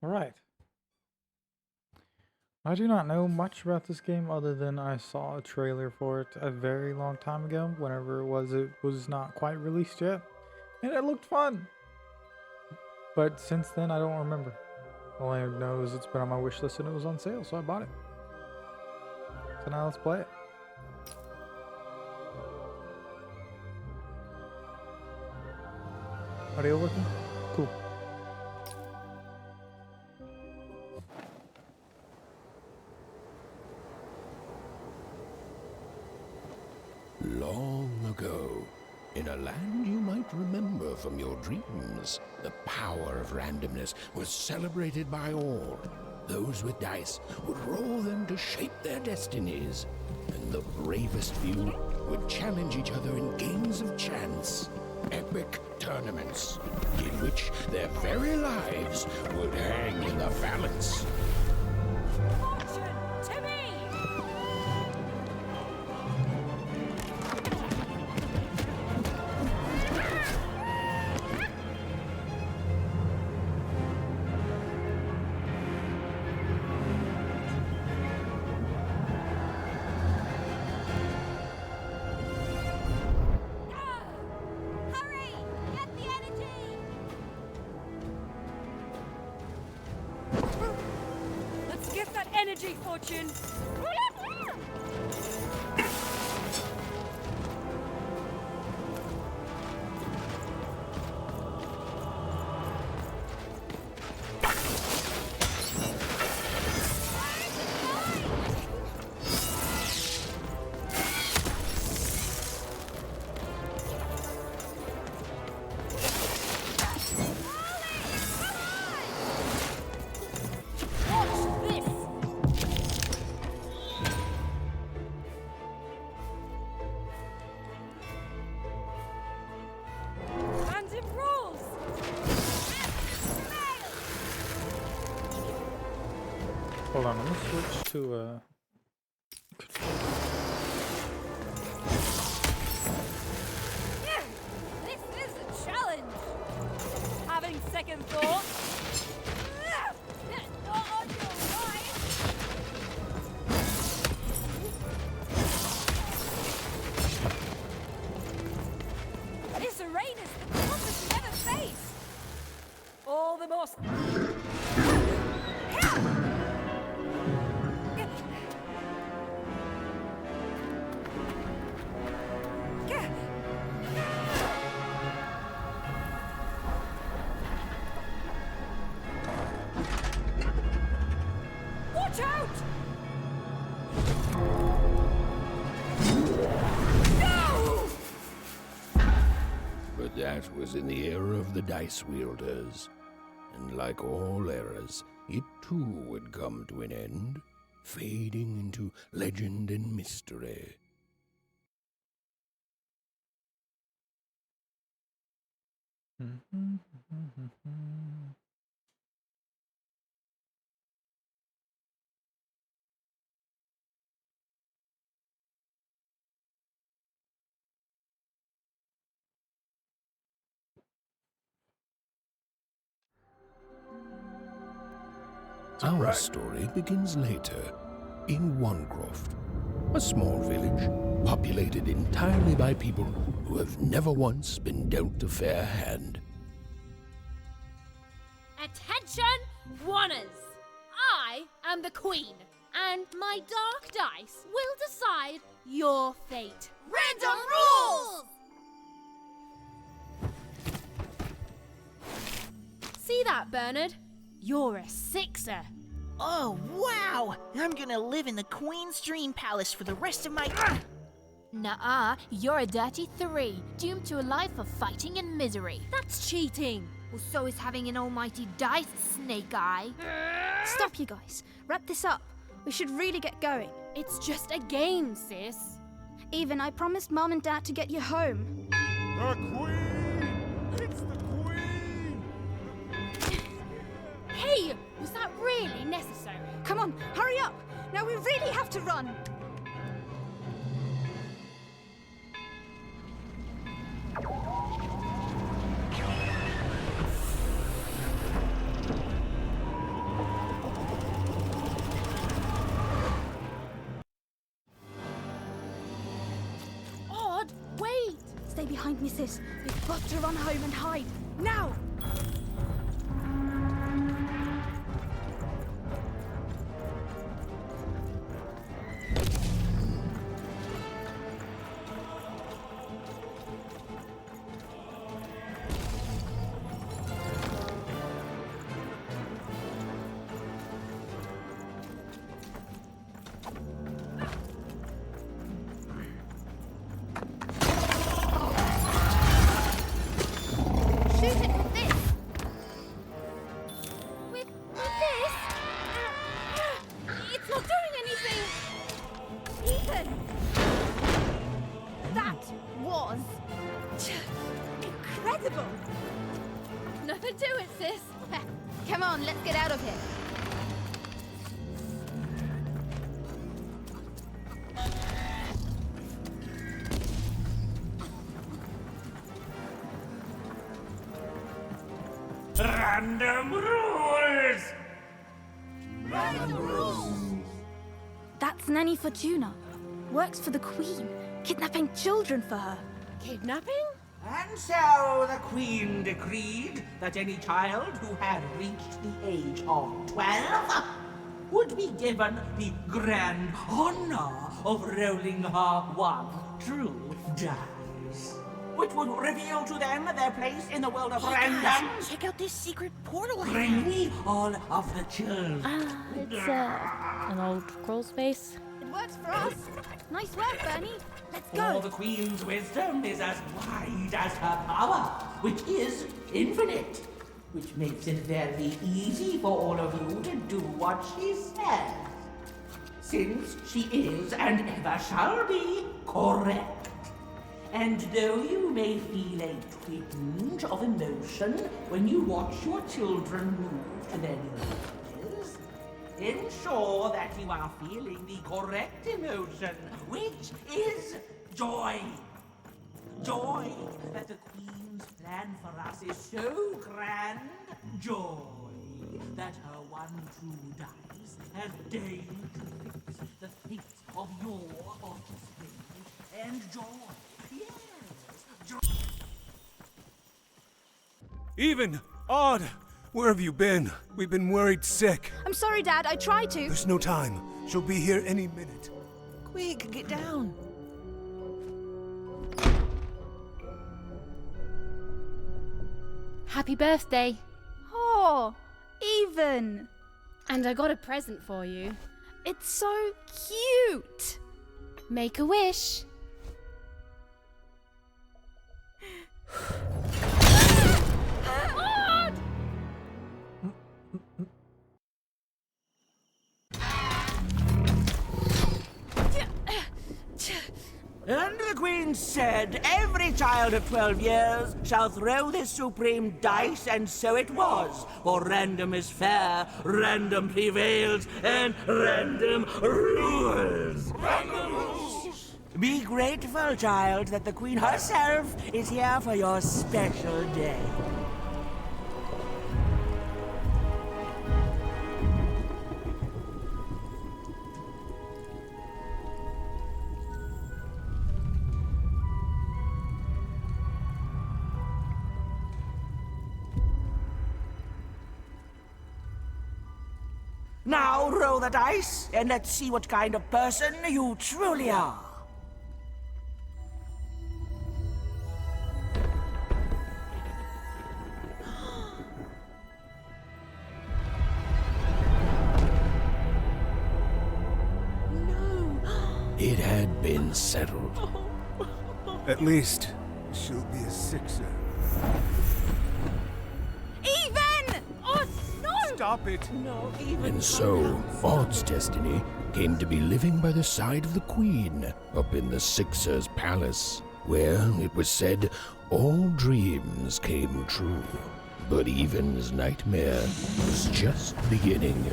Alright. I do not know much about this game other than I saw a trailer for it a very long time ago. Whenever it was not quite released yet. And it looked fun. But since then, I don't remember. All I know is it's been on my wish list and it was on sale, so I bought it. So now let's play it. Audio working? Cool. Long ago, in a land you might remember from your dreams, the power of randomness was celebrated by all. Those with dice would roll them to shape their destinies, and the bravest few would challenge each other in games of chance. Epic tournaments, in which their very lives would hang in the balance. Fortune to me! Hurry! Get the energy! Let's get that energy, Fortune! Watch this! Random rules! Hold on, I'm gonna switch to This is a challenge! Having second thoughts? Not on your mind! This arena is the toughest you've ever faced! All the more... Watch out! No! But that was in the era of the dice wielders. And like all eras, it too would come to an end, fading into legend and mystery. Our story begins later, in Wanecroft, a small village populated entirely by people who have never once been dealt a fair hand. Attention, Wanners! I am the Queen, and my dark dice will decide your fate. Random rules! See that, Bernard? You're a sixer. Oh, wow! I'm gonna live in the Queen's Dream Palace for the rest of my... Nuh-uh, you're a dirty 3, doomed to a life of fighting and misery. That's cheating. Well, so is having an almighty dice, Snake Eye. Stop, you guys. Wrap this up. We should really get going. It's just a game, sis. Even, I promised Mom and Dad to get you home. The Queen! It's the Queen! Hey, was that really necessary? Come on, hurry up! Now we really have to run! behind me, sis. We've got to run home and hide. Now! Shoot it with this! With this? It's not doing anything! Ethan! That was incredible! Nothing to it, sis. Come on, let's get out of here. Random rules! That's Nanny Fortuna. Works for the Queen, kidnapping children for her. Kidnapping? And so the Queen decreed that any child who had reached the age of 12 would be given the grand honor of rolling her one true dice, which would reveal to them their place in the world of random. Check out this secret portal I Bring found. me all of the children. It's an old crawl space. It works for us. Nice work, Bernie. Let's For go. the Queen's wisdom is as wide as her power, which is infinite, which makes it very easy for all of you to do what she says, since she is and ever shall be correct. And though you may feel a twinge of emotion when you watch your children move to their new ages, ensure that you are feeling the correct emotion, which is joy. Joy that the Queen's plan for us is so grand. Joy that her one true dice has deigned to fix the fate of your offspring. And joy, yes, joy. Even! Odd! Where have you been? We've been worried sick. I'm sorry, Dad. I tried to. There's no time. She'll be here any minute. Quick, get down. Happy birthday. Oh, Even. And I got a present for you. It's so cute. Make a wish. And the Queen said, every child of 12 years shall throw this supreme dice, and so it was. For random is fair, random prevails, and random rules. Random rules! Be grateful, child, that the Queen herself is here for your special day. Now roll the dice, and let's see what kind of person you truly are. It had been settled. At least, she'll be a sixer. Even! Oh, no! Stop it! And so, Odd's destiny came to be living by the side of the Queen up in the Sixer's palace, where, it was said, all dreams came true. But Even's nightmare was just beginning.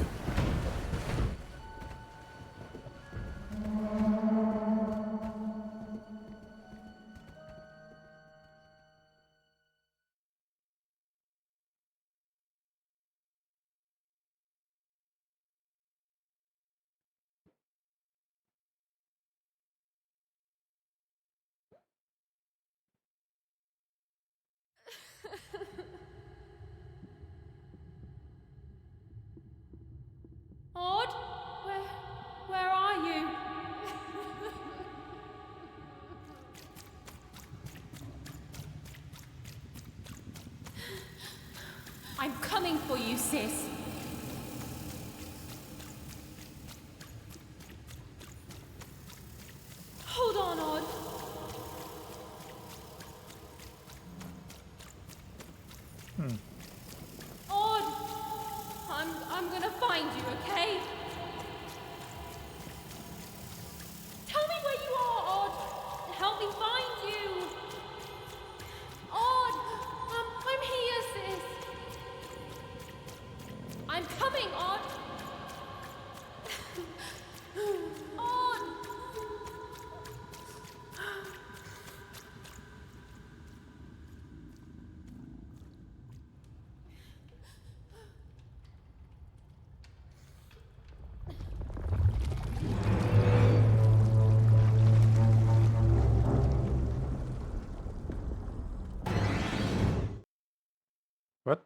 I'm coming for you, sis. Hold on, Odd. Odd! I'm gonna find you, okay? Tell me where you are, Odd! Help me find you! Odd! I'm here, sis! I'm coming, Odd! Odd! What?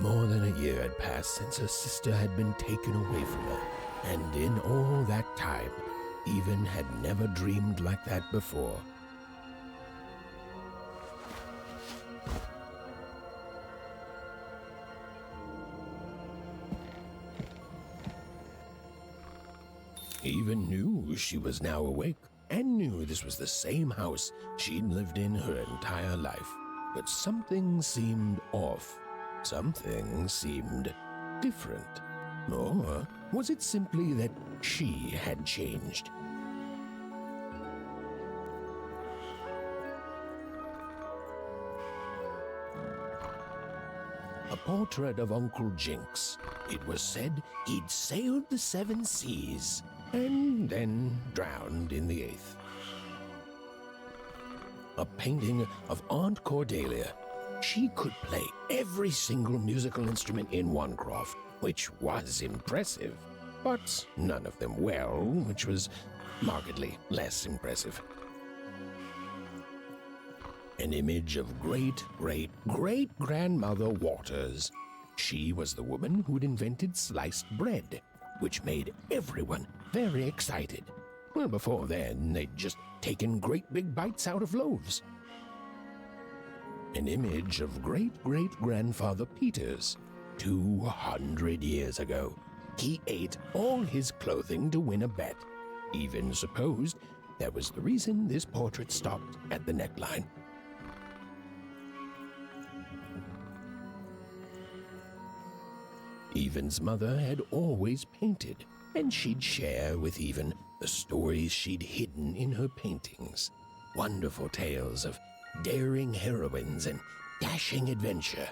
More than a year had passed since her sister had been taken away from her, and in all that time, Even had never dreamed like that before. Even knew she was now awake, and knew this was the same house she'd lived in her entire life. But something seemed off. Something seemed different. Or was it simply that she had changed? A portrait of Uncle Jinx. It was said he'd sailed the 7 seas and then drowned in the 8th. A painting of Aunt Cordelia. She could play every single musical instrument in Wanecroft, which was impressive, but none of them well, which was markedly less impressive. An image of great-great-great-grandmother Waters. She was the woman who'd invented sliced bread, which made everyone very excited. Well, before then, they'd just taken great big bites out of loaves. An image of great-great-grandfather Peters. 200 years ago, he ate all his clothing to win a bet. Even supposed that was the reason this portrait stopped at the neckline. Even's mother had always painted, and she'd share with Even the stories she'd hidden in her paintings. Wonderful tales of daring heroines and dashing adventure.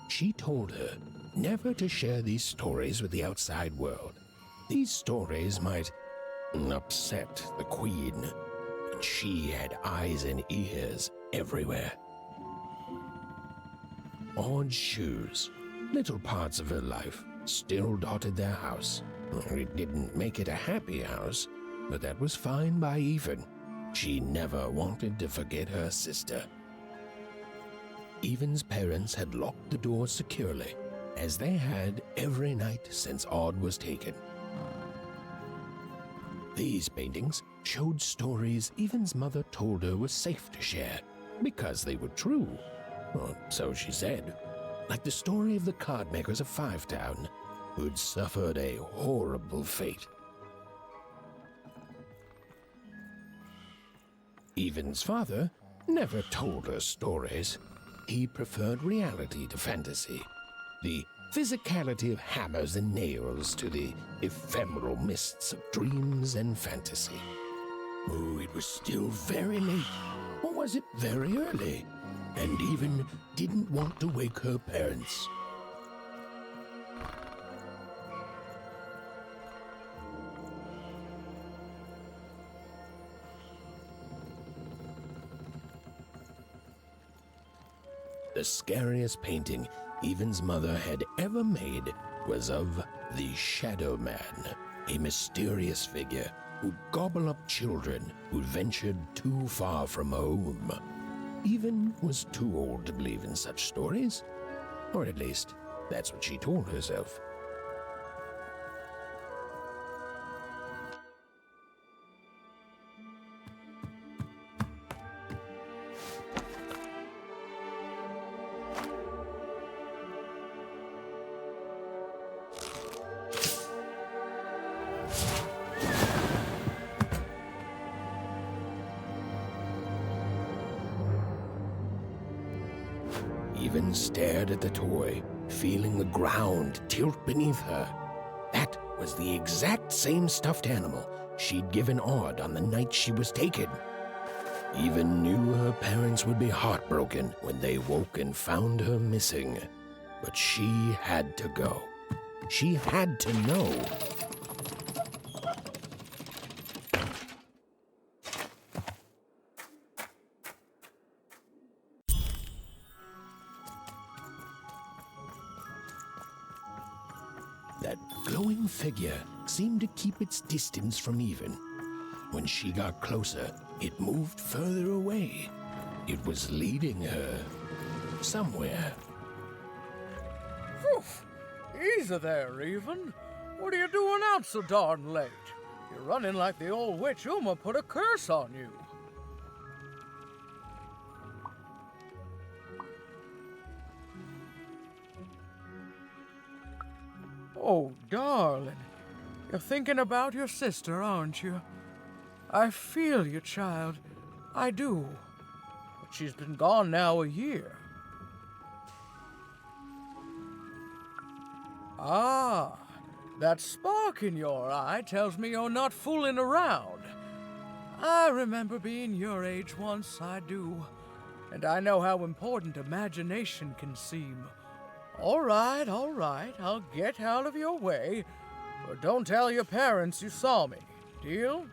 She told her never to share these stories with the outside world. These stories might upset the Queen, and she had eyes and ears everywhere. Odd shoes. Little parts of her life still dotted their house. It didn't make it a happy house, but that was fine by Even. She never wanted to forget her sister. Even's parents had locked the door securely, as they had every night since Odd was taken. These paintings showed stories Even's mother told her were safe to share, because they were true. Or so she said. Like the story of the card makers of Five Town, who'd suffered a horrible fate. Even's father never told her stories. He preferred reality to fantasy, the physicality of hammers and nails to the ephemeral mists of dreams and fantasy. Oh, it was still very late, or was it very early? And Even didn't want to wake her parents. The scariest painting Even's mother had ever made was of the Shadow Man, a mysterious figure who'd gobble up children who'd ventured too far from home. Even was too old to believe in such stories, or at least That's what she told herself. Even stared at the toy, feeling the ground tilt beneath her. That was the exact same stuffed animal she'd given Odd on the night she was taken. Even knew her parents would be heartbroken when they woke and found her missing. But she had to go. She had to know. That glowing figure seemed to keep its distance from Even. When she got closer, it moved further away. It was leading her somewhere. Oof. Easy there, Even. What are you doing out so darn late? You're running like the old witch Uma put a curse on you. Oh, darling. You're thinking about your sister, aren't you? I feel you, child. I do. But she's been gone now a year. Ah, that spark in your eye tells me you're not fooling around. I remember being your age once, I do. And I know how important imagination can seem. All right, I'll get out of your way. But don't tell your parents you saw me. Deal?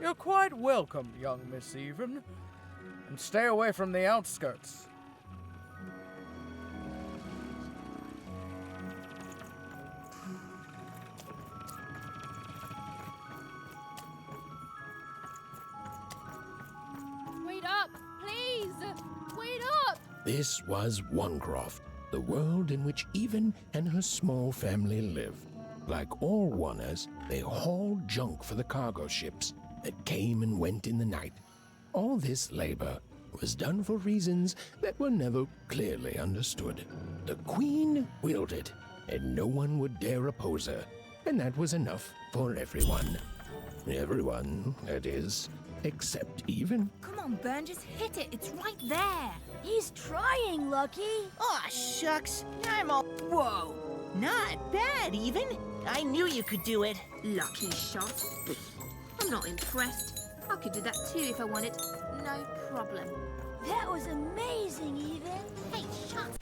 You're quite welcome, young Miss Even. And stay away from the outskirts. Wait up, please! Wait up! This was Onecroft, the world in which Even and her small family lived. Like all Oners, they hauled junk for the cargo ships that came and went in the night. All this labor was done for reasons that were never clearly understood. The Queen willed it, and no one would dare oppose her, and that was enough for everyone. Everyone, that is, except Even. Come on, Burn, just hit it. It's right there. He's trying, Lucky. Aw, shucks. I'm all... Whoa. Not bad, Even. I knew you could do it. Lucky shot. I'm not impressed. I could do that too if I wanted. No problem. That was amazing, Even. Hey, shut.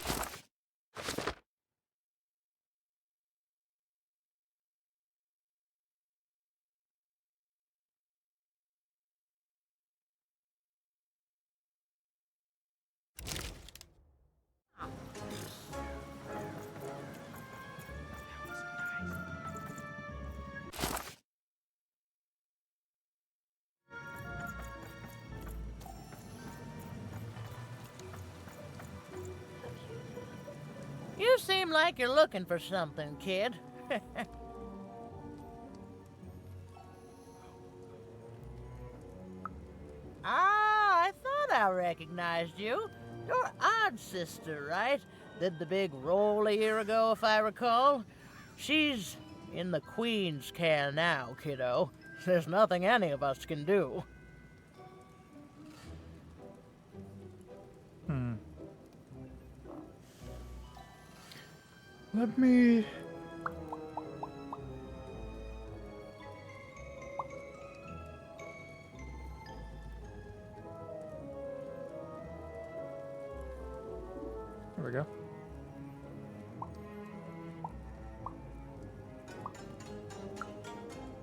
You seem like you're looking for something, kid. I thought I recognized you. You're Odd's sister, right? Did the big roll a year ago, if I recall. She's in the Queen's care now, kiddo. There's nothing any of us can do. Let me... There we go.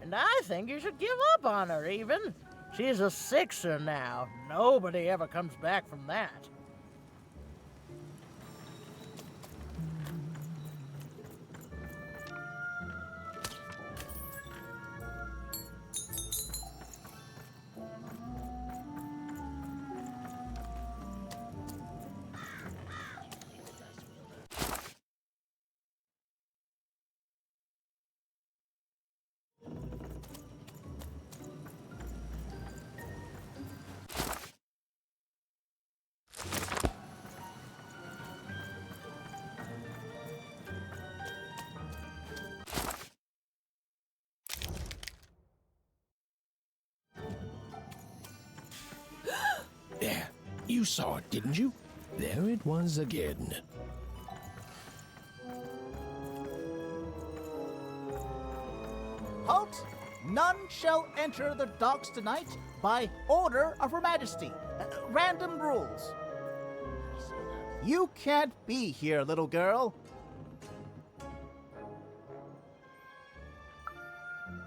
And I think you should give up on her, Even. She's a sixer now. Nobody ever comes back from that. You saw it, didn't you? There it was again. Halt! None shall enter the docks tonight by order of Her Majesty. Random rules. You can't be here, little girl.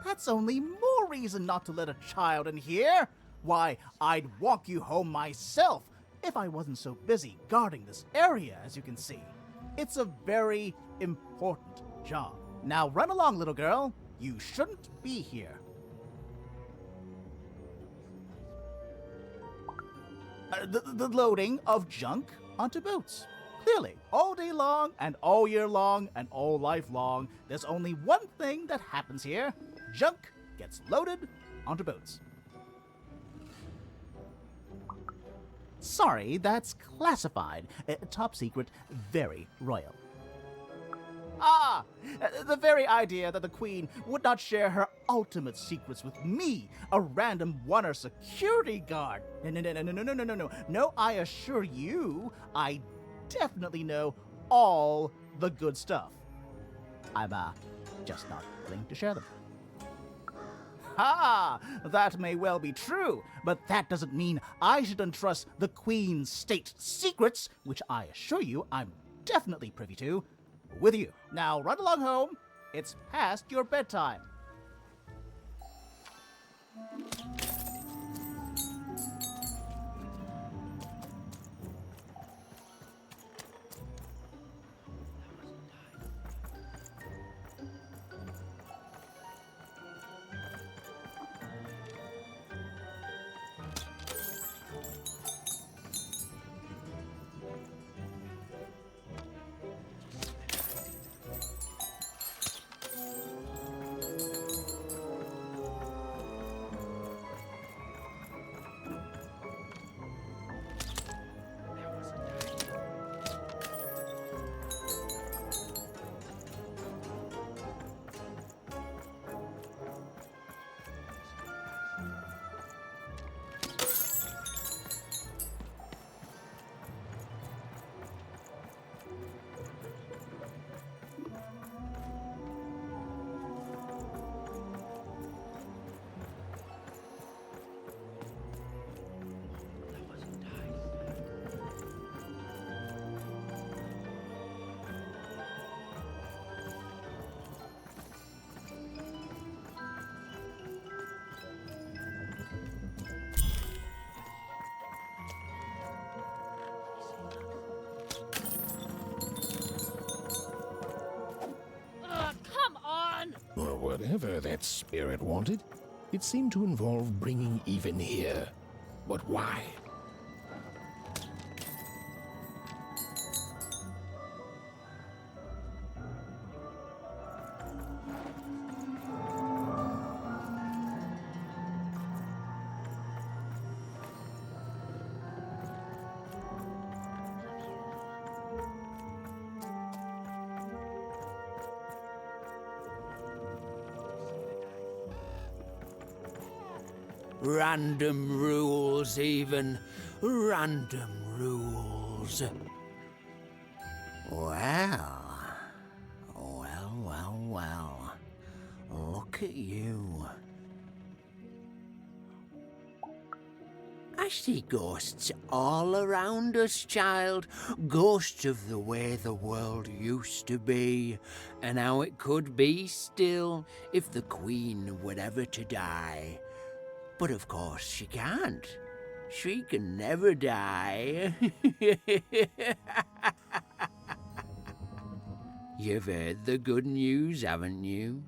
That's only more reason not to let a child in here. Why, I'd walk you home myself if I wasn't so busy guarding this area, as you can see. It's a very important job. Now run along, little girl. You shouldn't be here. The loading of junk onto boats. Clearly, all day long and all year long and all life long, there's only one thing that happens here. Junk gets loaded onto boats. Sorry, that's classified. Top secret, very royal. Ah! The very idea that the Queen would not share her ultimate secrets with me, a random Oner security guard. No. No, I assure you, I definitely know all the good stuff. I'm, just not willing to share them. Ha! That may well be true, but that doesn't mean I should entrust the Queen's state secrets, which I assure you I'm definitely privy to, with you. Now run along home. It's past your bedtime. Or whatever that spirit wanted, it seemed to involve bringing even here. But why? Random rules, even. Random rules. Well. Look at you. I see ghosts all around us, child. Ghosts of the way the world used to be, and how it could be still if the Queen were ever to die. But of course she can't. She can never die. You've heard the good news, haven't you?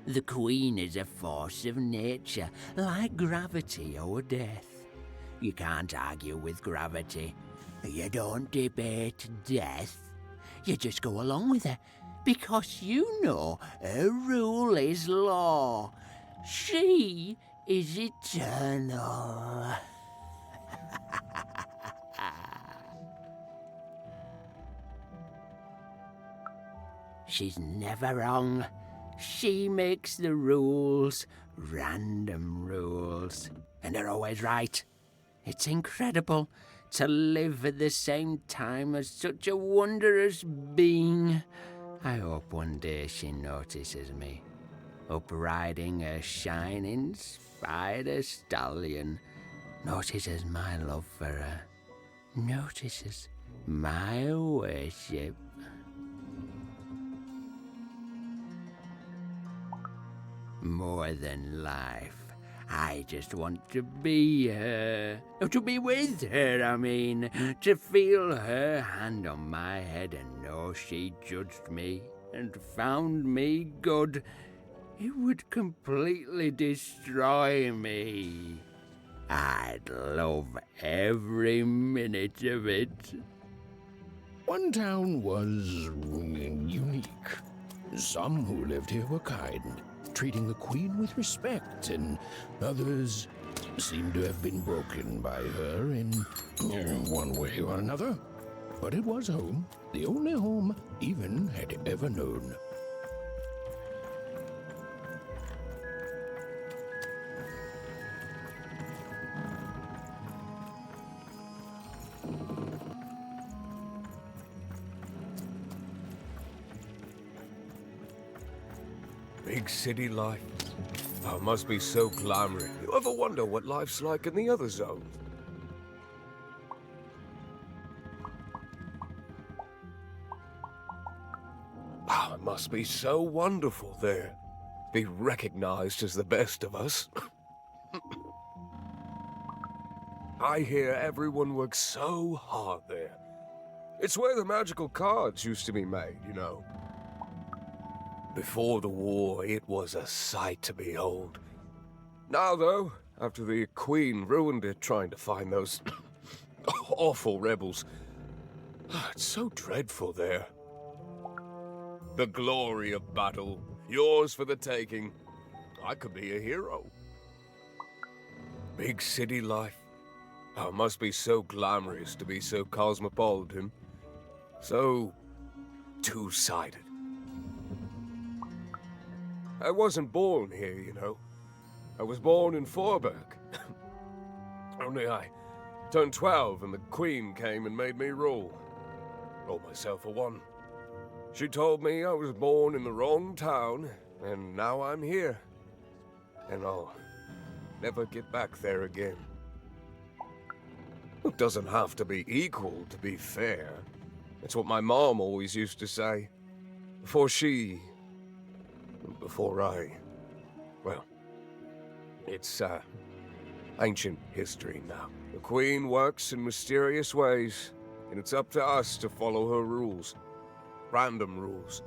The Queen is a force of nature, like gravity or death. You can't argue with gravity. You don't debate death. You just go along with her, because you know her rule is law. She is eternal. She's never wrong. She makes the rules, Random rules. And they're always right. It's incredible to live at the same time as such a wondrous being. I hope one day she notices me, up riding a shining spider stallion, notices my love for her, notices my worship. More than life. I just want to be her. To be with her, I mean. To feel her hand on my head and know she judged me and found me good. It would completely destroy me. I'd love every minute of it. One town was unique. Some who lived here were kind, treating the queen with respect, and others seemed to have been broken by her in one way or another. But it was home, the only home Even had ever known. Big city life. Oh, it must be so glamorous. You ever wonder what life's like in the other zones? Oh, it must be so wonderful there. Be recognized as the best of us. I hear everyone works so hard there. It's where the magical cards used to be made, you know. Before the war, it was a sight to behold. Now, though, after the Queen ruined it trying to find those awful rebels, it's so dreadful there. The glory of battle, yours for the taking. I could be a hero. Big city life. Oh, it must be so glamorous to be so cosmopolitan. So two-sided. I wasn't born here, you know. I was born in Forberg. Only I turned 12 and the Queen came and made me rule. Roll myself a one. She told me I was born in the wrong town, and now I'm here. And I'll never get back there again. It doesn't have to be equal to be fair. It's what my mom always used to say. Before I... Well, it's, ancient history now. The Queen works in mysterious ways, and it's up to us to follow her rules. Random rules.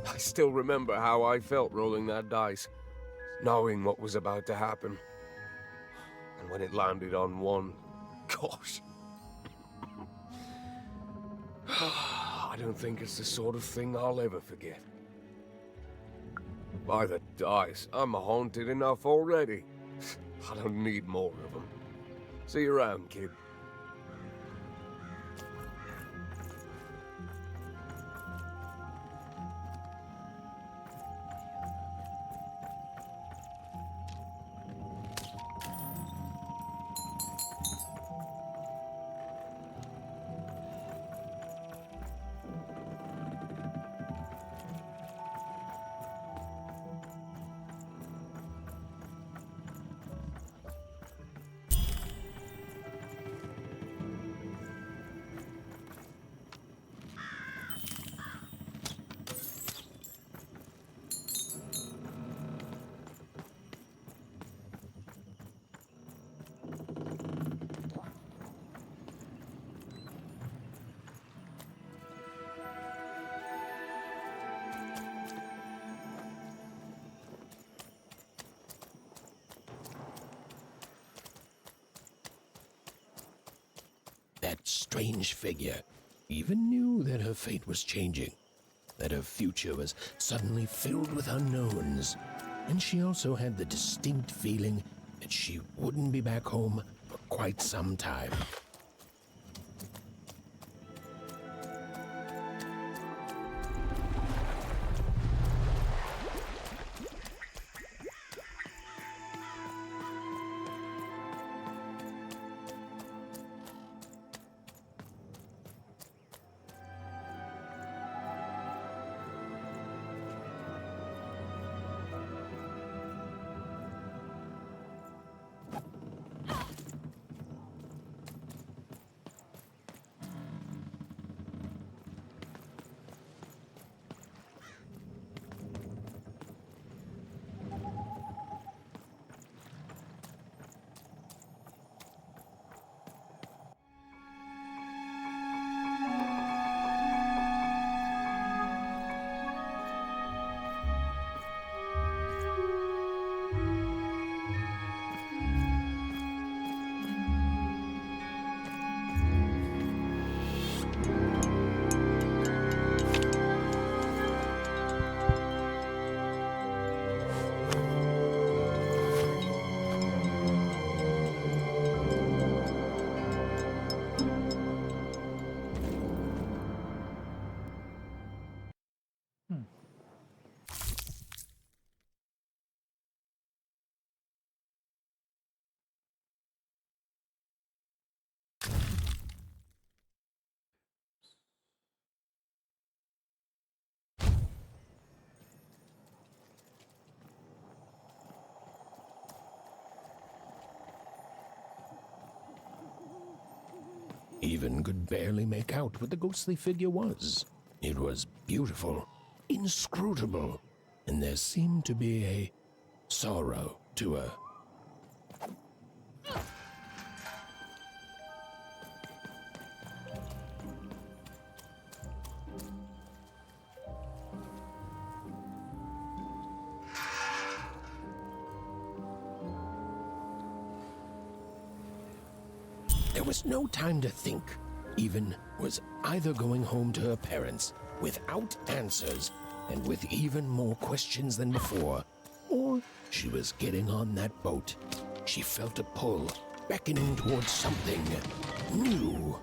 I still remember how I felt rolling that dice, knowing what was about to happen. And when it landed on one, gosh. I don't think it's the sort of thing I'll ever forget. By the dice, I'm haunted enough already. I don't need more of them. See you around, kid. That strange figure even knew that her fate was changing, that her future was suddenly filled with unknowns, and she also had the distinct feeling that she wouldn't be back home for quite some time. Even could barely make out what the ghostly figure was. It was beautiful, inscrutable, and there seemed to be a sorrow to her. There was no time to think. Even was either going home to her parents without answers and with even more questions than before, or she was getting on that boat. She felt a pull, beckoning towards something new.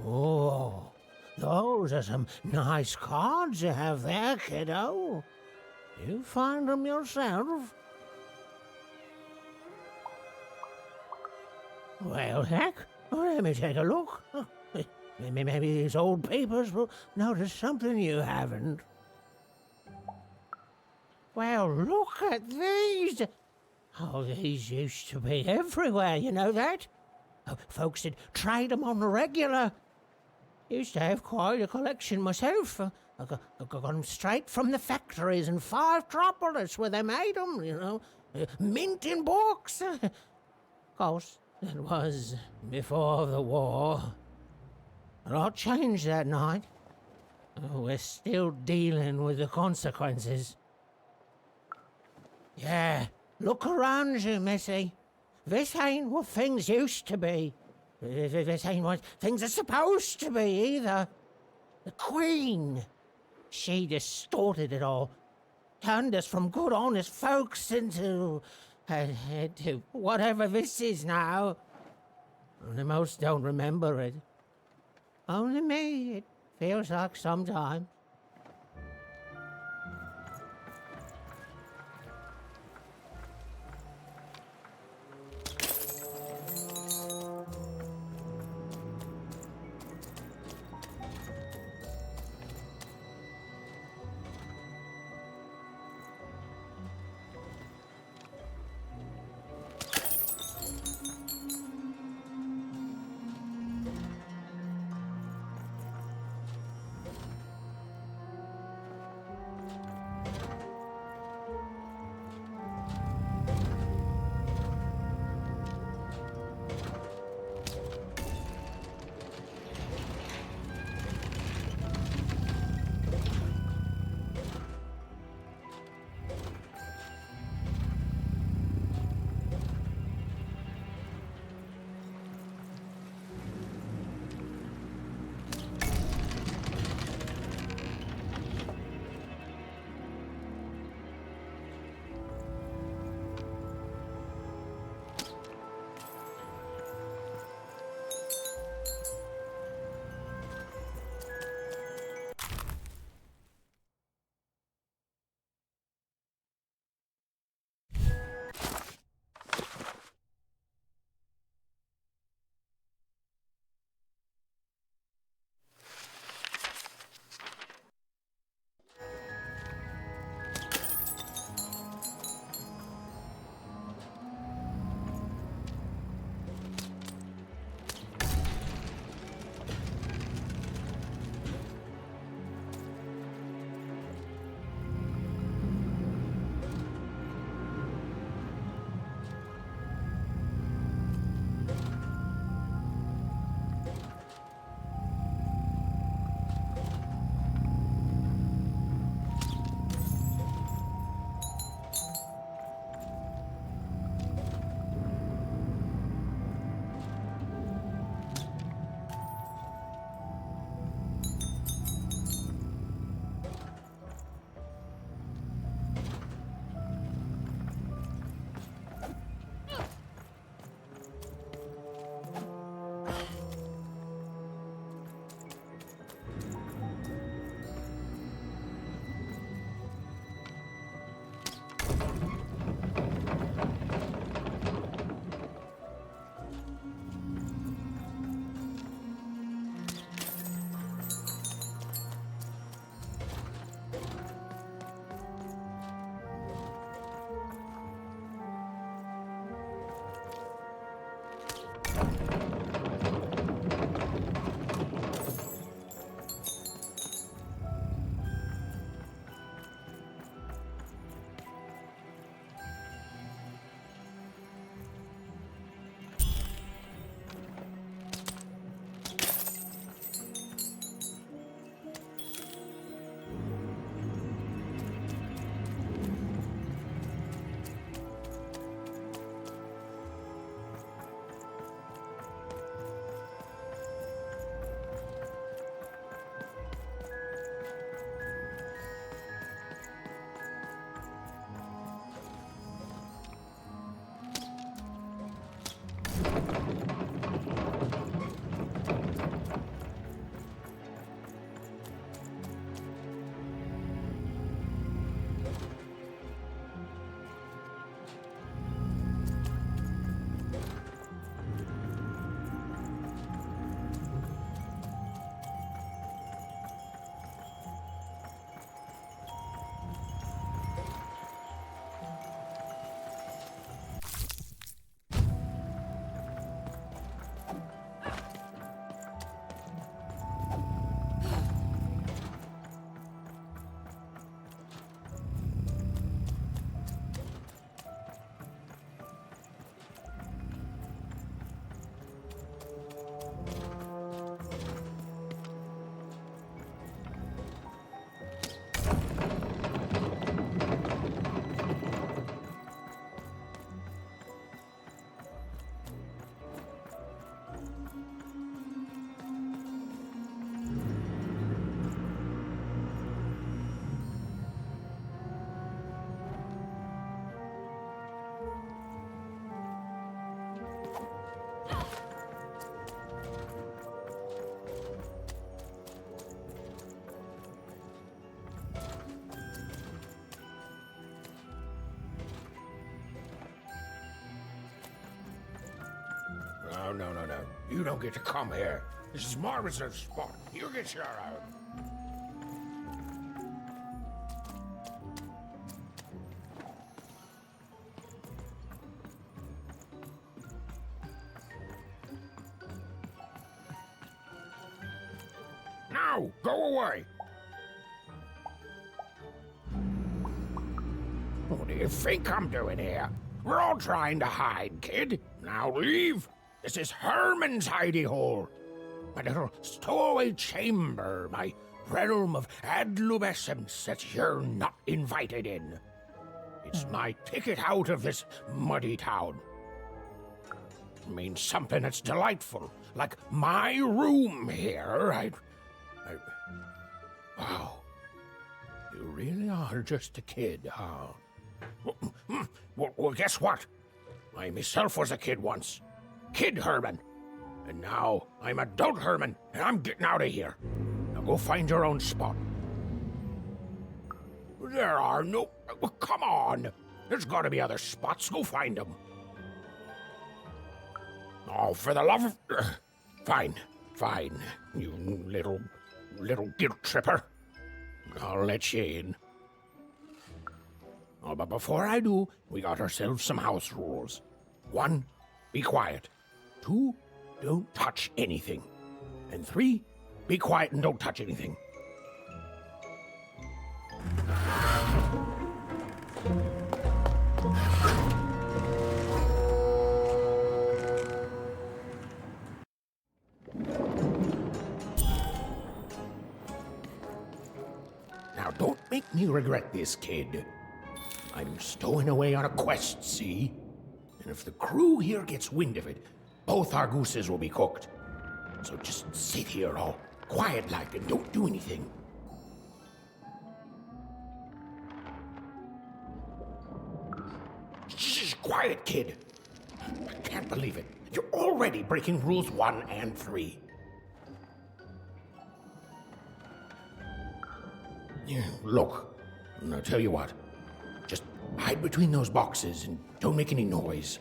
Oh, those are some nice cards you have there, kiddo. You find them yourself? Well, heck, let me take a look. Maybe these old papers will notice something you haven't. Well, look at these. Oh, these used to be everywhere, you know that? Folks would trade them on the regular. Used to have quite a collection myself. I got them straight from the factories in 5 Tropolis where they made them, you know. Minting books. Of course, that was before the war. A lot changed that night. We're still dealing with the consequences. Yeah, look around you, Missy. This ain't what things used to be. This ain't what things are supposed to be, either. The Queen, she distorted it all. Turned us from good, honest folks into whatever this is now. Only most don't remember it. Only me, it feels like sometimes. no. You don't get to come here. This is my reserved spot. You get your own. Now, go away. What do you think I'm doing here? We're all trying to hide, kid. Now leave. This is Herman's hidey hole. My little stowaway chamber, my realm of adlubescence that you're not invited in. It's my ticket out of this muddy town. It means something that's delightful, like my room here. Wow. You really are just a kid, huh? Well, guess what? I myself was a kid once. Kid Herman. And now I'm adult Herman, and I'm getting out of here. Now go find your own spot. There are no... Well, come on. There's got to be other spots. Go find them. Oh, for the love of... Fine. You little guilt tripper. I'll let you in. Oh, but before I do, we got ourselves some house rules. 1, be quiet. 2, don't touch anything. And 3, be quiet and don't touch anything. Now, don't make me regret this, kid. I'm stowing away on a quest, see? And if the crew here gets wind of it, both our gooses will be cooked. So just sit here all quiet-like and don't do anything. Shh, quiet, kid. I can't believe it. You're already breaking rules 1 and 3. Yeah, look, I'll tell you what. Just hide between those boxes and don't make any noise.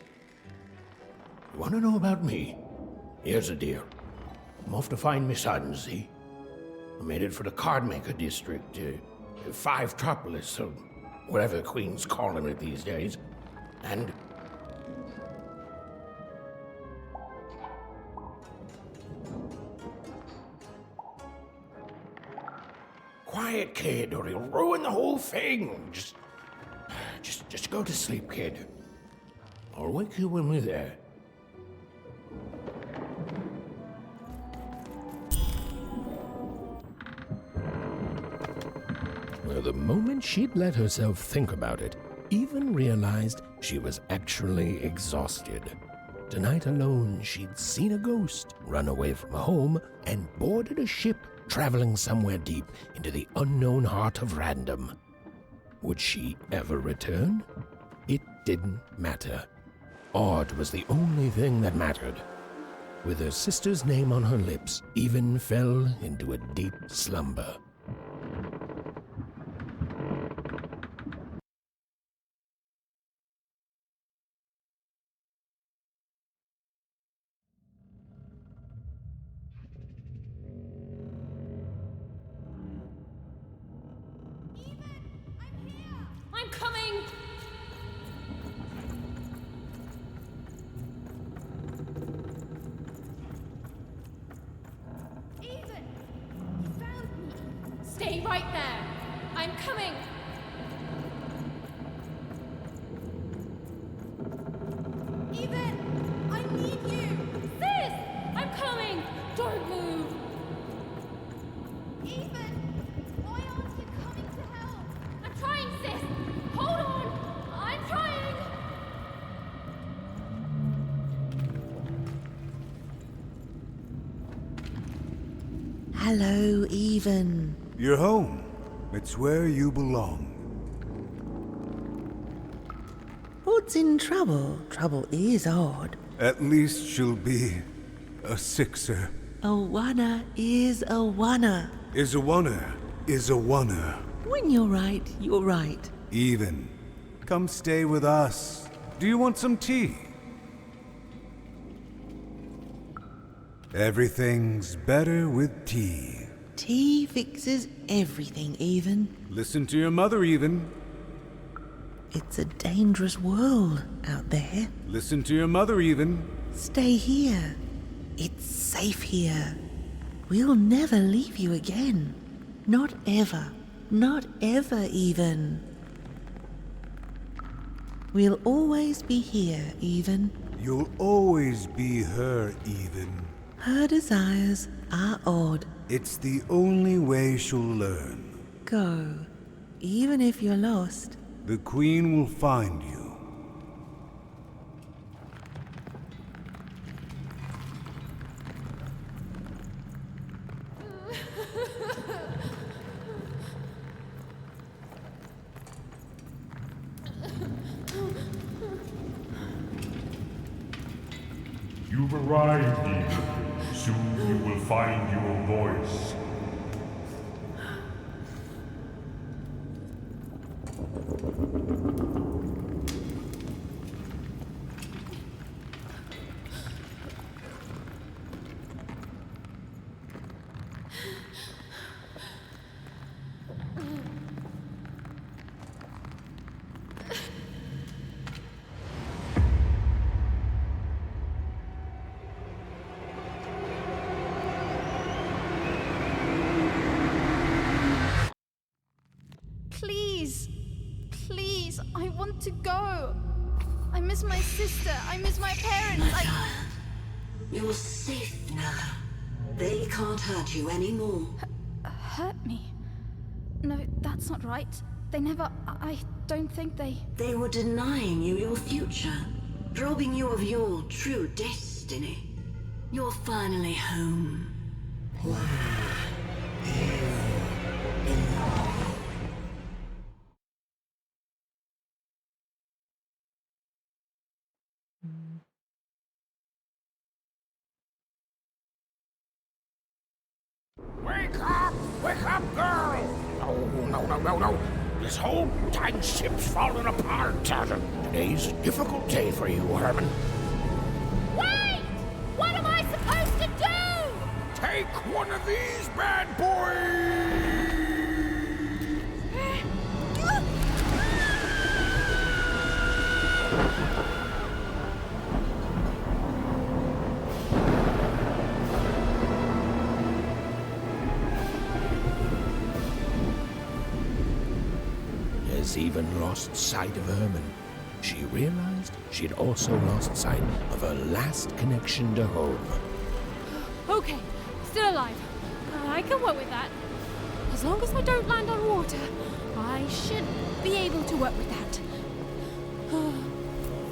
You want to know about me? Here's the deal. I'm off to find my son, see? I'm headed for the Cardmaker District, Five-Tropolis, or whatever the Queen's calling it these days. And... Quiet, kid, or he'll ruin the whole thing. Just go to sleep, kid. I'll wake you when we're there. Well, the moment she'd let herself think about it, even realized she was actually exhausted. Tonight alone, she'd seen a ghost, run away from home, and boarded a ship traveling somewhere deep into the unknown heart of random. Would she ever return? It didn't matter. Odd was the only thing that mattered. With her sister's name on her lips, Even fell into a deep slumber. I'm coming! Even! You found me! Stay right there! I'm coming! Even! I need you! Sis! I'm coming! Don't move! Even! Why aren't you coming to help? I'm trying, sis! Hold on! I'm trying! Hello, Even. You're home. It's where you belong. Who's in trouble? Trouble is odd. At least she'll be a sixer. A wanna is a wanna. Is a wanna. Is a wanna. When you're right, you're right. Even. Come stay with us. Do you want some tea? Everything's better with tea. Tea fixes everything, Even. Listen to your mother, Even. It's a dangerous world out there. Listen to your mother, Even. Stay here. It's safe here. We'll never leave you again. Not ever. Not ever, Even. We'll always be here, Even. You'll always be her, Even. Her desires are odd. It's the only way she'll learn. Go. Even if you're lost. The Queen will find you. You've arrived, Eden. Soon you will find your voice. Please. Please, I want to go. I miss my sister. I miss my parents. You're safe now. They can't hurt you anymore. Hurt me? No, that's not right. They never... I don't think they... They were denying you your future, robbing you of your true destiny. You're finally home. Wake up! Wake up, girl! No. This whole time ship's falling apart. Today's a difficult day for you, Herman. Wait! What am I supposed to do? Take one of these bad boys! Has even lost sight of Herman. She realized she'd also lost sight of her last connection to home. Okay, still alive. I can work with that. As long as I don't land on water, I should be able to work with that.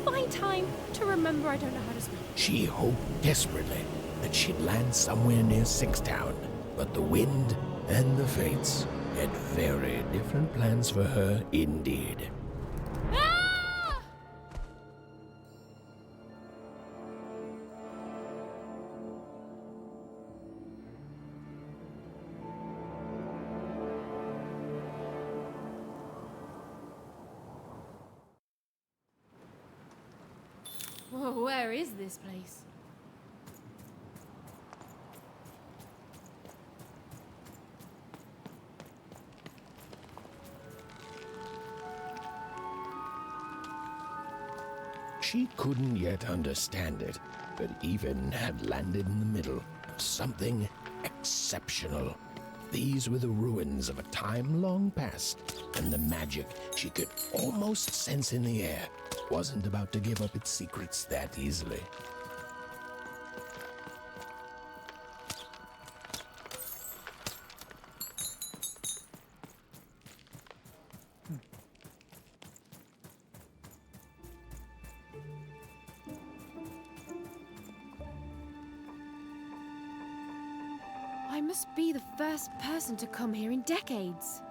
Find time to remember I don't know how to swim. She hoped desperately that she'd land somewhere near Sixtown, but the wind and the fates had very different plans for her indeed. Whoa, where is this place? She couldn't yet understand it, but Even had landed in the middle of something exceptional. These were the ruins of a time long past, and the magic she could almost sense in the air wasn't about to give up its secrets that easily. I must be the first person to come here in decades.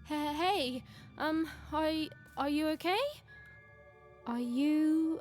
Hey, are you okay? Are you,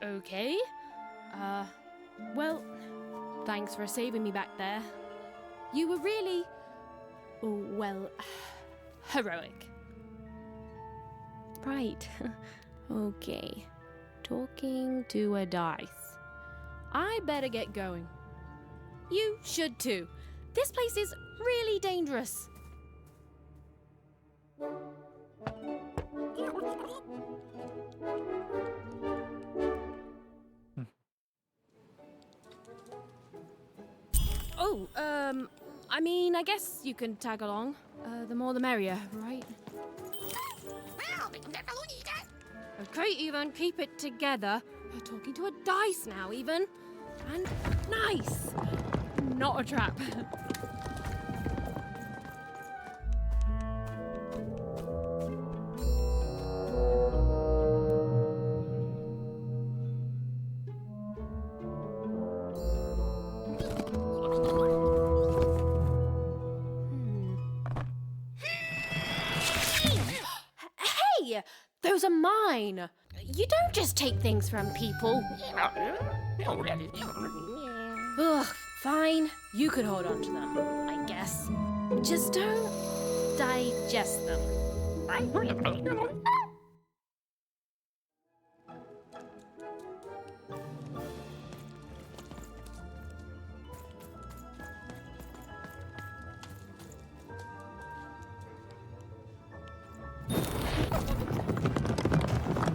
okay? Well, thanks for saving me back there. You were really, well, heroic. Right. Okay. Talking to a dice. I better get going. You should too. This place is really dangerous. Oh, I mean, I guess you can tag along. The more the merrier, right? Okay, even keep it together. You're talking to a dice now, even. And nice. Not a trap. Hey, those are mine. You don't just take things from people. Ugh, fine. You could hold on to them, I guess. Just don't digest them.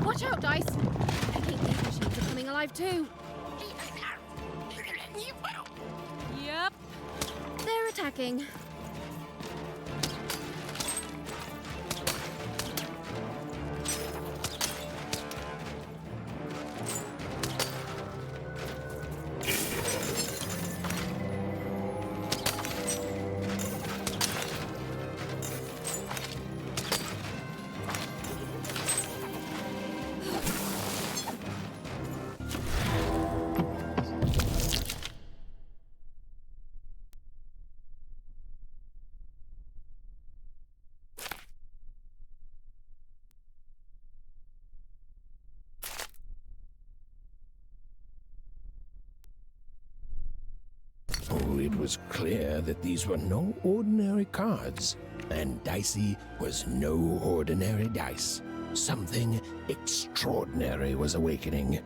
Watch out, Dice! I think these machines are coming alive too. Yep. They're attacking. Oh, it was clear that these were no ordinary cards, and Dicey was no ordinary dice. Something extraordinary was awakening.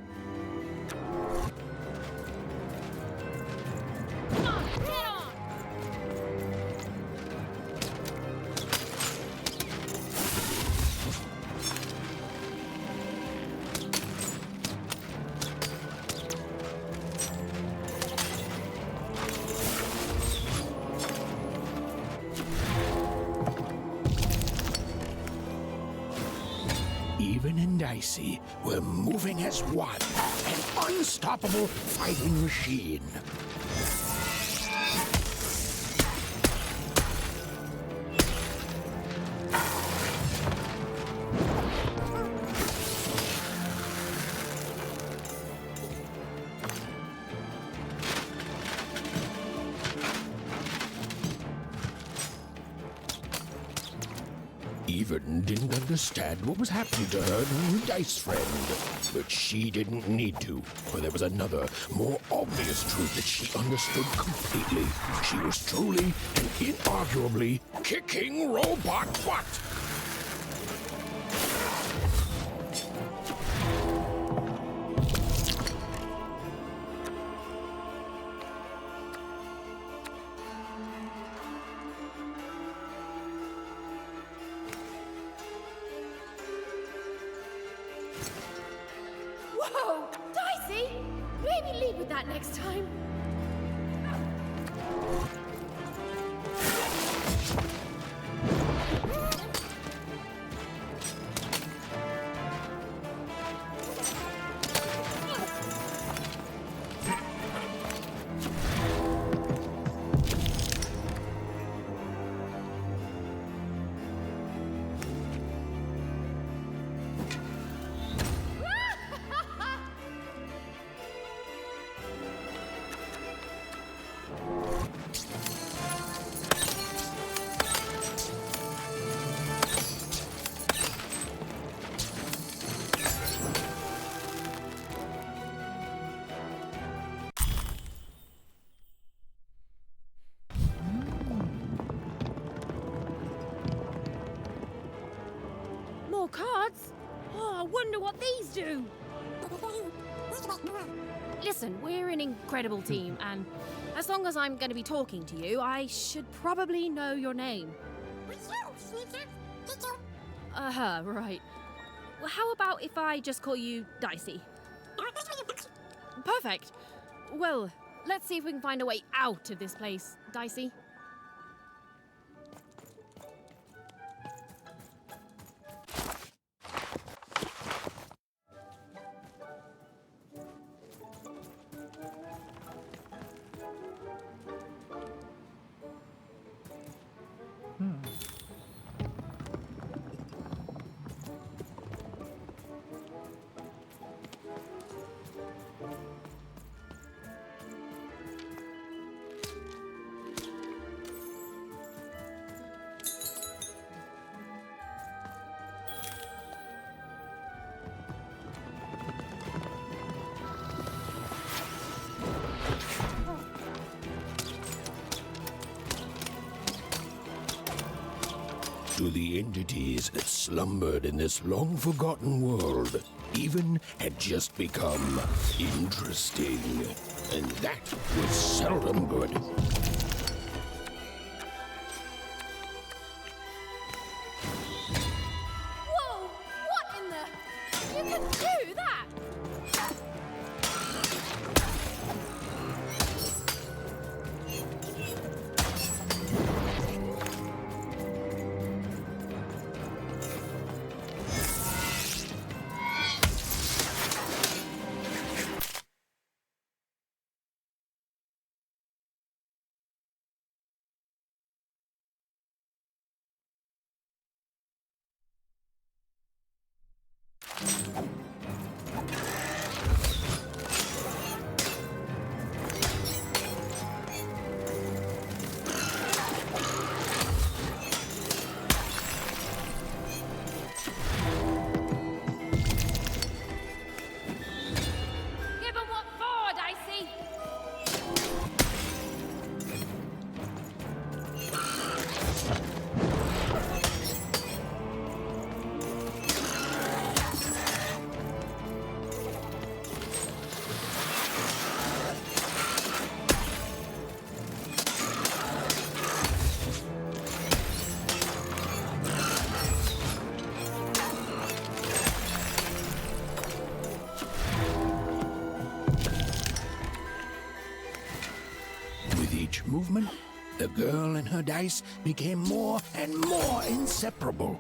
Even and Dicey were moving as one, an unstoppable fighting machine. Even didn't understand what was happening to her new dice friend. But she didn't need to, for there was another, more obvious truth that she understood completely. She was truly and inarguably kicking robot butt. Whoa! Dicey! Maybe lead with that next time. cards? Oh, I wonder what these do. Listen, we're an incredible team, and as long as I'm going to be talking to you, I should probably know your name. Right. Well, how about if I just call you Dicey? Perfect. Well, let's see if we can find a way out of this place, Dicey. To the entities that slumbered in this long-forgotten world, even had just become interesting. And that was seldom good. Whoa! What in the... You can do that! Give 'em what for, Dicey! With each movement, the girl and her dice became more and more inseparable.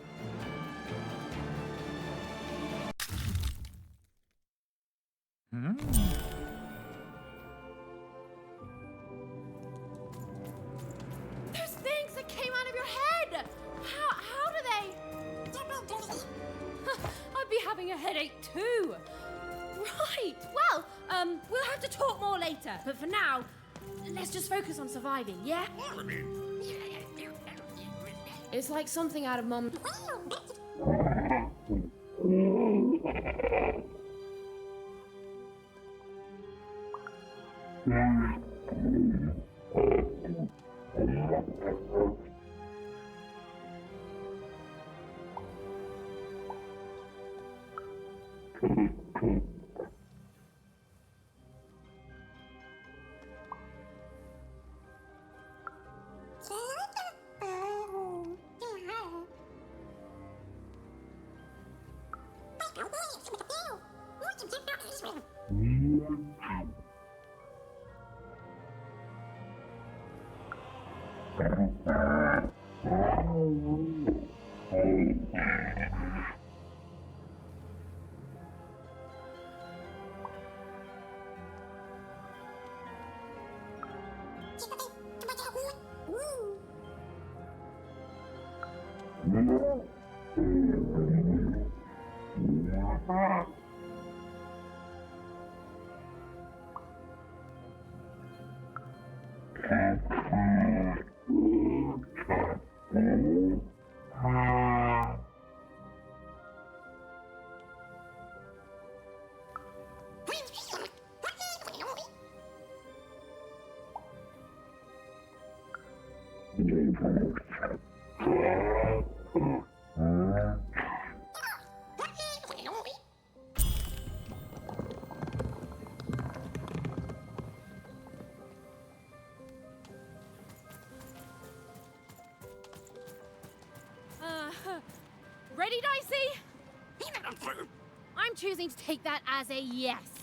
There's things that came out of your head! How do they... I'd be having a headache too. Right, well, we'll have to talk more later. But for now, let's just focus on surviving, yeah? It's like something out of Mum... ready, Dicey? I'm choosing to take that as a yes.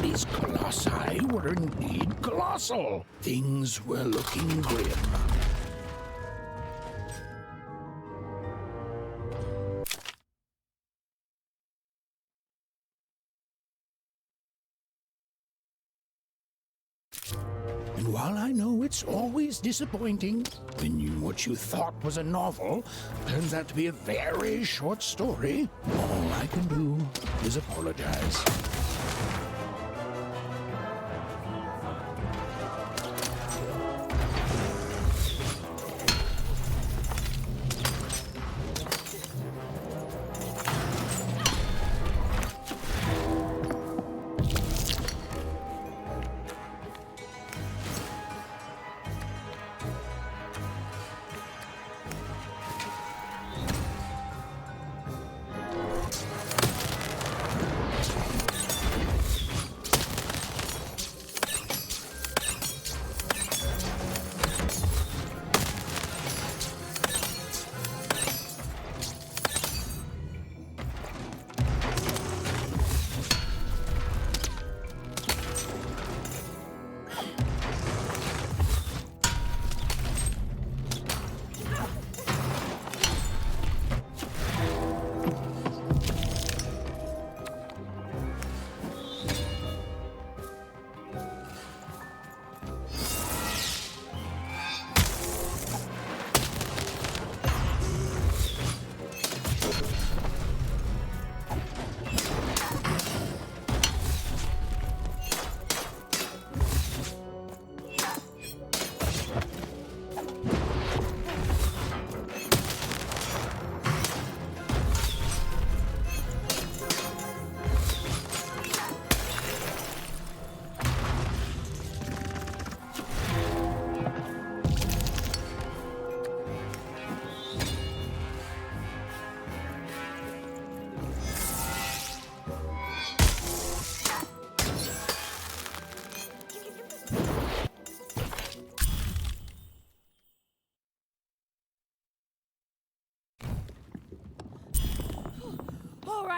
These colossi were indeed colossal. Things were looking grim. And while I know it's always disappointing when what you thought was a novel turns out to be a very short story, all I can do is apologize.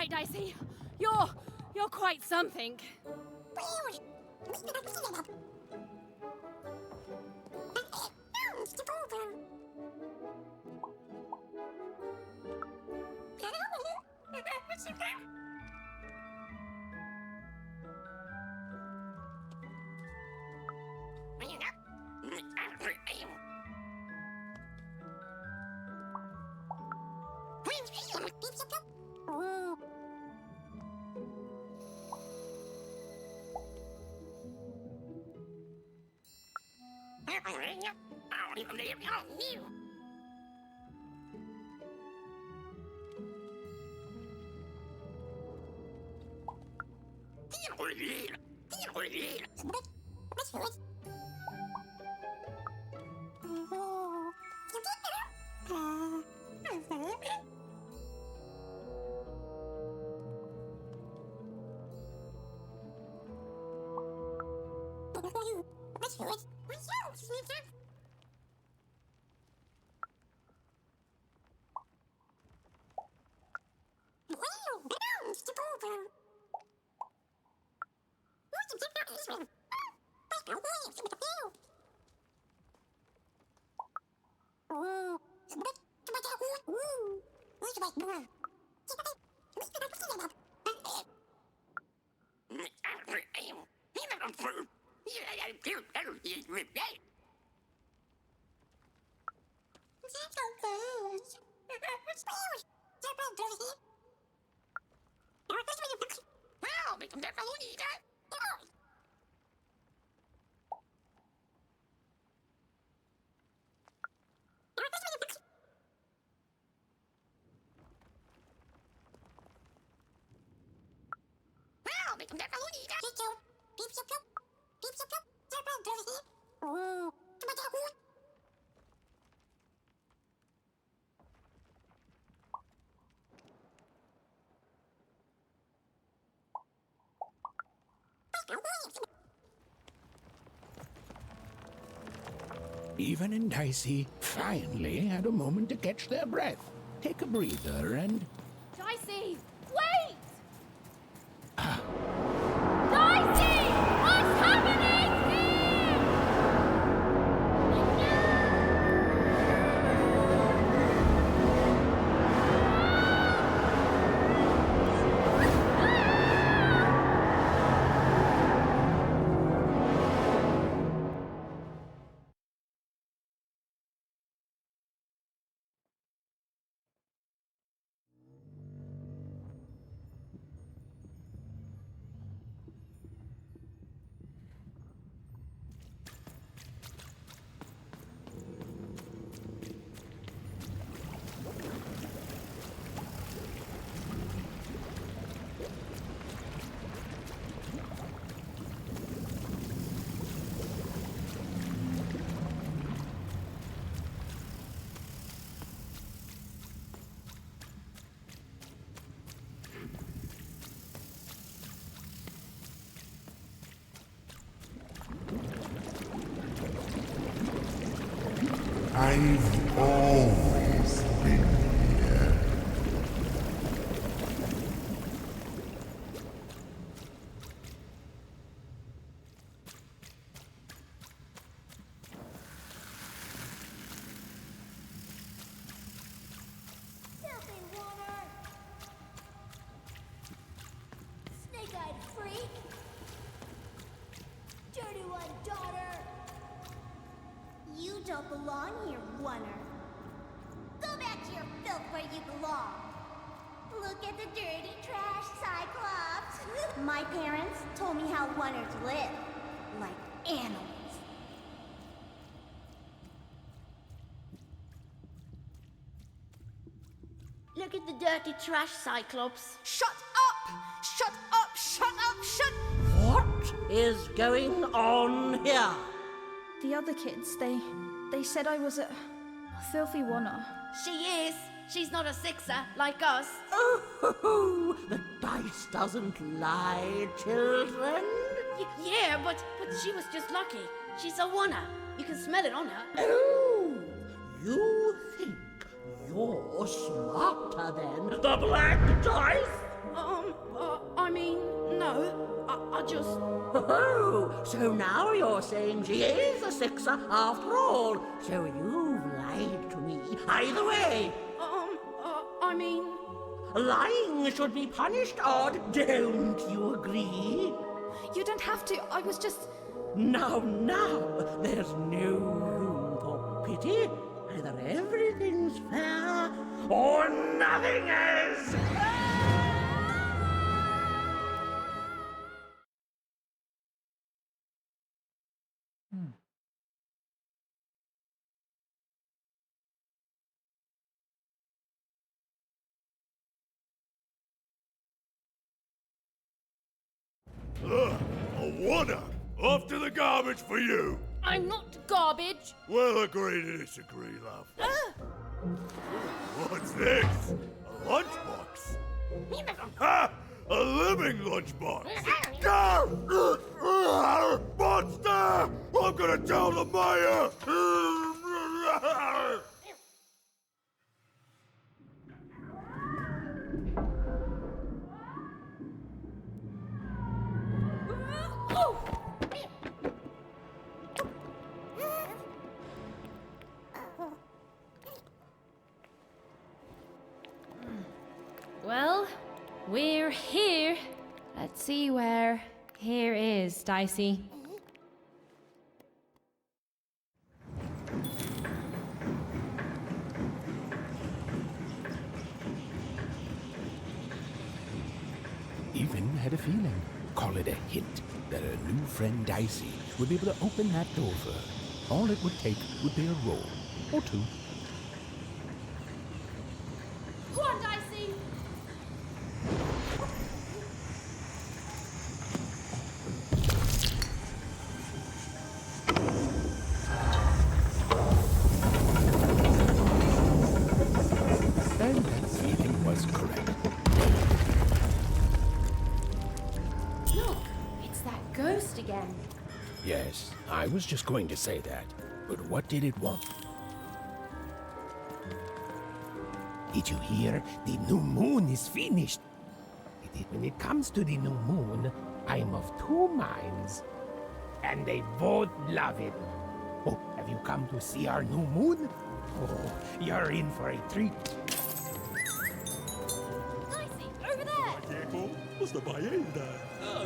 right, Dicey. You're quite something. Even and Dicey finally had a moment to catch their breath, take a breather, and... Dicey, wait! Dicey! What's happening here? I've always been here. Filthy Oner! Snake-eyed freak! Dirty one, daughter! You don't belong here, Oner. Go back to your filth where you belong. Look at the dirty trash, Cyclops. My parents told me how Oners live. Like animals. Look at the dirty trash, Cyclops. Shut up! Shut up! Shut up! Shut... What is going on here? The other kids, they said I was a filthy Oner. She is. She's not a sixer like us. Oh, the dice doesn't lie, children. Yeah, but she was just lucky. She's a Oner. You can smell it on her. Oh, you think you're smarter than the black dice? I mean, no. I just... Oh, so now you're saying she is a sixer after all. So you've lied to me. Either way. I mean... Lying should be punished, Odd. Don't you agree? You don't have to. I was just... Now, there's no room for pity. Either everything's fair or nothing is. Oner! Off to the garbage for you! I'm not garbage. We'll agree to disagree, love. What's this? A lunchbox? Ha! A living lunchbox! Monster! I'm gonna tell the mayor! Well, we're here. Let's see where here is, Dicey. Even had a feeling, call it a hint, that her new friend Dicey would be able to open that door for her. All it would take would be a roll, or two. Go on, Dicey! And that feeling was correct. Look, it's that ghost again. Yes, I was just going to say that. But what did it want? Did you hear? The new moon is finished. When it comes to the new moon, I'm of two minds. And they both love it. Oh, have you come to see our new moon? Oh, you're in for a treat. Dicey, over there! Diego, basta ba jelda?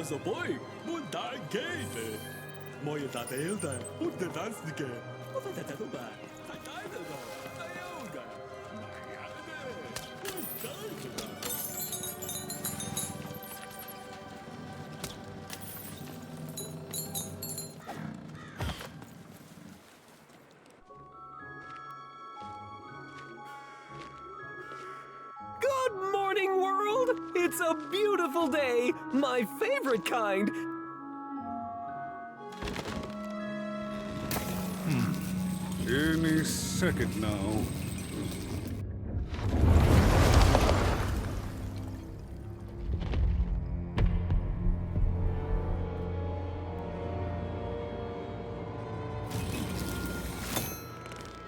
Så boy, munda gejde. Moje tatelde, und de dansnike. Och för detta då bara. Tajtajde då. Tajoga. Good morning, world! It's a beautiful day, my favorite kind. Any second now.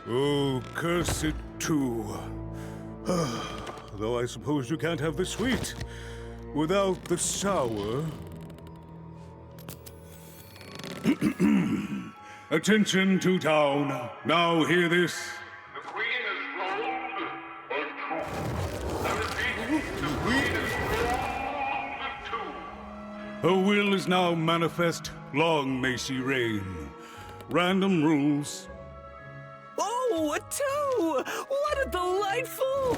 Oh, curse it too. Though I suppose you can't have the sweet without the sour. Attention to town. Now hear this. The Queen is rolled on two. I repeat, the Queen is rolled on two. Her will is now manifest. Long may she reign. Random rules. Oh, a two! What a delightful...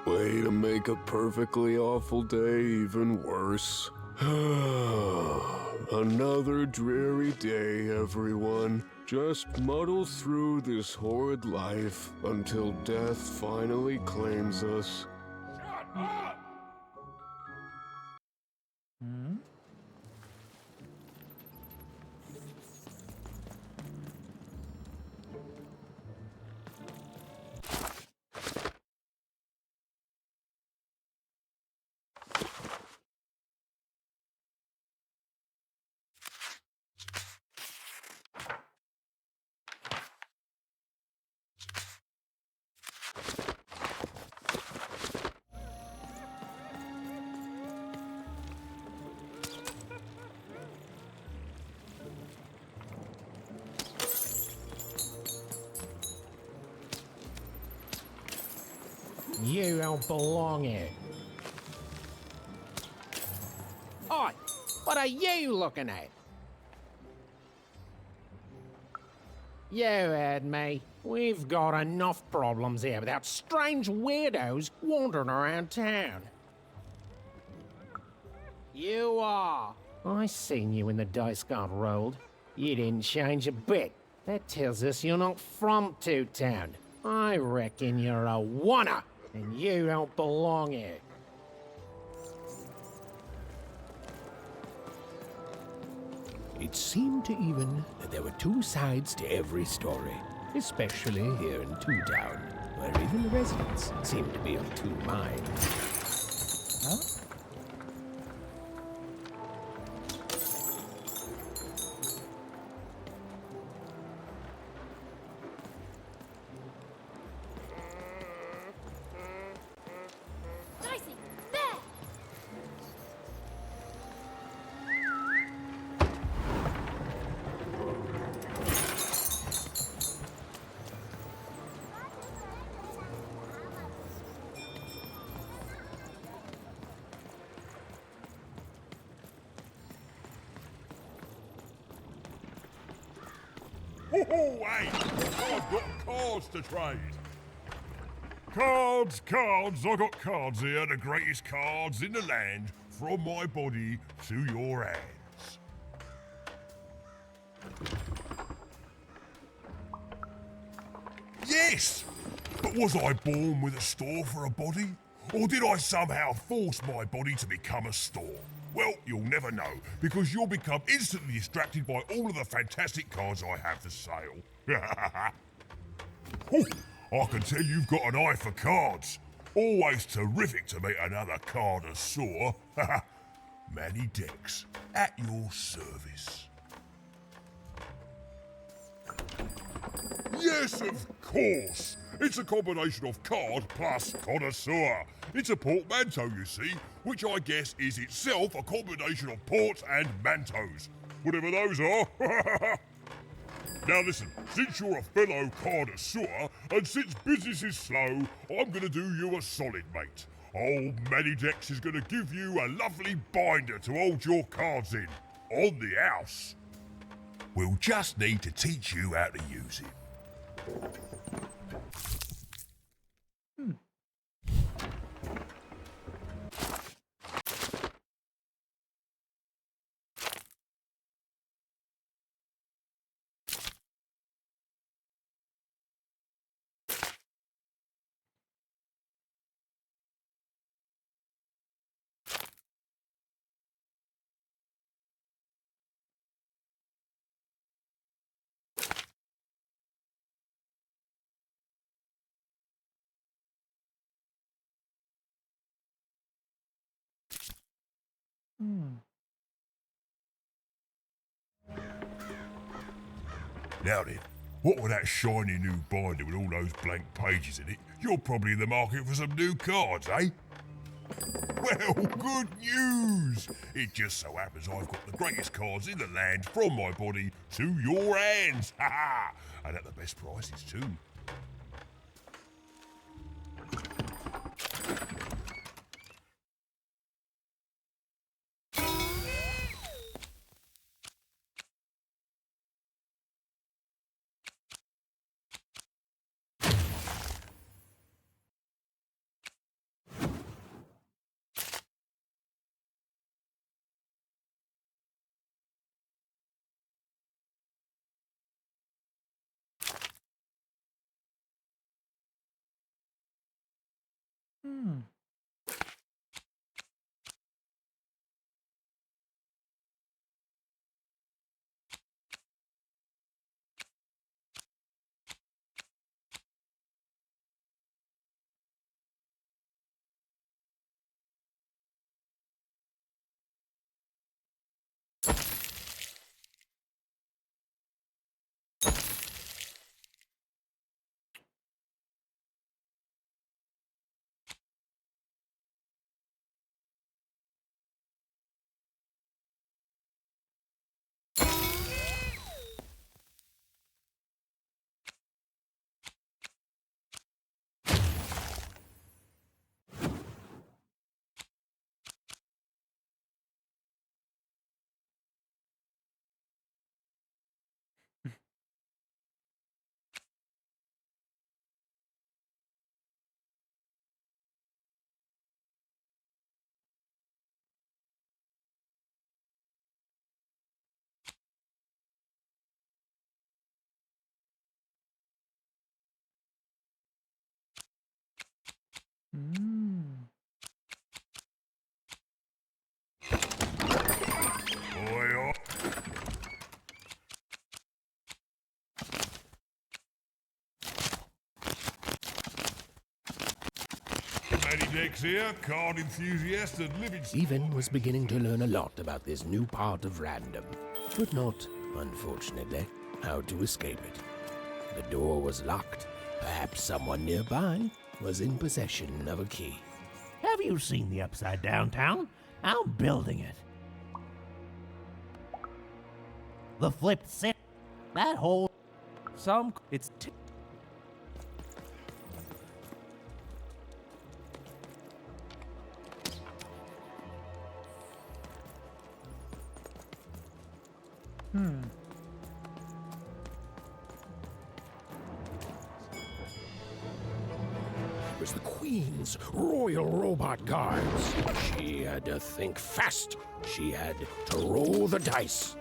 Way to make a perfectly awful day even worse. Another dreary day, everyone. Just muddle through this horrid life until death finally claims us. you don't belong here. Oi, what are you looking at? You heard me. We've got enough problems here without strange weirdos wandering around town. You are. I seen you when the dice got rolled. You didn't change a bit. That tells us you're not from Two Town. I reckon you're a wanna, and you don't belong here. It seemed to even that there were two sides to every story, especially here in Two Town, where even the residents seem to be of two minds. Huh? Dicey, there! Ho-ho, hey! I've got cards to trade. Cards, cards, I got cards here, the greatest cards in the land, from my body to your hands. Yes! But was I born with a store for a body? Or did I somehow force my body to become a store? Well, you'll never know, because you'll become instantly distracted by all of the fantastic cards I have for sale. Whew, I can tell you've got an eye for cards. Always terrific to meet another connoisseur. Manny Dex, at your service. Yes, of course. It's a combination of card plus connoisseur. It's a portmanteau, you see, which I guess is itself a combination of ports and mantos. Whatever those are. Now listen, since you're a fellow connoisseur, and since business is slow, I'm gonna do you a solid, mate. Old Manny Dex is gonna give you a lovely binder to hold your cards in. On the house. We'll just need to teach you how to use it. Now then, what with that shiny new binder with all those blank pages in it, you're probably in the market for some new cards, eh? Well, good news! It just so happens I've got the greatest cards in the land from my body to your hands, ha ha! And at the best prices too. Hmm. Oi, Matty Dex here, card enthusiast and living... Stephen was beginning to learn a lot about this new part of random, but not, unfortunately, how to escape it. The door was locked. Perhaps someone nearby was in possession of a key. Have you seen the Upside Down Town? I'm building it. The flipped sit. That whole... It's It was the Queen's Royal Robot Guards. She had to think fast. She had to roll the dice.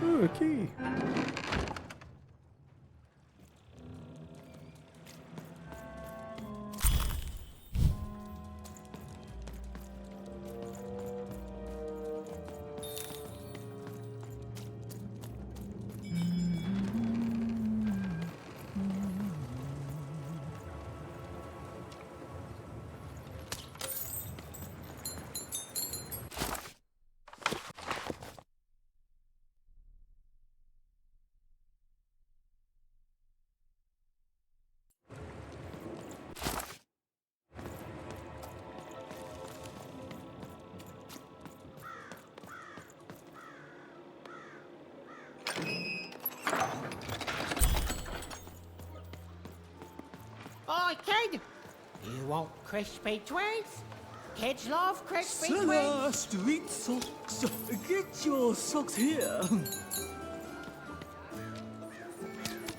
Ooh, a key. Oi, kid! You want crispy twigs? Kids love crispy Sarah, twigs. street socks. Get your socks here. Who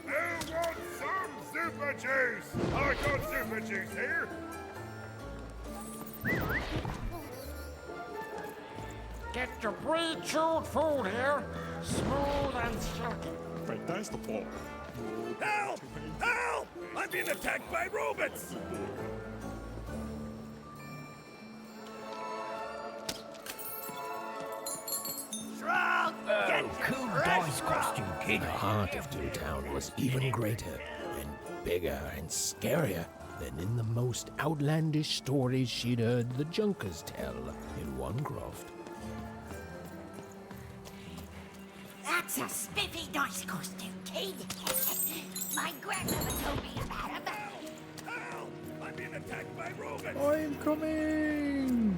wants some super juice? I got super juice here. Get your pre-chewed food here, smooth and silky. Right, that's the ball. Help! Help! I'm being attacked by robots! Cool dice costume, kid. The heart of Toontown was even greater and bigger and scarier than in the most outlandish stories she'd heard the Junkers tell in Onecroft. That's a spiffy dice costume, kid. My grandmother told me about him. Help! I'm being attacked by robots! I'm coming!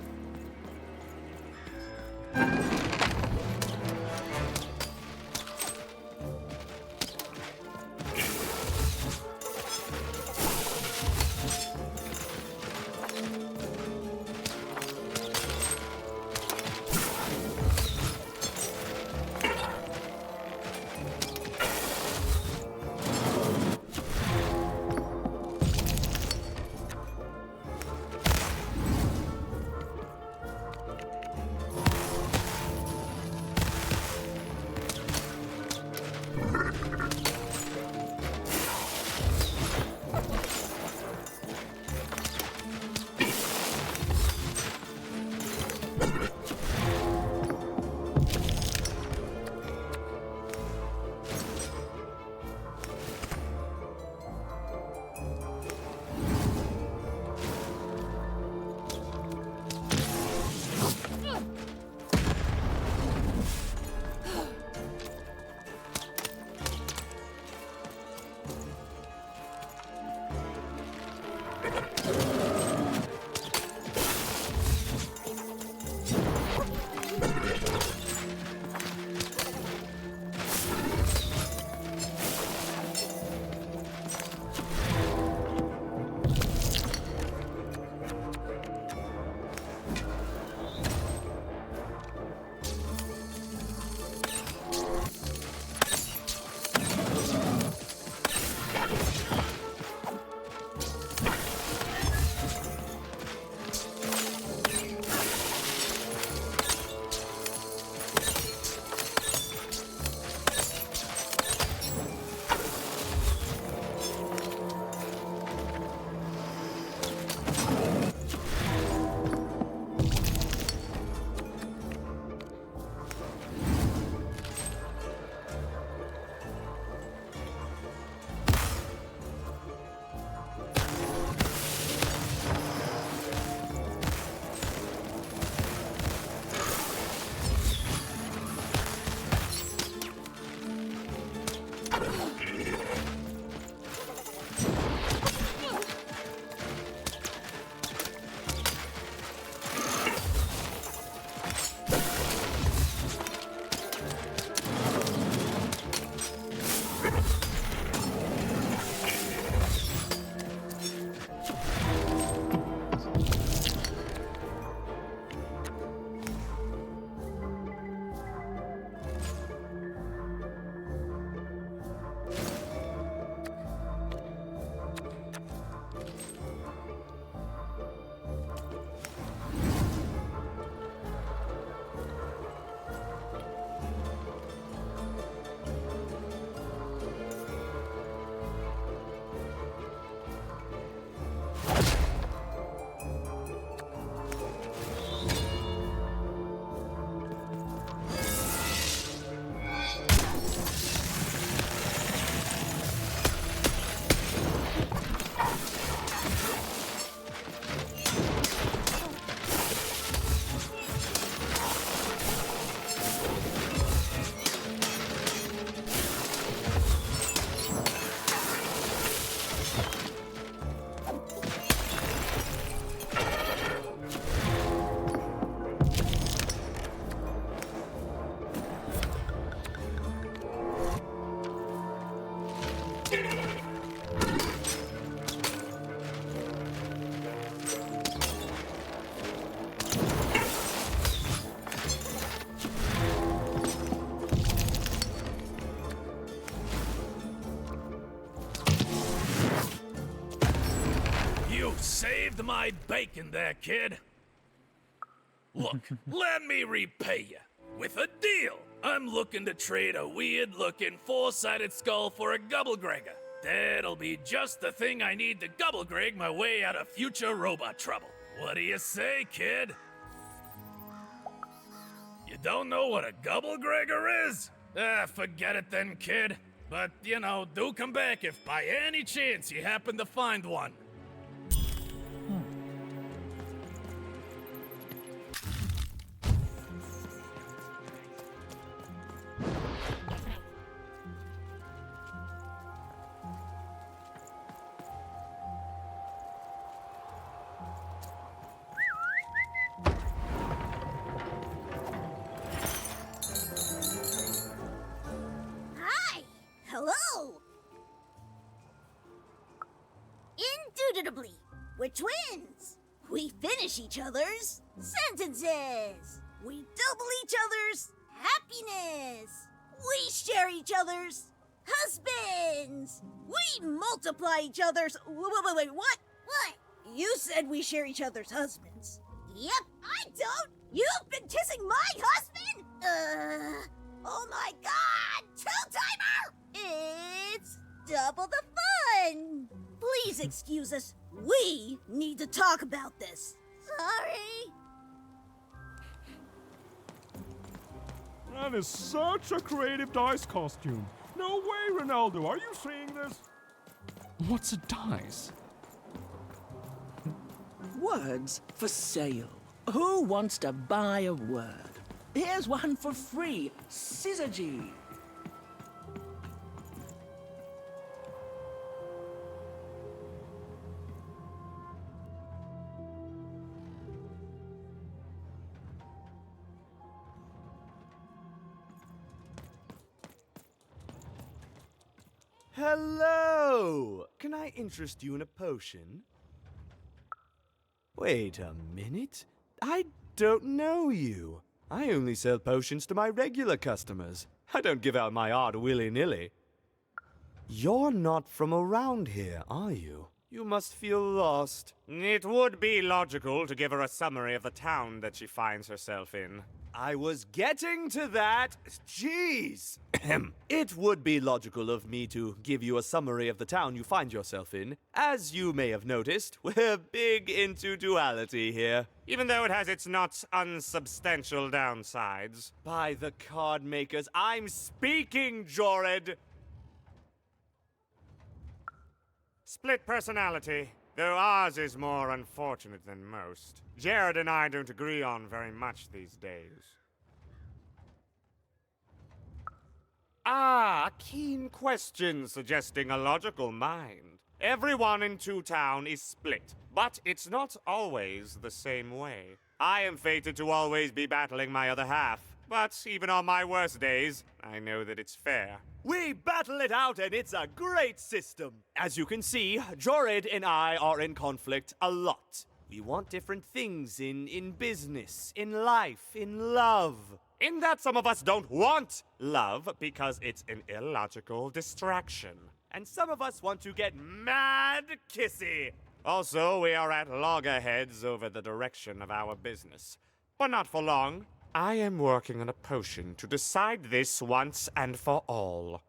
Saved my bacon there, kid. Look, let me repay you with a deal. I'm looking to trade a weird-looking four-sided skull for a Gubblegregger. That'll be just the thing I need to Gubblegreg my way out of future robot trouble. What do you say, kid? You don't know what a Gubblegregger is? Forget it then, kid. But, you know, do come back if by any chance you happen to find one. Hi! Hello! Indubitably, we're twins. We finish each other's sentences. We double each other's happiness. We share each other's husbands. We multiply each other's... Wait, what? What? You said we share each other's husbands. Yep, I don't. You've been kissing my husband? Oh my god! Two-timer! It's double the fun! Please excuse us. We need to talk about this. Sorry. That is such a creative dice costume. No way, Ronaldo. Are you seeing this? What's a dice? Words for sale. Who wants to buy a word? Here's one for free. Syzygy. Hello! Can I interest you in a potion? Wait a minute. I don't know you. I only sell potions to my regular customers. I don't give out my art willy-nilly. You're not from around here, are you? You must feel lost. It would be logical to give her a summary of the town that she finds herself in. I was getting to that. Jeez! It would be logical of me to give you a summary of the town you find yourself in. As you may have noticed, we're big into duality here. Even though it has its not unsubstantial downsides. By the card makers, I'm speaking, Jorid! Split personality, though ours is more unfortunate than most. Jared and I don't agree on very much these days. A keen question suggesting a logical mind. Everyone in Two Town is split, but it's not always the same way. I am fated to always be battling my other half. But even on my worst days, I know that it's fair. We battle it out, and it's a great system. As you can see, Jorid and I are in conflict a lot. We want different things in business, in life, in love. In that some of us don't want love because it's an illogical distraction. And some of us want to get mad kissy. Also, we are at loggerheads over the direction of our business. But not for long. I am working on a potion to decide this once and for all.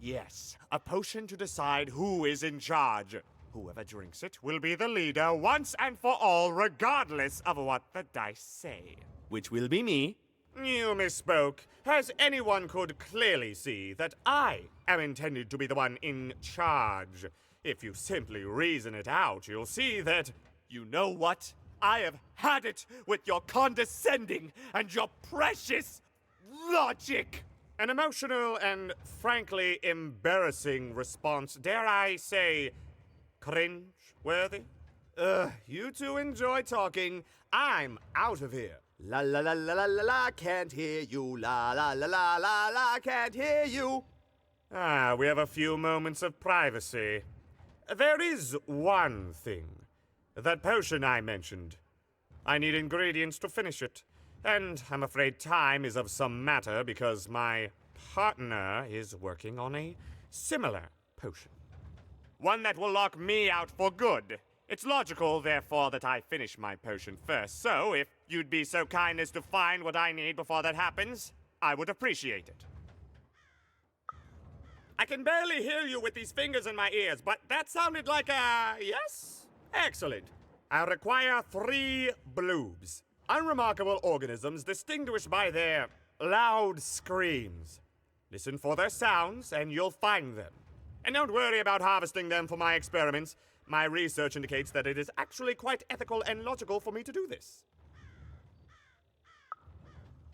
Yes, a potion to decide who is in charge. Whoever drinks it will be the leader once and for all, regardless of what the dice say. Which will be me. You misspoke, as anyone could clearly see that I am intended to be the one in charge. If you simply reason it out, you'll see that... You know what? I have had it with your condescending and your precious logic. An emotional and frankly embarrassing response, dare I say, cringe-worthy? You two enjoy talking. I'm out of here. La la la la la la la, can't hear you. La la la la la la, can't hear you. Ah, we have a few moments of privacy. There is one thing. That potion I mentioned. I need ingredients to finish it. And I'm afraid time is of some matter because my partner is working on a similar potion. One that will lock me out for good. It's logical, therefore, that I finish my potion first. So, if you'd be so kind as to find what I need before that happens, I would appreciate it. I can barely hear you with these fingers in my ears, but that sounded like a yes? Excellent. I require 3 bloobs. Unremarkable organisms distinguished by their loud screams. Listen for their sounds, and you'll find them. And don't worry about harvesting them for my experiments. My research indicates that it is actually quite ethical and logical for me to do this.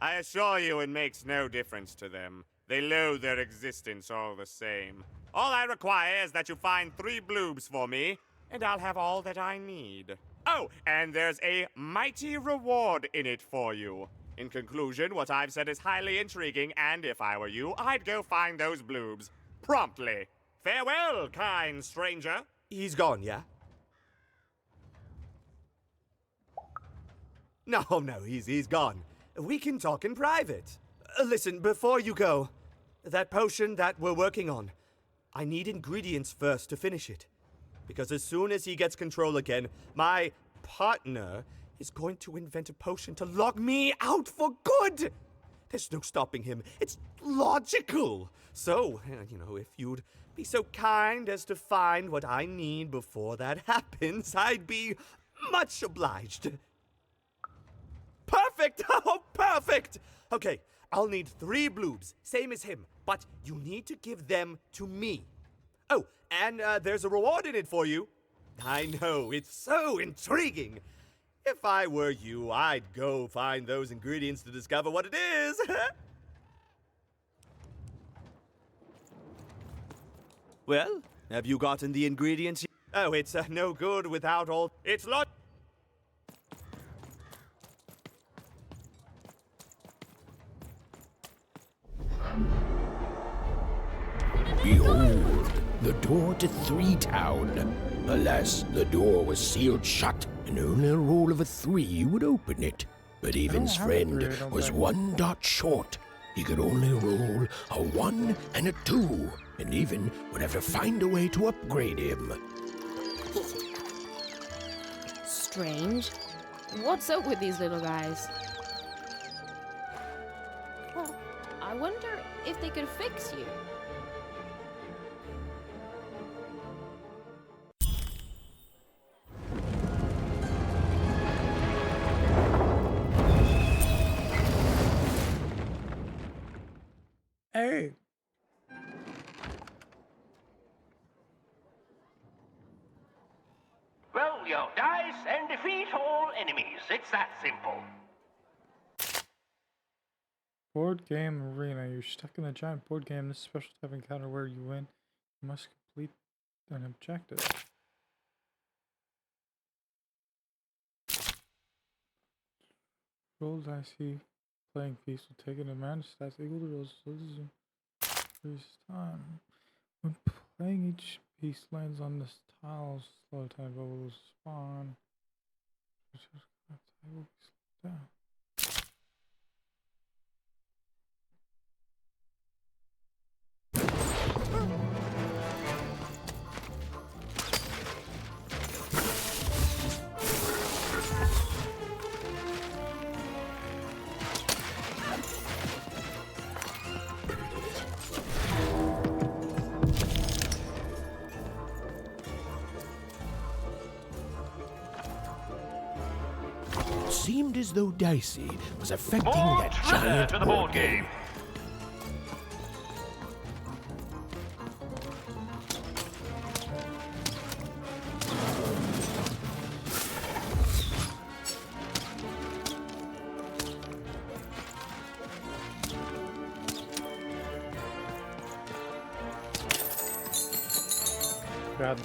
I assure you it makes no difference to them. They loathe their existence all the same. All I require is that you find 3 bloobs for me, and I'll have all that I need. Oh, and there's a mighty reward in it for you. In conclusion, what I've said is highly intriguing, and if I were you, I'd go find those bloobs. Promptly. Farewell, kind stranger. He's gone, yeah? No, he's gone. We can talk in private. Listen, before you go, that potion that we're working on, I need ingredients first to finish it. Because as soon as he gets control again, my partner is going to invent a potion to lock me out for good. There's no stopping him. It's logical. So, if you'd be so kind as to find what I need before that happens, I'd be much obliged. Perfect! Oh, perfect! Okay, I'll need 3 bloobs, same as him, but you need to give them to me. Oh, and there's a reward in it for you. I know, it's so intriguing. If I were you, I'd go find those ingredients to discover what it is. Well, have you gotten the ingredients? Oh, it's no good without all... It's lot... Behold, the door to Three Town. Alas, the door was sealed shut, and only a roll of a 3 would open it. But Evan's friend was 1 dot short. He could only roll a 1 and a 2, and Evan would have to find a way to upgrade him. Strange. What's up with these little guys? Well, I wonder if they could fix you. Hey. Roll your dice and defeat all enemies. It's that simple. Board game arena. You're stuck in a giant board game. This special type encounter where you win. You must complete an objective. Roll dicey. Playing piece will take an advantage stats equal to rolls. So this is increase time. When playing, each piece lands on this tile. Slow time will spawn. Which is that tile will be slowed down. It seemed as though Dicey was affecting that giant board game. God.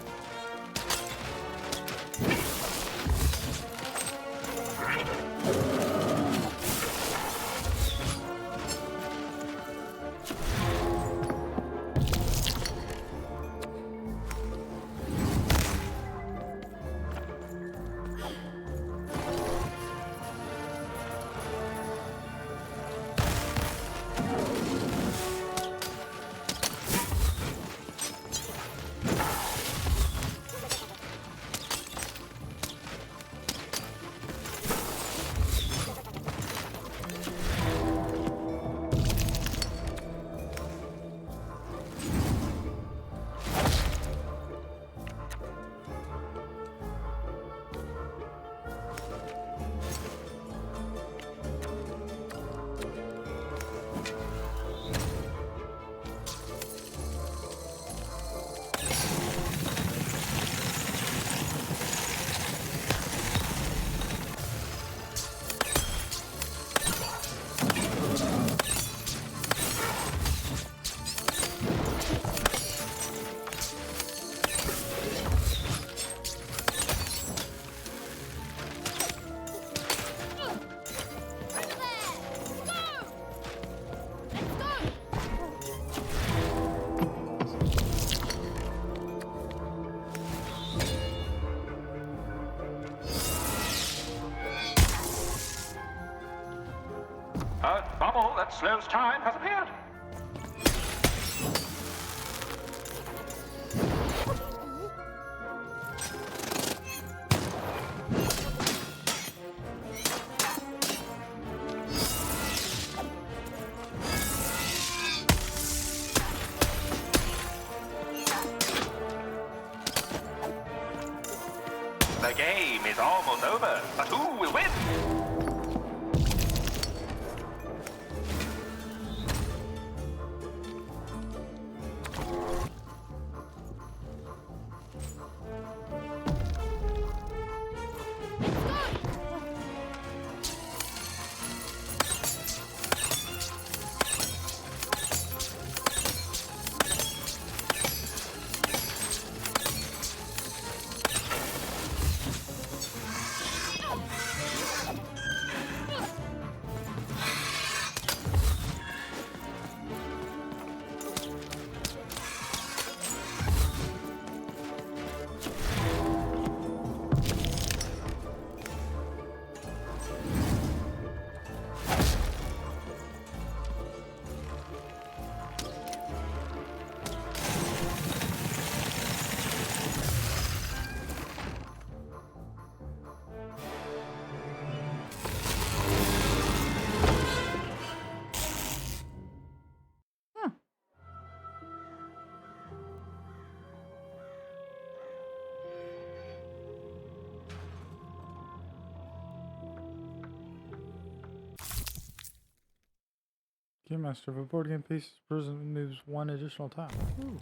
A bubble that slows time has appeared. The game is almost over, but who will win? Game master of a board game piece. Person moves one additional tile. Ooh.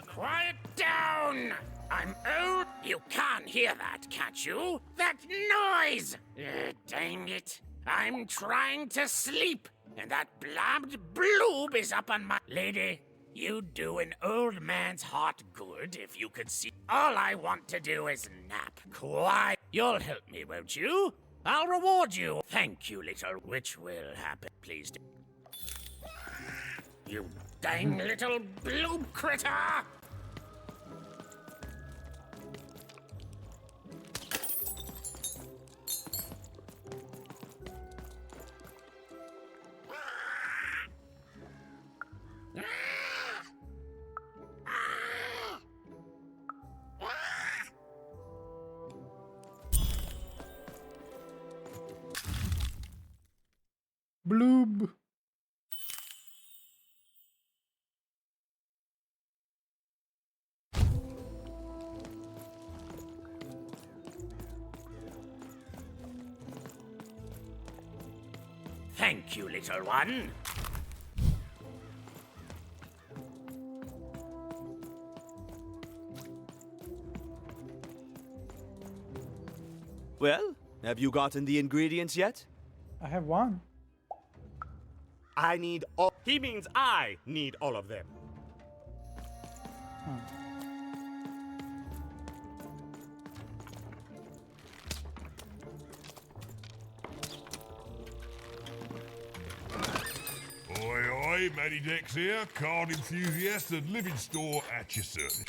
Quiet down! I'm old. You can't hear that, can't you? That noise! Dang it. I'm trying to sleep, and that blabbed bloob is up on my... Lady, You'd do an old man's heart good if you could see. All I want to do is nap. Quiet. You'll help me, won't you? I'll reward you. Thank you, little. Which will happen. Please do. You dang little blue critter! Bloob. Thank you, little one. Well, have you gotten the ingredients yet? I have one. I need all. He means I need all of them. Oi, oi, Matty Dex here, card enthusiast and living store at your service.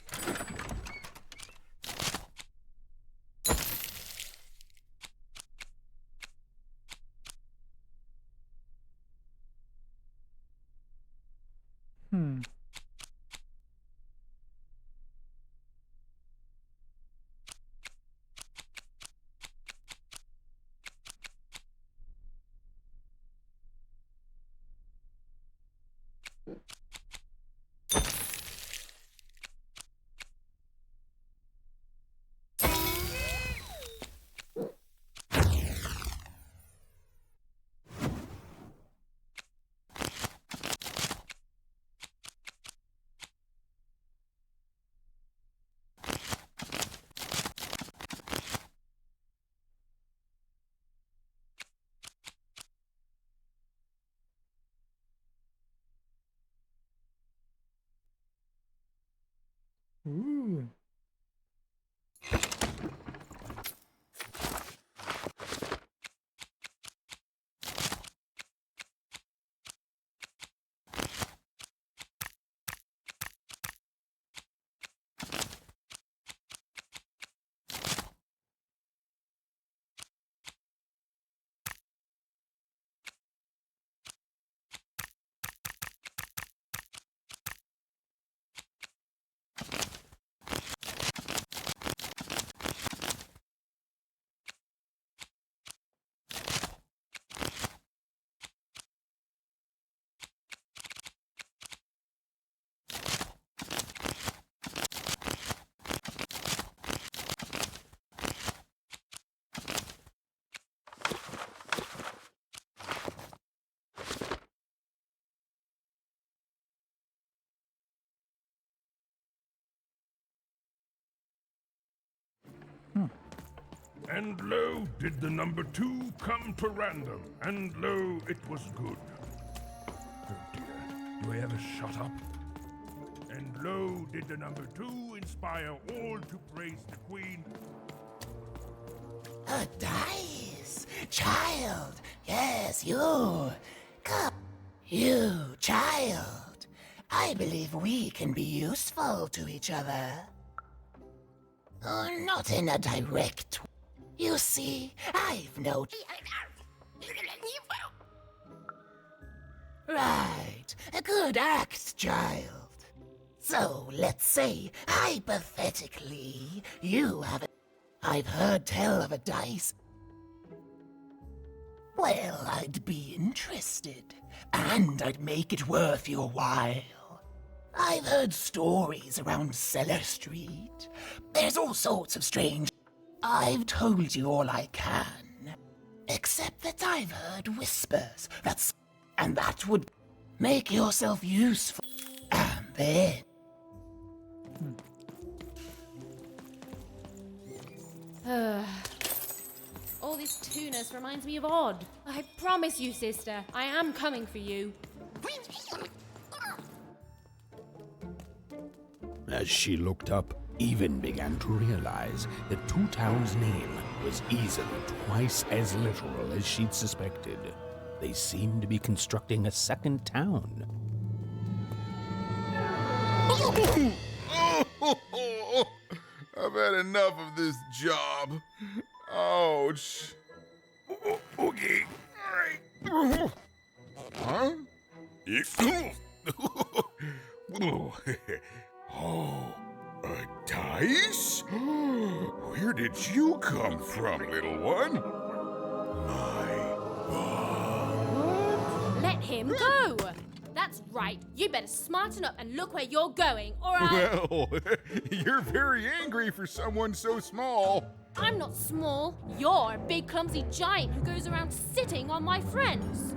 Ooh. And lo, did the number 2 come to random, and lo, it was good. Oh dear, do I ever shut up? And lo, did the number 2 inspire all to praise the Queen. A dice! Child! Yes, you! Come! You, child! I believe we can be useful to each other. Not in a direct way. You see, I've no... Right, a good act, child. So, let's say, hypothetically, you have a... I've heard tell of a dice. Well, I'd be interested, and I'd make it worth your while. I've heard stories around Cellar Street. There's all sorts of strange... I've told you all I can. Except that I've heard whispers. And that would make yourself useful. And then... All this tunus reminds me of Odd. I promise you, sister, I am coming for you. As she looked up, Even began to realize that Two Town's name was easily twice as literal as she'd suspected. They seemed to be constructing a second town. I've had enough of this job. Ouch. Okay. All right. Huh? Oh, a dice? Where did you come from, little one? Let him go! That's right. You better smarten up and look where you're going, or I... Well, you're very angry for someone so small. I'm not small. You're a big, clumsy giant who goes around sitting on my friends.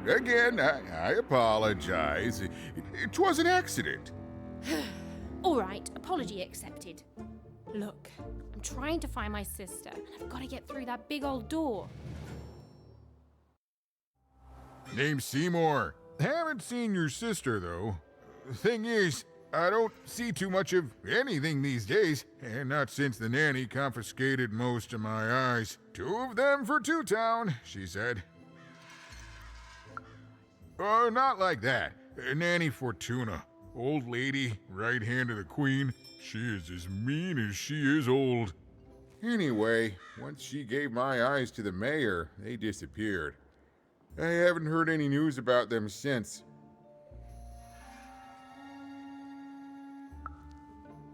Again, I apologize. It was an accident. All right, apology accepted. Look, I'm trying to find my sister, and I've got to get through that big old door. Name's Seymour. Haven't seen your sister, though. Thing is, I don't see too much of anything these days, and not since the nanny confiscated most of my eyes. 2 of them for Two Town, she said. Oh, not like that. Nanny Fortuna. Old lady, right hand of the queen. She is as mean as she is old. Anyway, once she gave my eyes to the mayor, they disappeared. I haven't heard any news about them since.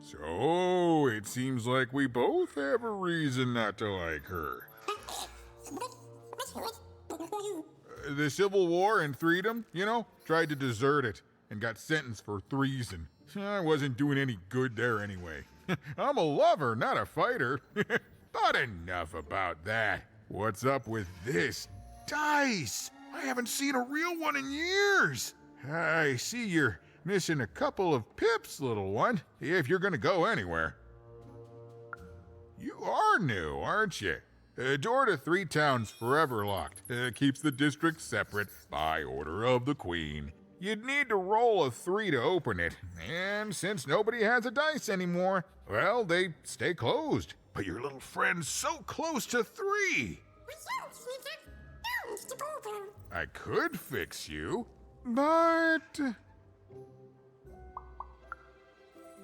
So, it seems like we both have a reason not to like her. The Civil War and freedom, you know, tried to desert it and got sentenced for treason. I wasn't doing any good there anyway. I'm a lover, not a fighter. But enough about that. What's up with this? Dice! I haven't seen a real one in years. I see you're missing a couple of pips, little one, if you're gonna go anywhere. You are new, aren't you? Door to Three Towns forever locked. Keeps the district separate by order of the Queen. You'd need to roll a 3 to open it, and since nobody has a dice anymore, well, they stay closed. But your little friend's so close to 3. I could fix you, but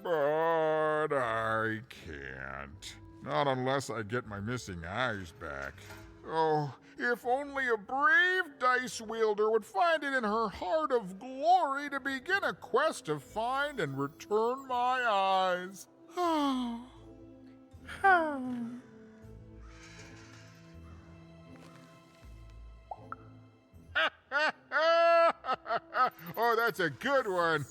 I can't. Not unless I get my missing eyes back. Oh, if only a brave dice wielder would find it in her heart of glory to begin a quest to find and return my eyes. Oh, that's a good one.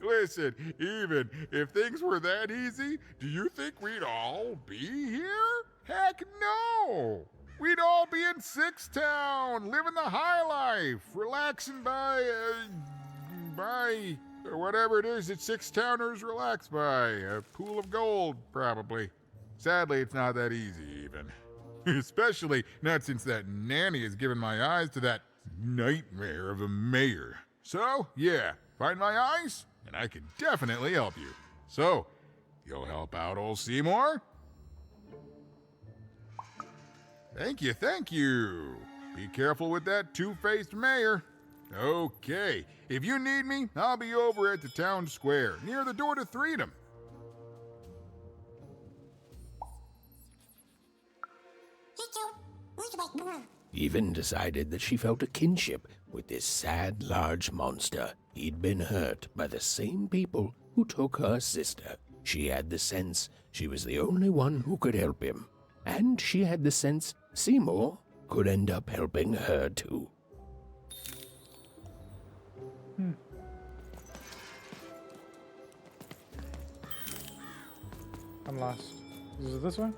Listen, even if things were that easy, do you think we'd all be here? Heck no! We'd all be in Six Town, living the high life, relaxing by whatever it is that Six Towners relax by. A pool of gold, probably. Sadly, it's not that easy, even. Especially not since that nanny has given my eyes to that nightmare of a mayor. So, yeah, find my eyes, and I can definitely help you. So, you'll help out old Seymour? Thank you, thank you. Be careful with that two-faced mayor. Okay, if you need me, I'll be over at the town square, near the door to Freedom. Even decided that she felt a kinship with this sad, large monster. He'd been hurt by the same people who took her sister. She had the sense she was the only one who could help him. And she had the sense Seymour could end up helping her too. I'm lost. Is it this way?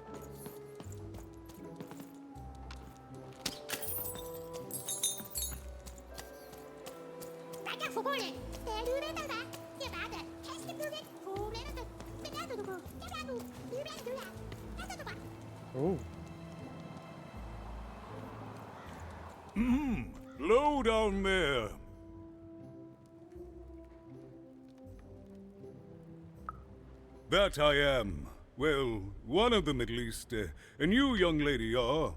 Oh. Low down there. That I am. Well, one of them at least. And you, young lady, are...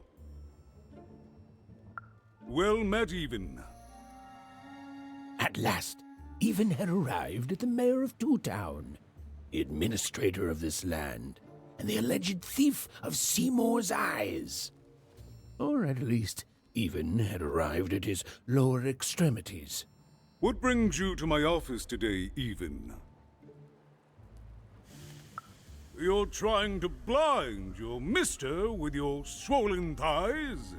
Well met, Even. At last, Even had arrived at the mayor of Two Town, the administrator of this land, and the alleged thief of Seymour's eyes. Or at least, Even had arrived at his lower extremities. What brings you to my office today, Even? You're trying to blind your mister with your swollen thighs?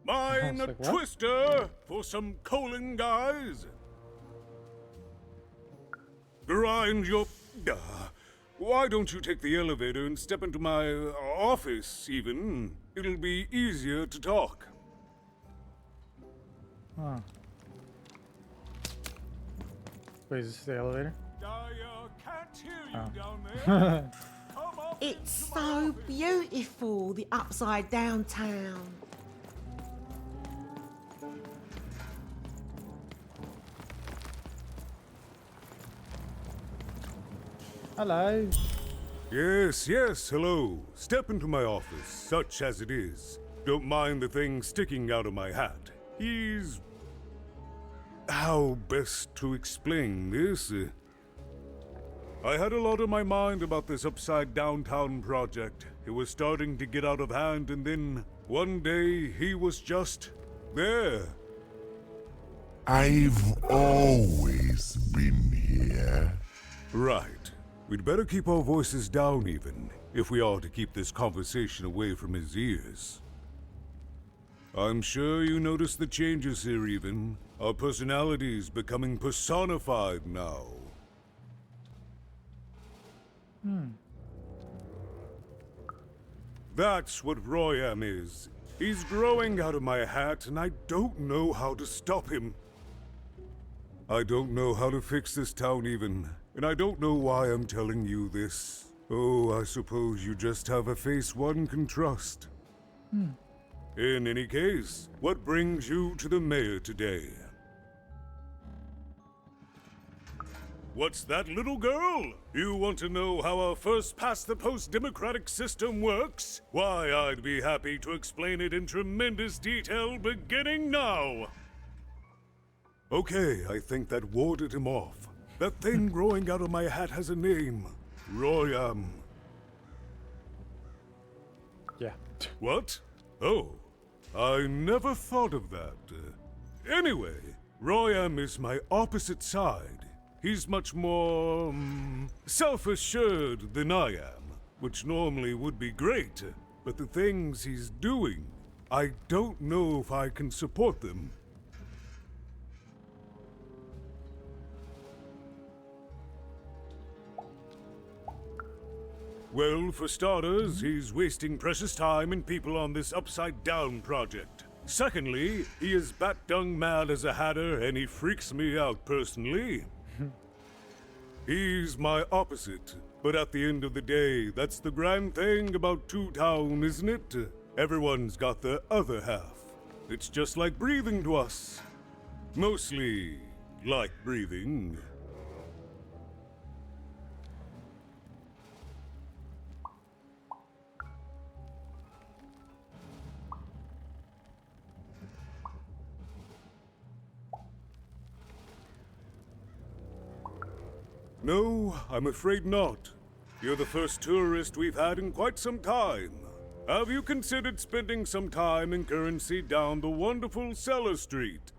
Mine a like, what? twister for some colon guys? Grind your... why don't you take the elevator and step into my office, Even? It'll be easier to talk. Huh. Wait, is this the elevator? Can't hear you down there. It's so beautiful, the upside down town. Hello. Yes, yes, hello. Step into my office, such as it is. Don't mind the thing sticking out of my hat. He's... how best to explain this? I had a lot on my mind about this upside downtown project. It was starting to get out of hand, and then one day he was just there. I've always been here. Right. We'd better keep our voices down, Even, if we are to keep this conversation away from his ears. I'm sure you noticed the changes here, Even. Our personalities becoming personified now. That's what Royam is. He's growing out of my hat, and I don't know how to stop him. I don't know how to fix this town, Even. And I don't know why I'm telling you this. Oh, I suppose you just have a face one can trust. In any case, what brings you to the mayor today? What's that, little girl? You want to know how our first-past-the-post democratic system works? Why, I'd be happy to explain it in tremendous detail beginning now. Okay, I think that warded him off. That thing growing out of my hat has a name. Royam. Yeah. What? Oh, I never thought of that. Anyway, Royam is my opposite side. He's much more... self-assured than I am, which normally would be great, but the things he's doing, I don't know if I can support them. Well, for starters, he's wasting precious time and people on this upside-down project. Secondly, he is bat-dung mad as a hatter, and he freaks me out personally. He's my opposite, but at the end of the day, that's the grand thing about Two Town, isn't it? Everyone's got their other half. It's just like breathing to us. Mostly like breathing. No, I'm afraid not. You're the first tourist we've had in quite some time. Have you considered spending some time in currency down the wonderful Cellar Street?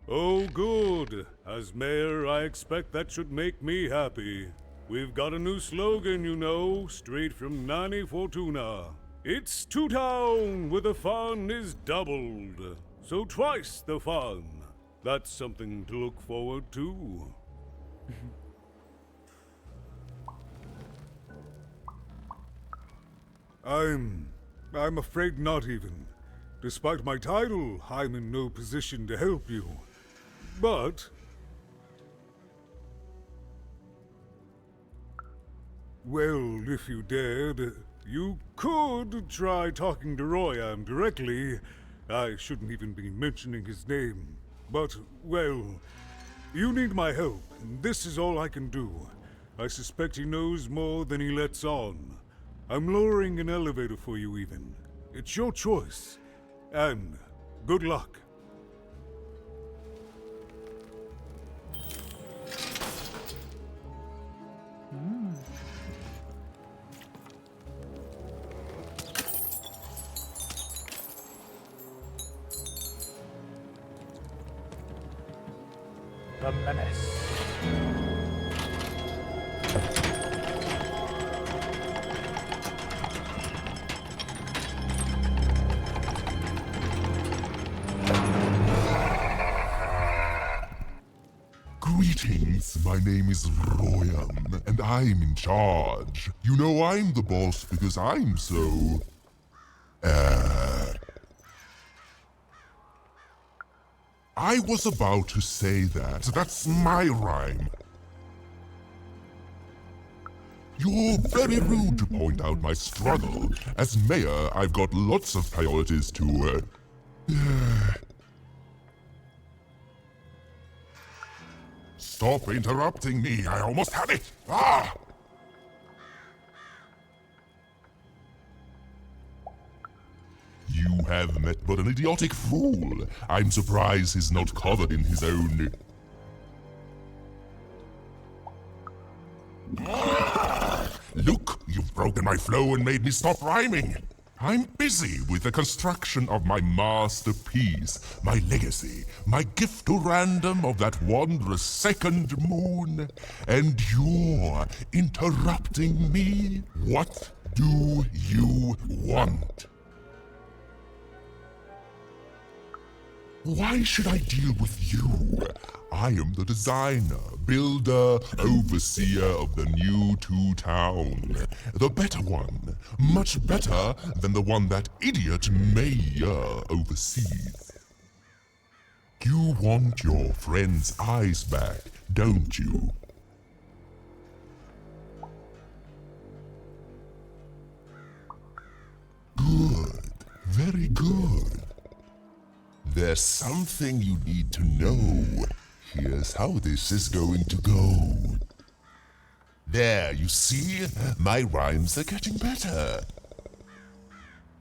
Oh, good. As mayor, I expect that should make me happy. We've got a new slogan, you know, straight from Nani Fortuna. It's Two Town, where the fun is doubled. So twice the fun. That's something to look forward to. I'm afraid not even. Despite my title, I'm in no position to help you. But... well, if you dared, you could try talking to Royam directly. I shouldn't even be mentioning his name. But, well, you need my help, and this is all I can do. I suspect he knows more than he lets on. I'm lowering an elevator for you, even. It's your choice. And good luck. The menace. Greetings, my name is Royan, and I'm in charge. You know I'm the boss because I'm so... I was about to say that. That's my rhyme. You're very rude to point out my struggle. As mayor, I've got lots of priorities to, Stop interrupting me. I almost had it. Ah! You have met but an idiotic fool. I'm surprised he's not covered in his own... Look, you've broken my flow and made me stop rhyming. I'm busy with the construction of my masterpiece, my legacy, my gift to random of that wondrous second moon. And you're interrupting me? What do you want? Why should I deal with you? I am the designer, builder, overseer of the new two-town. The better one. Much better than the one that idiot mayor oversees. You want your friend's eyes back, don't you? Good. Very good. There's something you need to know. Here's how this is going to go. There, you see? My rhymes are getting better.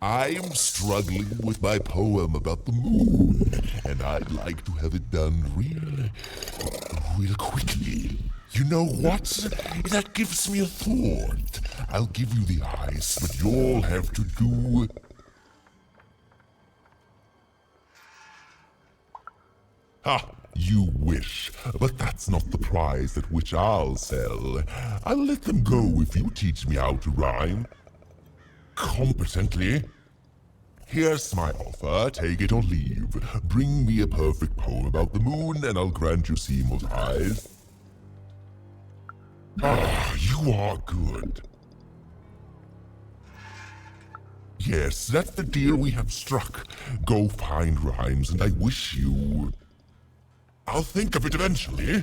I'm struggling with my poem about the moon, and I'd like to have it done real quickly. You know what? That gives me a thought. I'll give you the ice, but you'll have to do... Ha! You wish, but that's not the prize at which I'll sell. I'll let them go if you teach me how to rhyme. Competently. Here's my offer, take it or leave. Bring me a perfect poem about the moon and I'll grant you Seymour's eyes. Ah, you are good. Yes, that's the deal we have struck. Go find rhymes and I wish you... I'll think of it eventually.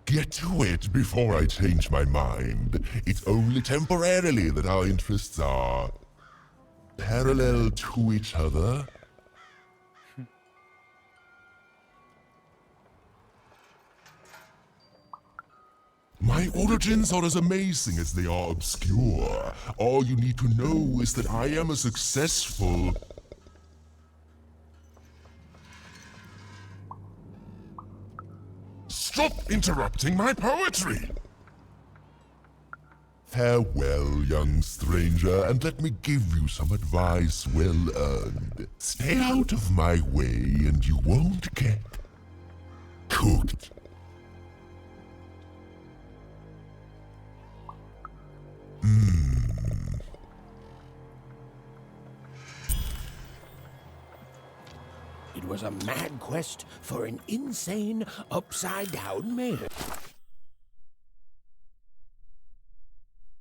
Get to it before I change my mind. It's only temporarily that our interests are parallel to each other. My origins are as amazing as they are obscure. All you need to know is that I am a successful... Stop interrupting my poetry! Farewell, young stranger, and let me give you some advice well earned. Stay out of my way and you won't get cooked. It was a mad quest for an insane, upside-down mayor.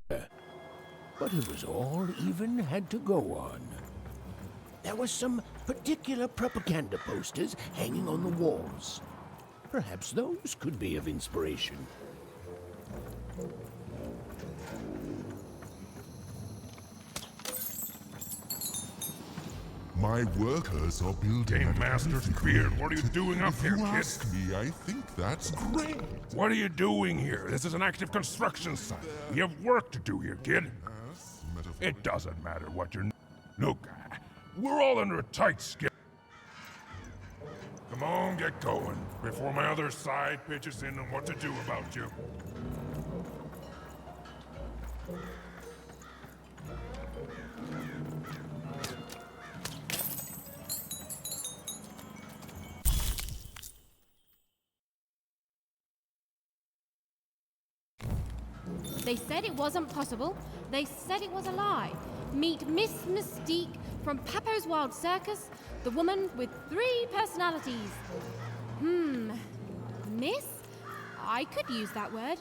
But it was all even had to go on. There were some particular propaganda posters hanging on the walls. Perhaps those could be of inspiration. My workers are building Game Master's beard, what are you doing up here, If you kid? ask me, I think that's great. What are you doing here? This is an active construction site. You have work to do here, kid. It doesn't matter what you're... Look, we're all under a tight schedule. Come on, get going, before my other side pitches in on what to do about you. They said it wasn't possible. They said it was a lie. Meet Miss Mystique from Papo's Wild Circus, the woman with 3 personalities. Miss? I could use that word.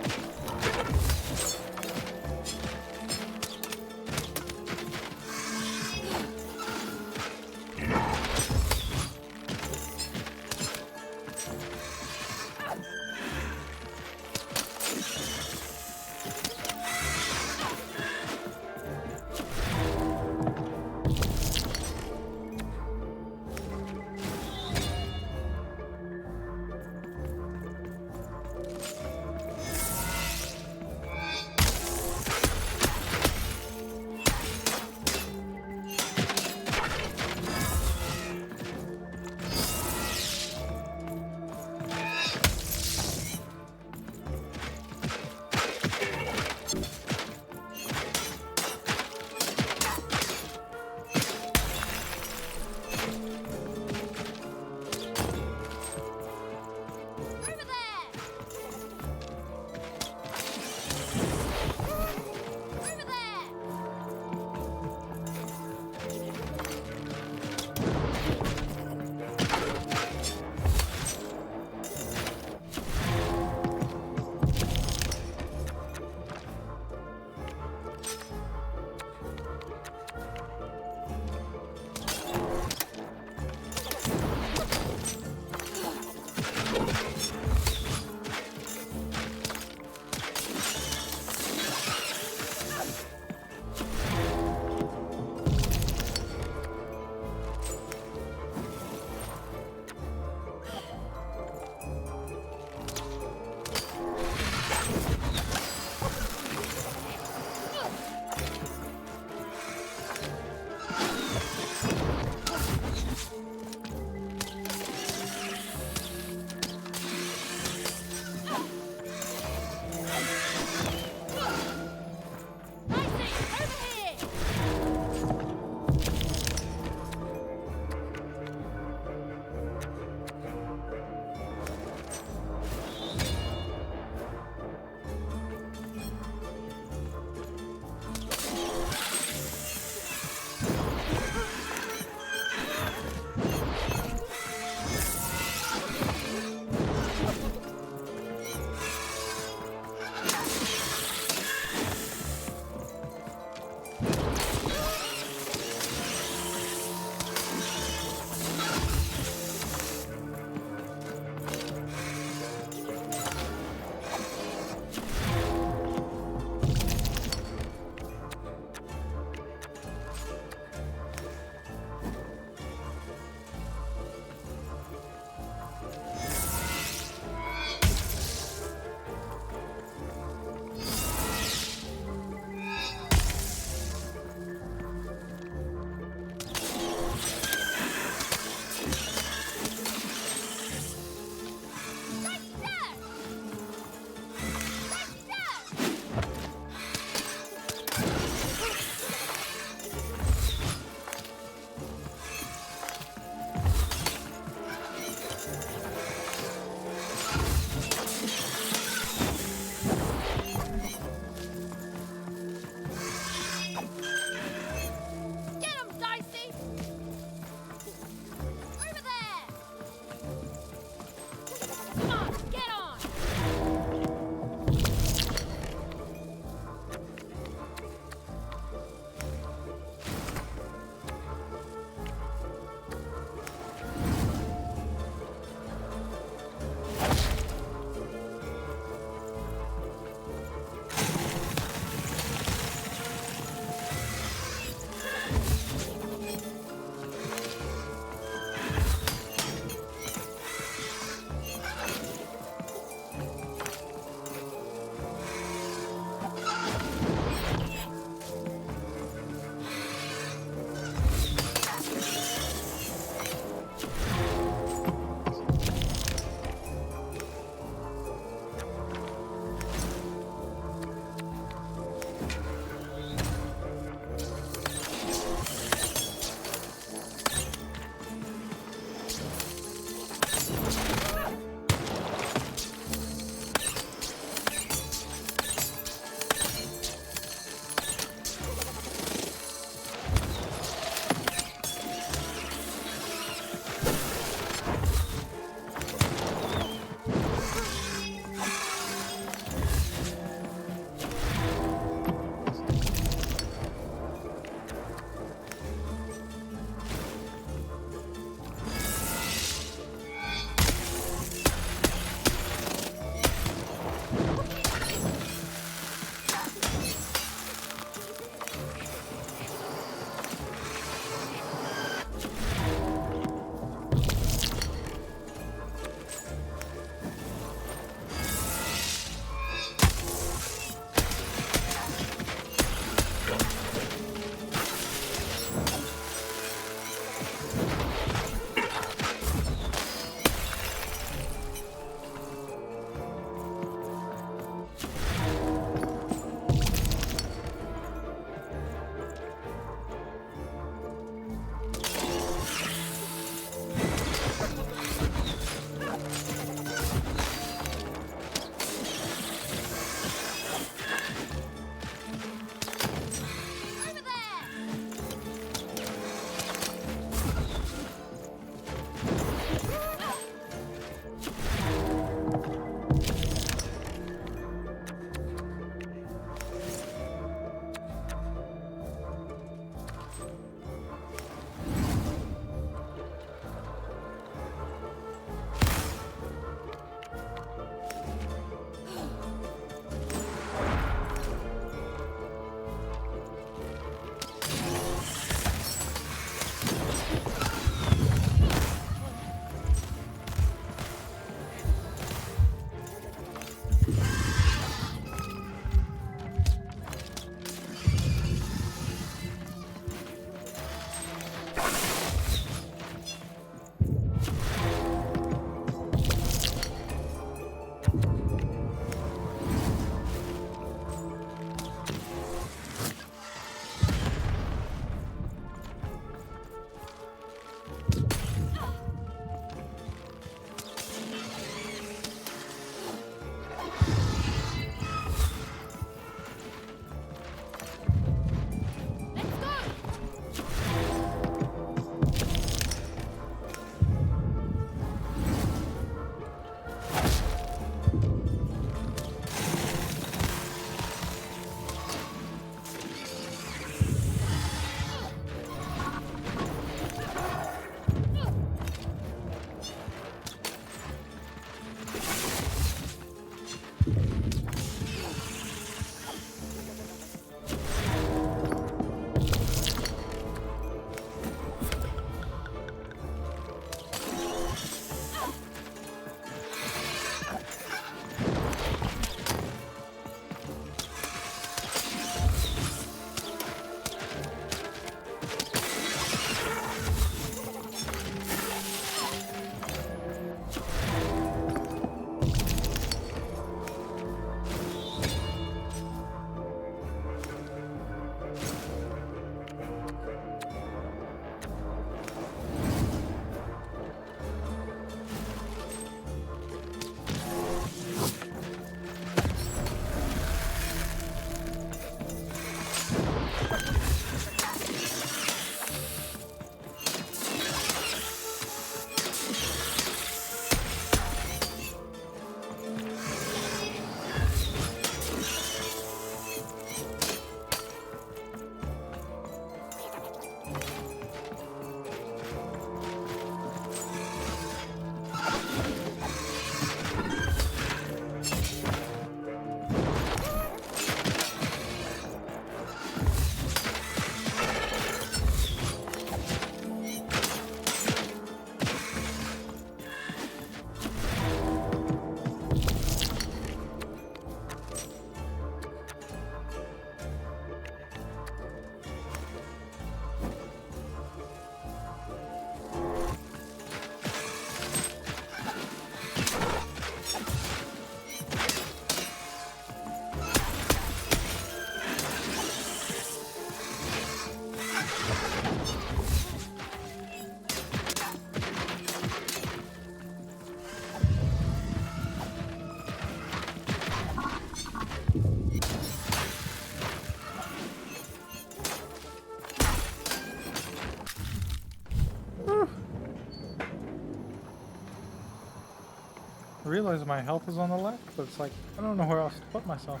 I realized my health is on the left, but it's like, I don't know where else to put myself.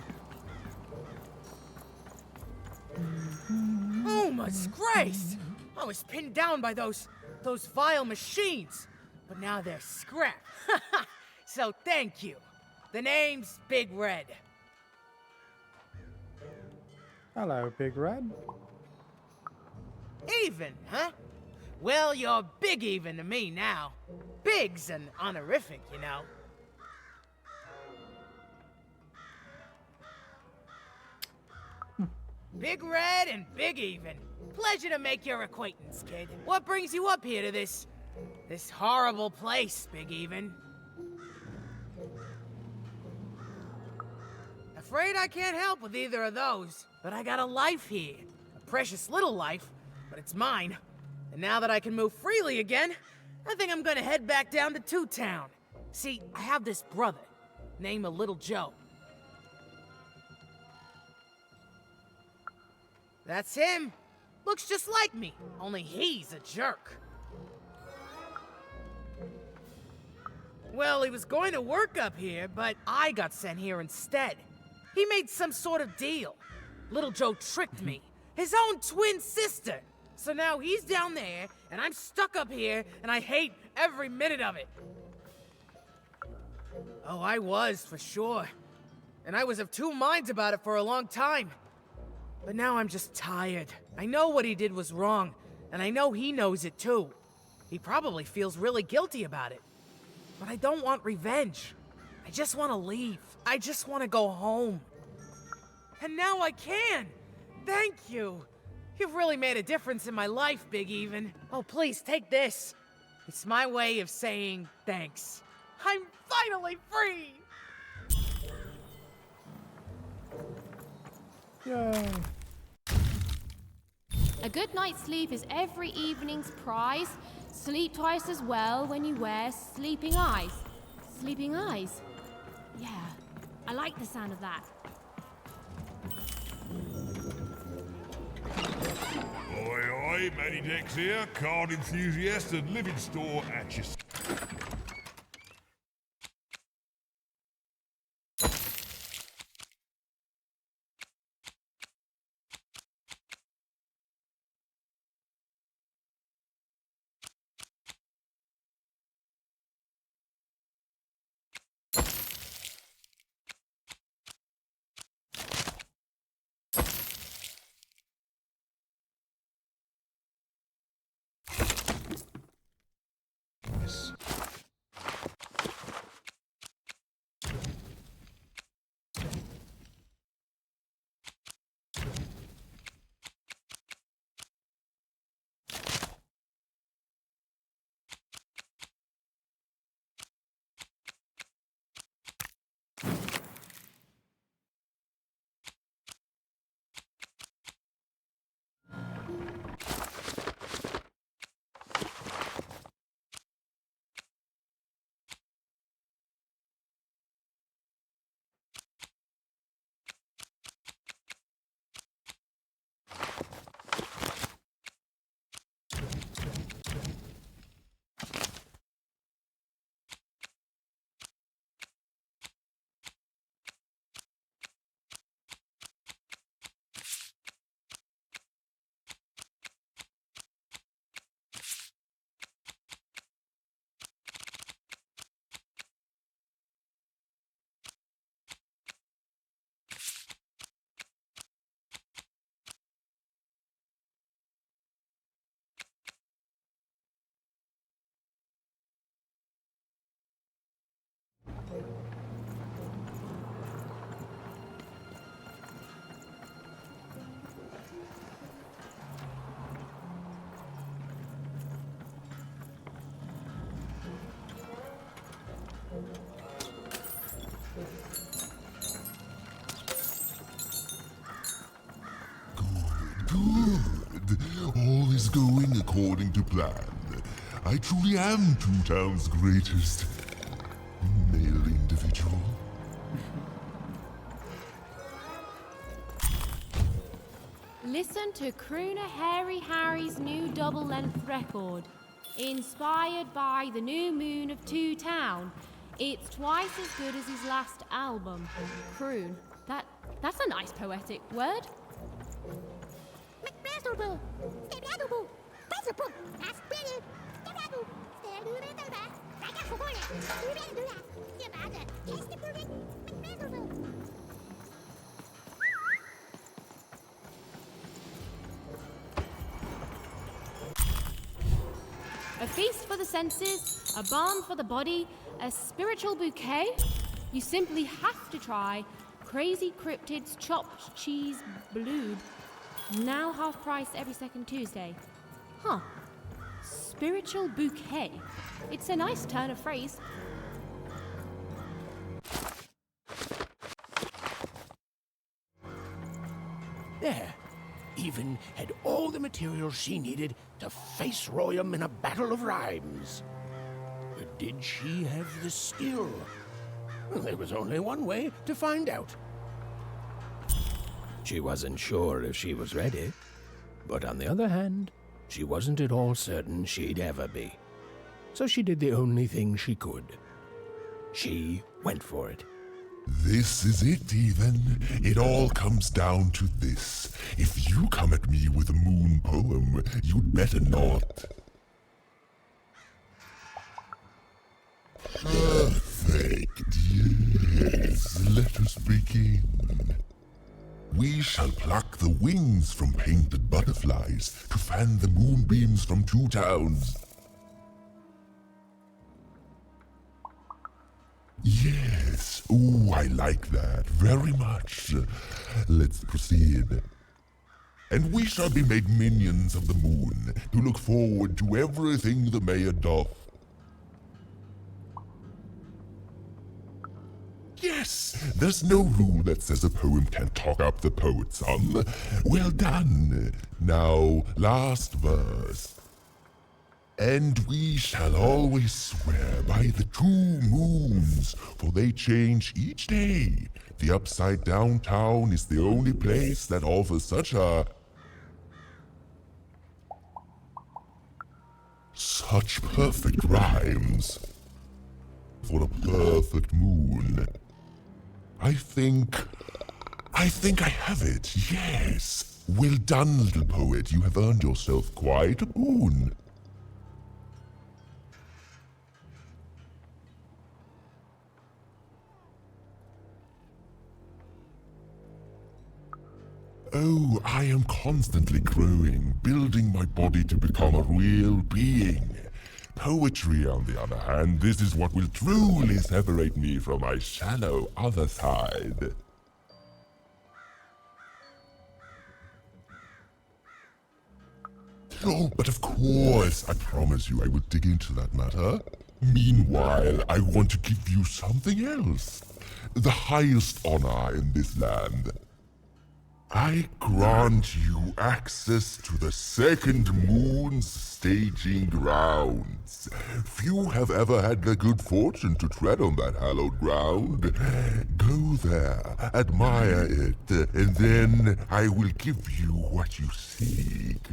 Oh, my disgrace! I was pinned down by those vile machines, but now they're scrap. So thank you. The name's Big Red. Hello, Big Red. Even, huh? Well, you're big even to me now. Big's an honorific, you know. Big Red and Big Even. Pleasure to make your acquaintance, kid. What brings you up here to this horrible place, Big Even? Afraid I can't help with either of those, but I got a life here. A precious little life, but it's mine. And now that I can move freely again, I think I'm gonna head back down to Two Town. See, I have this brother, named Little Joe. That's him. Looks just like me, only he's a jerk. Well, he was going to work up here, but I got sent here instead. He made some sort of deal. Little Joe tricked me, his own twin sister. So now he's down there, and I'm stuck up here, and I hate every minute of it. Oh, I was, for sure. And I was of two minds about it for a long time. But now I'm just tired. I know what he did was wrong, and I know he knows it too. He probably feels really guilty about it. But I don't want revenge. I just want to leave. I just want to go home. And now I can! Thank you! You've really made a difference in my life, Big Even. Oh, please, take this. It's my way of saying thanks. I'm finally free! Yay. A good night's sleep is every evening's prize. Sleep twice as well when you wear sleeping eyes. Sleeping eyes? Yeah, I like the sound of that. Oi, oi, Matty Dex here, card enthusiast and living store at your... Good. All is going according to plan. I truly am Two Town's greatest male individual. Listen to Crooner Hairy Harry's new double-length record. Inspired by the new moon of Two Town, It's twice as good as his last album, Croon. That's a nice poetic word. A feast for the senses, a balm for the body, a spiritual bouquet? You simply have to try Crazy Cryptid's Chopped Cheese Bloob. Now half price every second Tuesday. Huh. Spiritual bouquet. It's a nice turn of phrase. There. Even had all the materials she needed to face Royam in a battle of rhymes. But did she have the skill? There was only one way to find out. She wasn't sure if she was ready, but on the other hand, she wasn't at all certain she'd ever be. So she did the only thing she could. She went for it. This is it, even. It all comes down to this. If you come at me with a moon poem, you'd better not. Perfect, yes. Let us begin. We shall pluck the wings from painted butterflies to fan the moonbeams from 2 towns. Yes. Ooh, I like that very much. Let's proceed. And we shall be made minions of the moon to look forward to everything the mayor doth. Yes, there's no rule that says a poem can't talk up the poet, son. Well done. Now, last verse. And we shall always swear by the 2 moons, for they change each day. The Upside Down Town is the only place that offers such perfect rhymes. For a perfect moon. I think I have it, yes. Well done, little poet. You have earned yourself quite a boon. Oh, I am constantly growing, building my body to become a real being. Poetry, on the other hand, this is what will truly separate me from my shallow other side. Oh, but of course, I promise you I will dig into that matter. Meanwhile, I want to give you something else. The highest honor in this land. I grant you access to the second moon's staging grounds. Few have ever had the good fortune to tread on that hallowed ground. Go there, admire it, and then I will give you what you seek.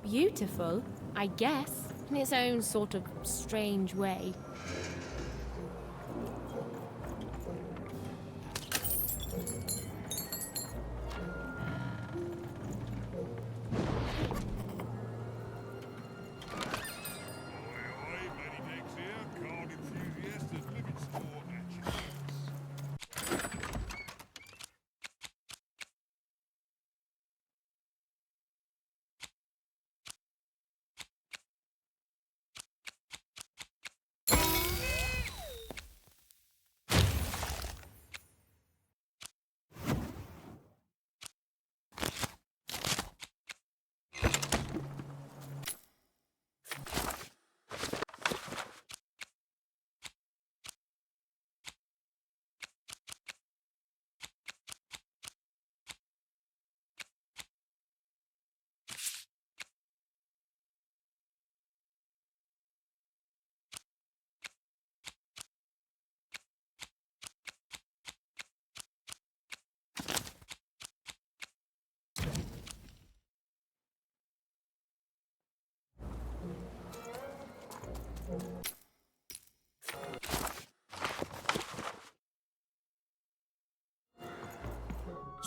Beautiful, I guess, in its own sort of strange way.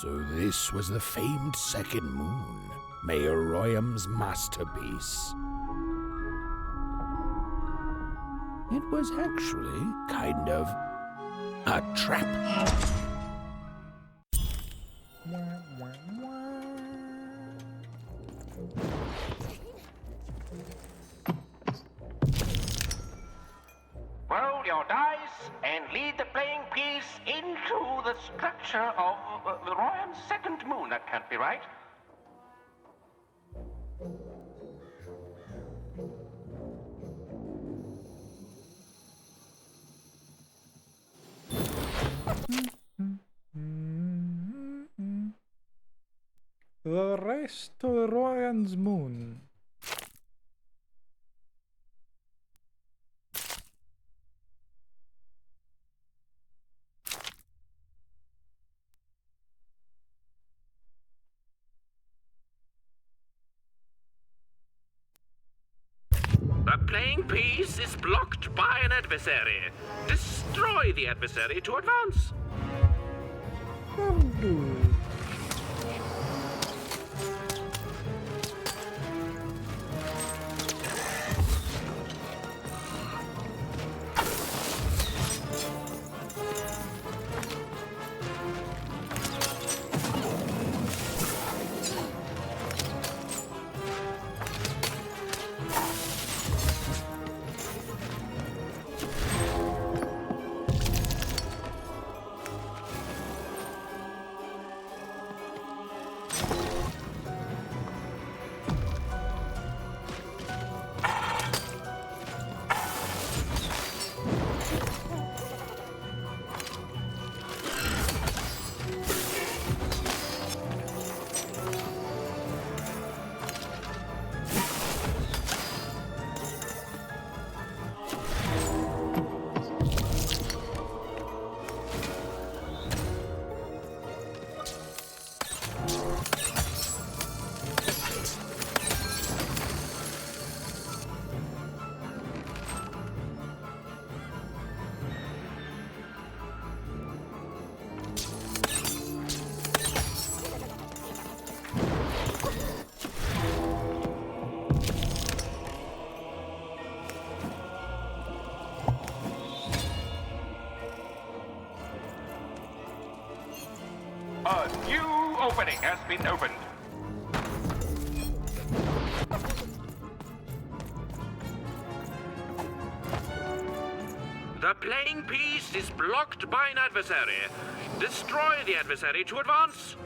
So this was the famed second moon, Mayor Royam's masterpiece. It was actually kind of a trap. Roll your dice and lead the playing piece into the structure of the Royam's second moon. That can't be right. The rest of Ryan's moon. The playing piece is blocked by an adversary. Destroy the adversary to advance. A new opening has been opened. The playing piece is blocked by an adversary. Destroy the adversary to advance.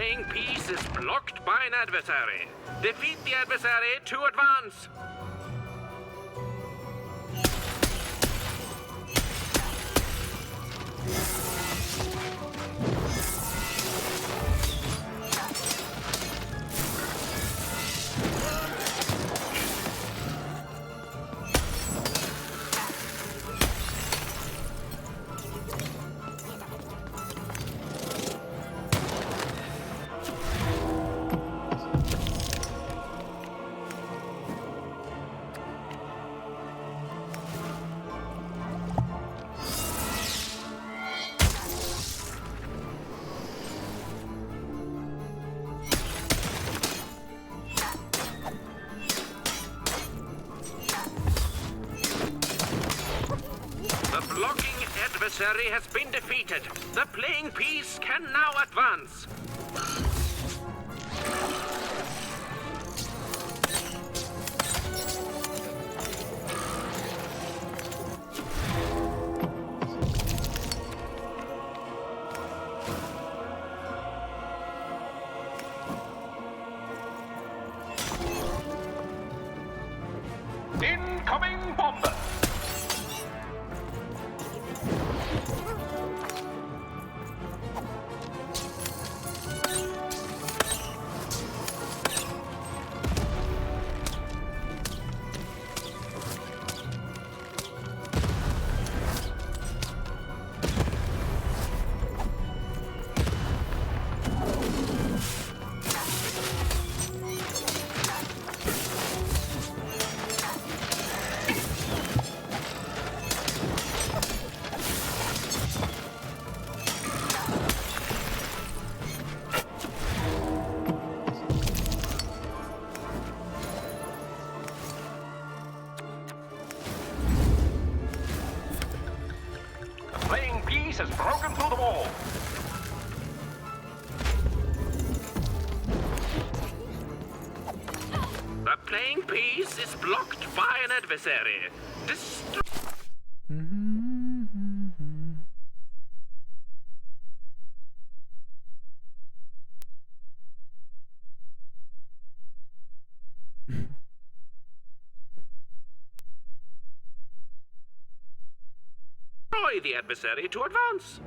playing piece is blocked by an adversary. Defeat the adversary to advance. The blocking adversary has been defeated. The playing piece can now advance. Incoming bomber! The playing piece has broken through the wall. The playing piece is blocked by an adversary. Destroy. Destroy the adversary to advance.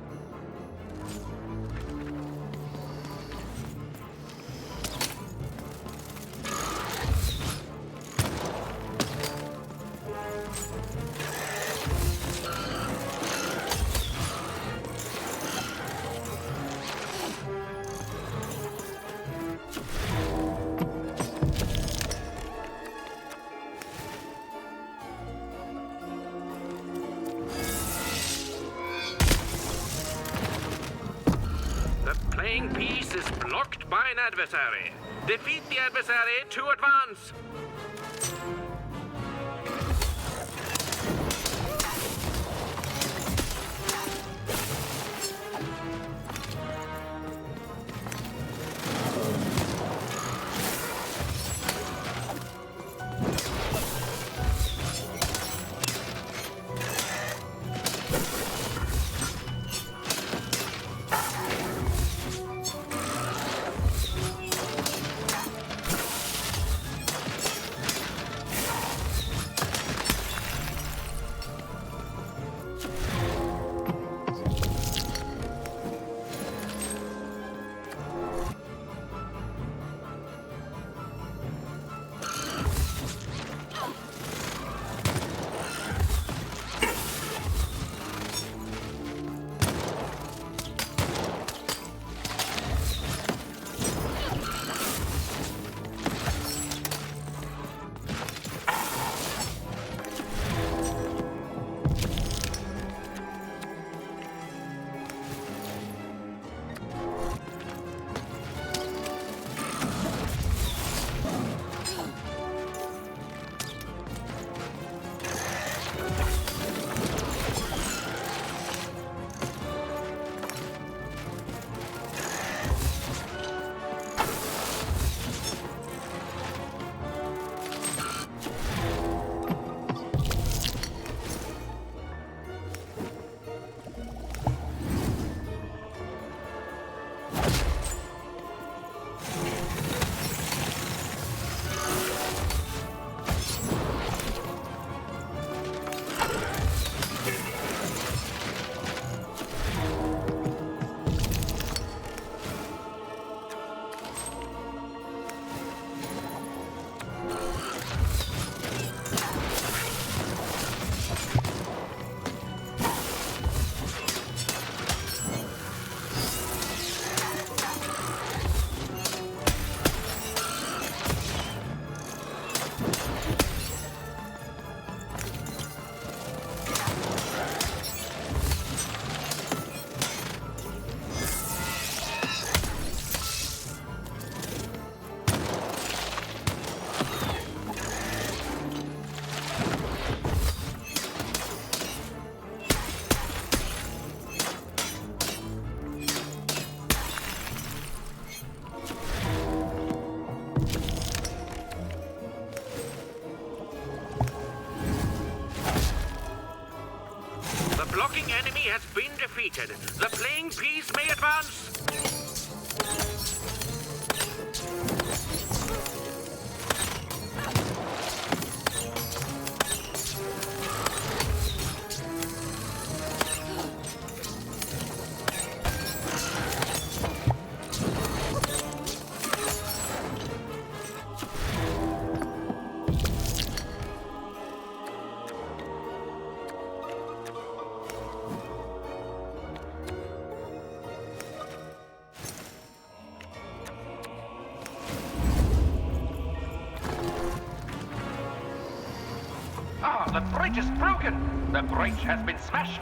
The playing piece is blocked by an adversary. Defeat the adversary to advance. blocking enemy has been defeated. The playing piece may advance. Ah, the bridge is broken. The bridge has been smashed.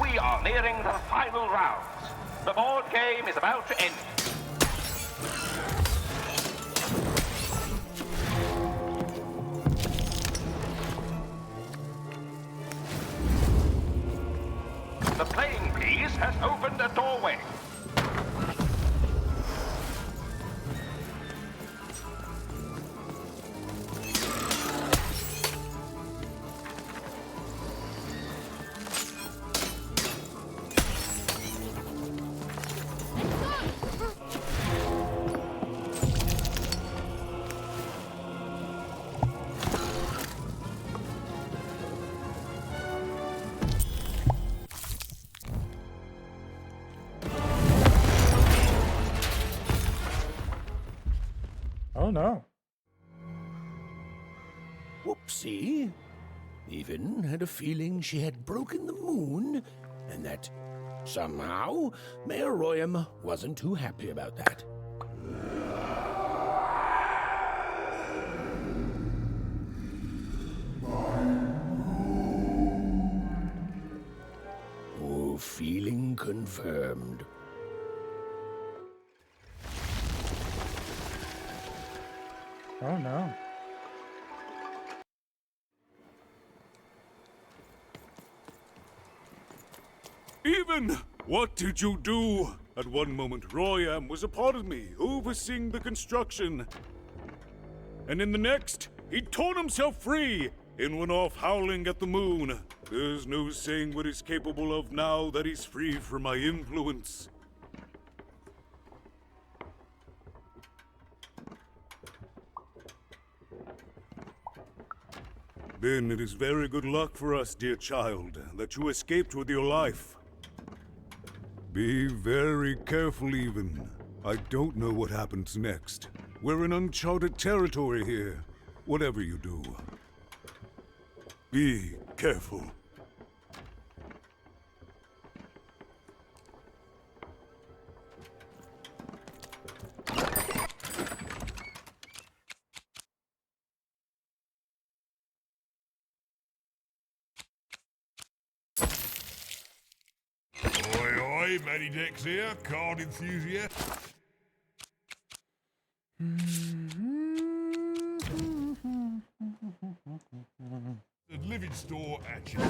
We are nearing the final rounds. The board game is about to end. The playing piece has opened a doorway. Oh no. Whoopsie. Even had a feeling she had broken the moon, and that somehow Mayor Royam wasn't too happy about that. Oh, feeling confirmed. Oh no. Even! What did you do? At one moment, Royam was a part of me, overseeing the construction. And in the next, he'd torn himself free and went off howling at the moon. There's no saying what he's capable of now that he's free from my influence. Then it is very good luck for us, dear child, that you escaped with your life. Be very careful, even. I don't know what happens next. We're in uncharted territory here, whatever you do. Be careful. Oi, Matty Dex here, card enthusiast. The living store at your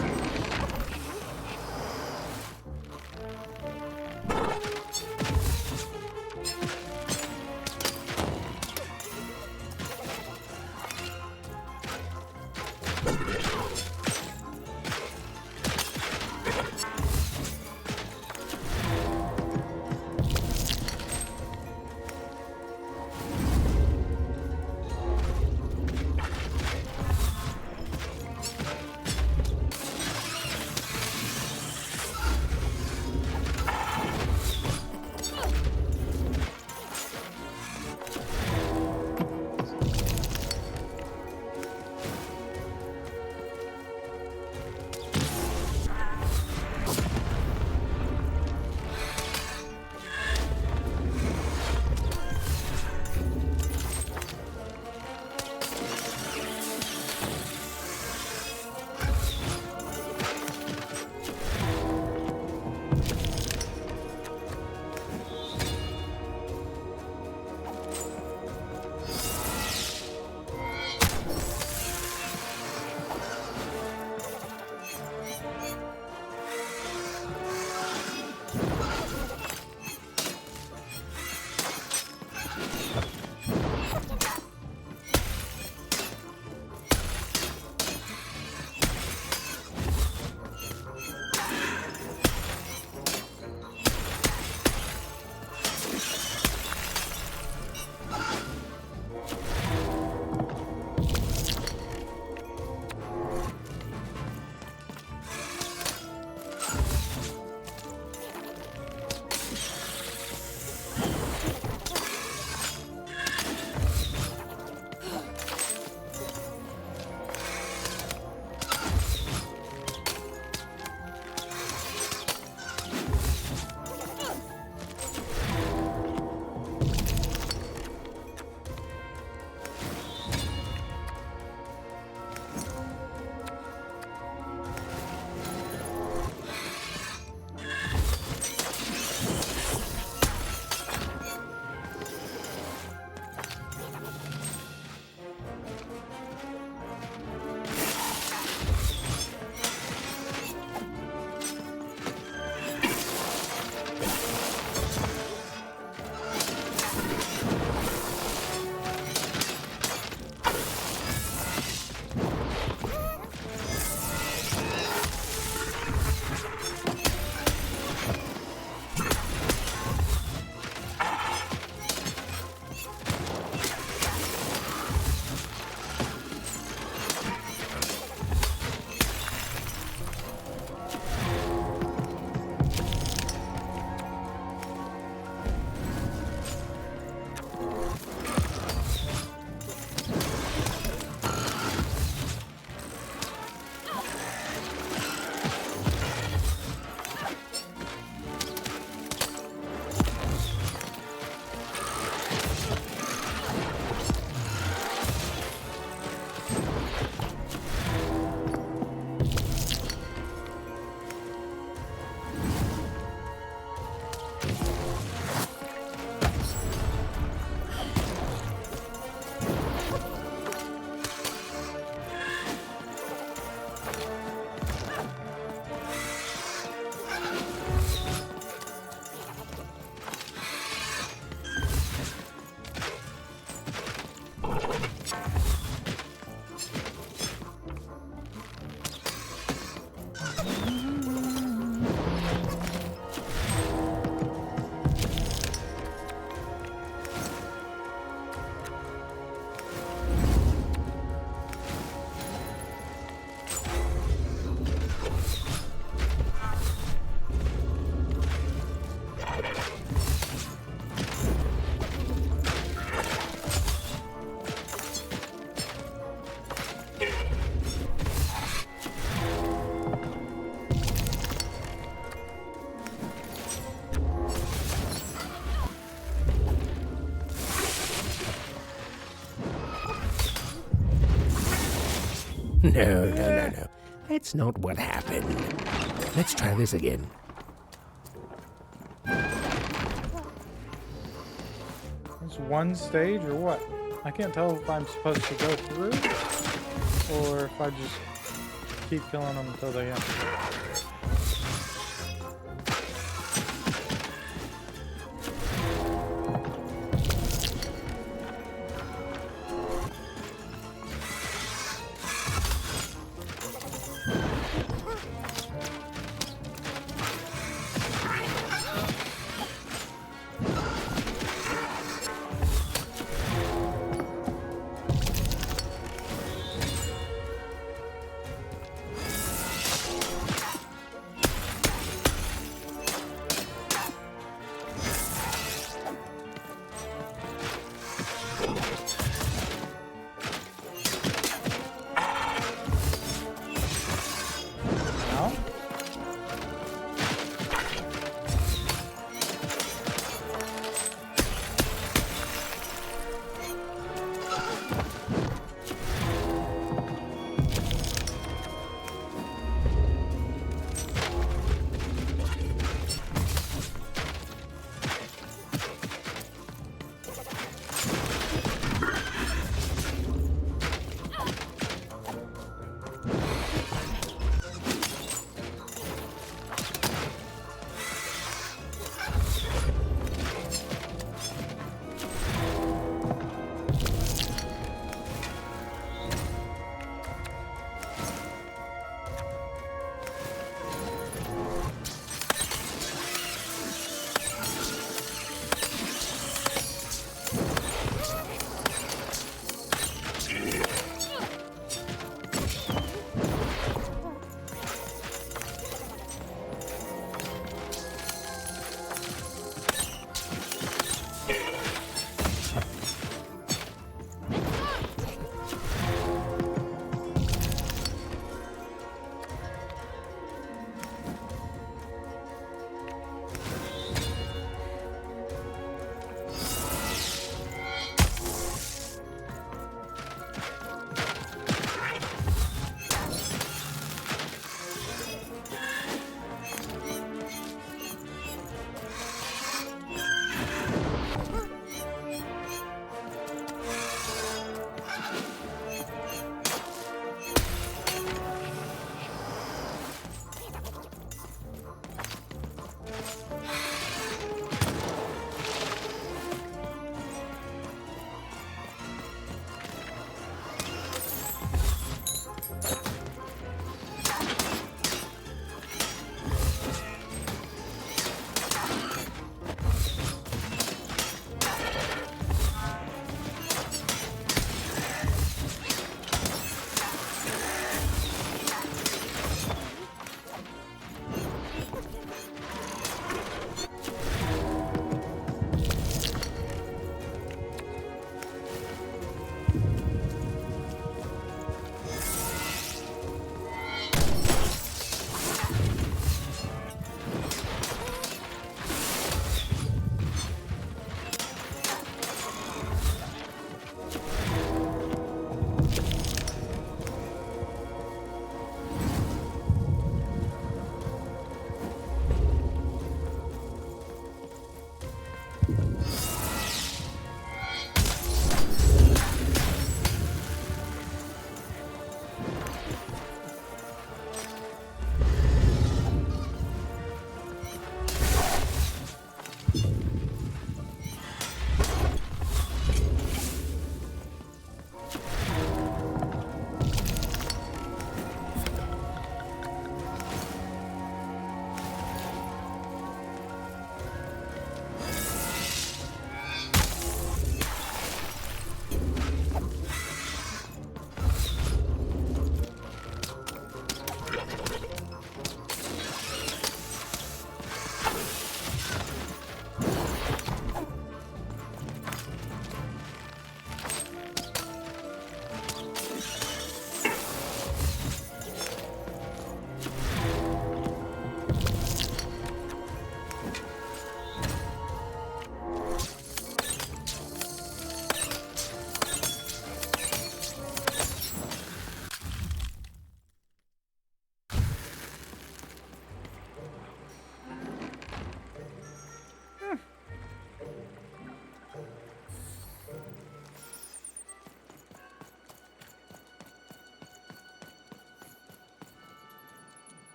No. That's not what happened. Let's try this again. It's one stage or what? I can't tell if I'm supposed to go through or if I just keep killing them until they end.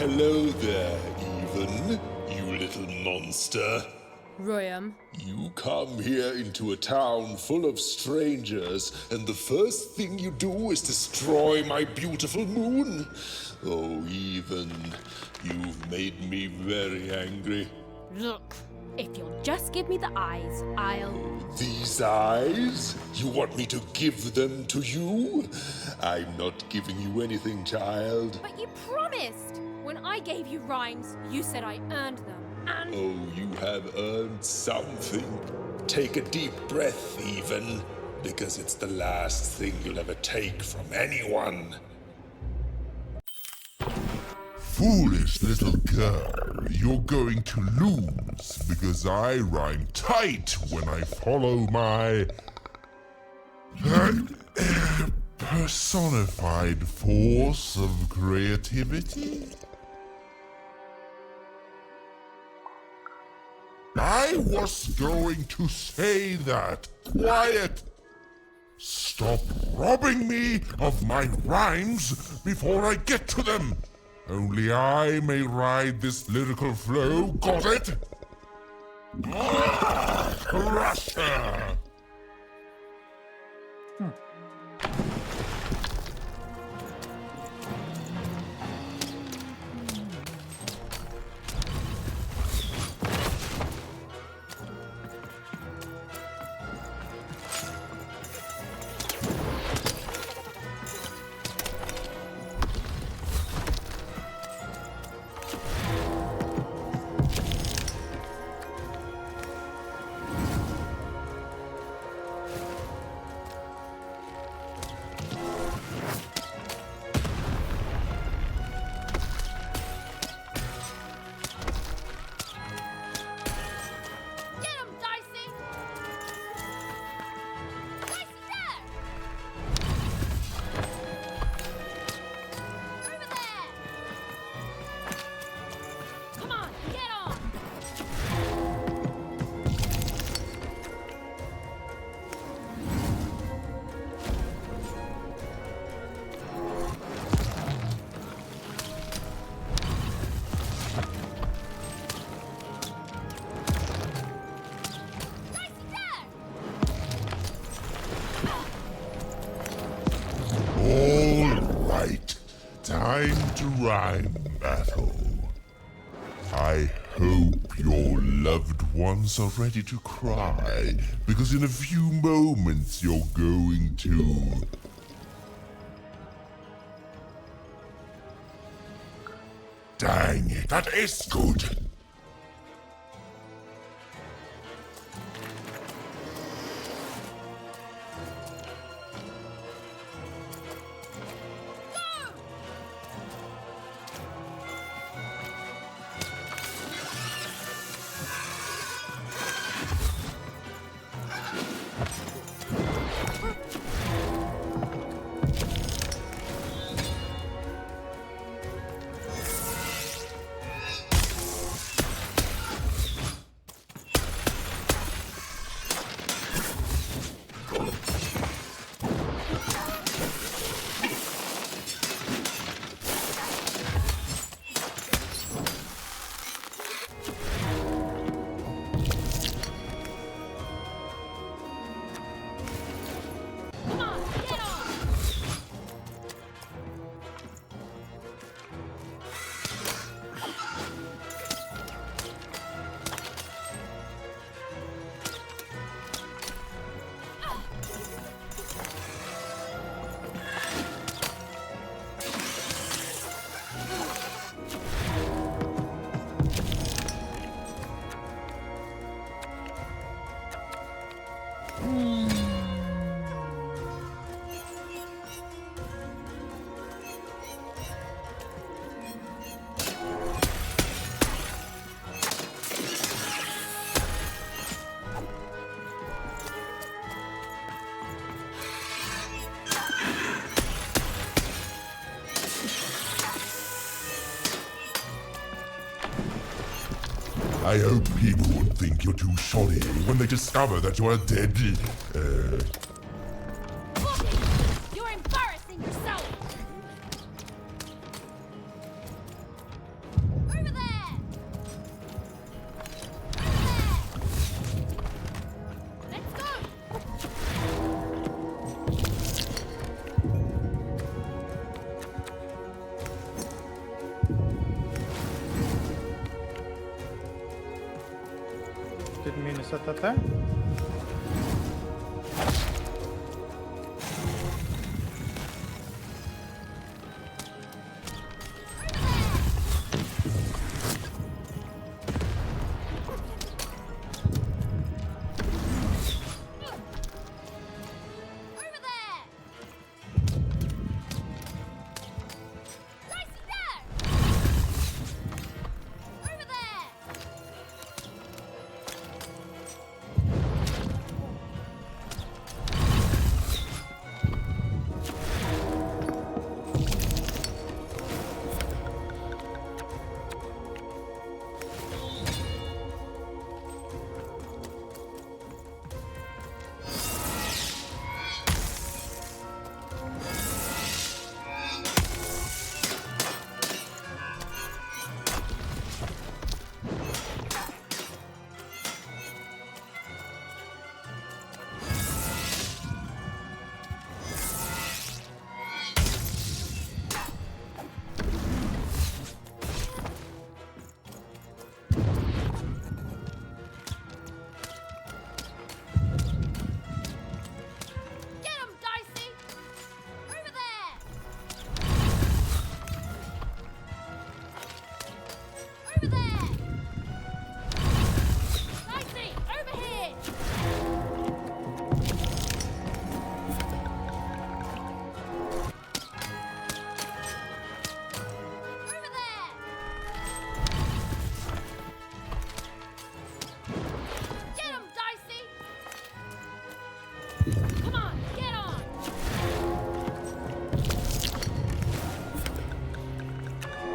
Hello there, Even, you little monster. Royam. You come here into a town full of strangers, and the first thing you do is destroy my beautiful moon? Oh, Even, you've made me very angry. Look, if you'll just give me the eyes, I'll... These eyes? You want me to give them to you? I'm not giving you anything, child. But you promised! When I gave you rhymes, you said I earned them, and... Oh, you have earned something. Take a deep breath, Even, because it's the last thing you'll ever take from anyone. Foolish little girl, you're going to lose because I rhyme tight when I follow my personified force of creativity. I was going to say that. Quiet! Stop robbing me of my rhymes before I get to them. Only I may ride this lyrical flow, got it? Russia! Time to rhyme battle. I hope your loved ones are ready to cry, because in a few moments you're going to... Dang it, that is good! I hope people won't think you're too shoddy when they discover that you're dead. You're embarrassing yourself! Didn't mean to set that there.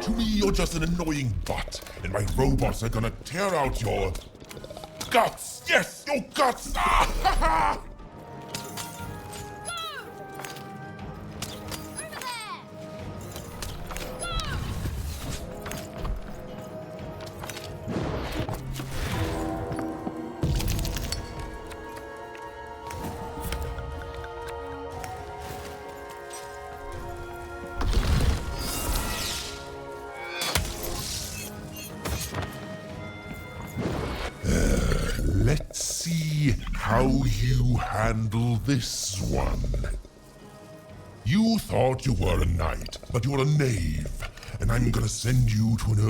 To me, you're just an annoying butt, and my robots are gonna tear out your guts. Yes, your guts. Ah, ha, ha. Let's see how you handle this one. You thought you were a knight, but you're a knave, and I'm gonna send you to an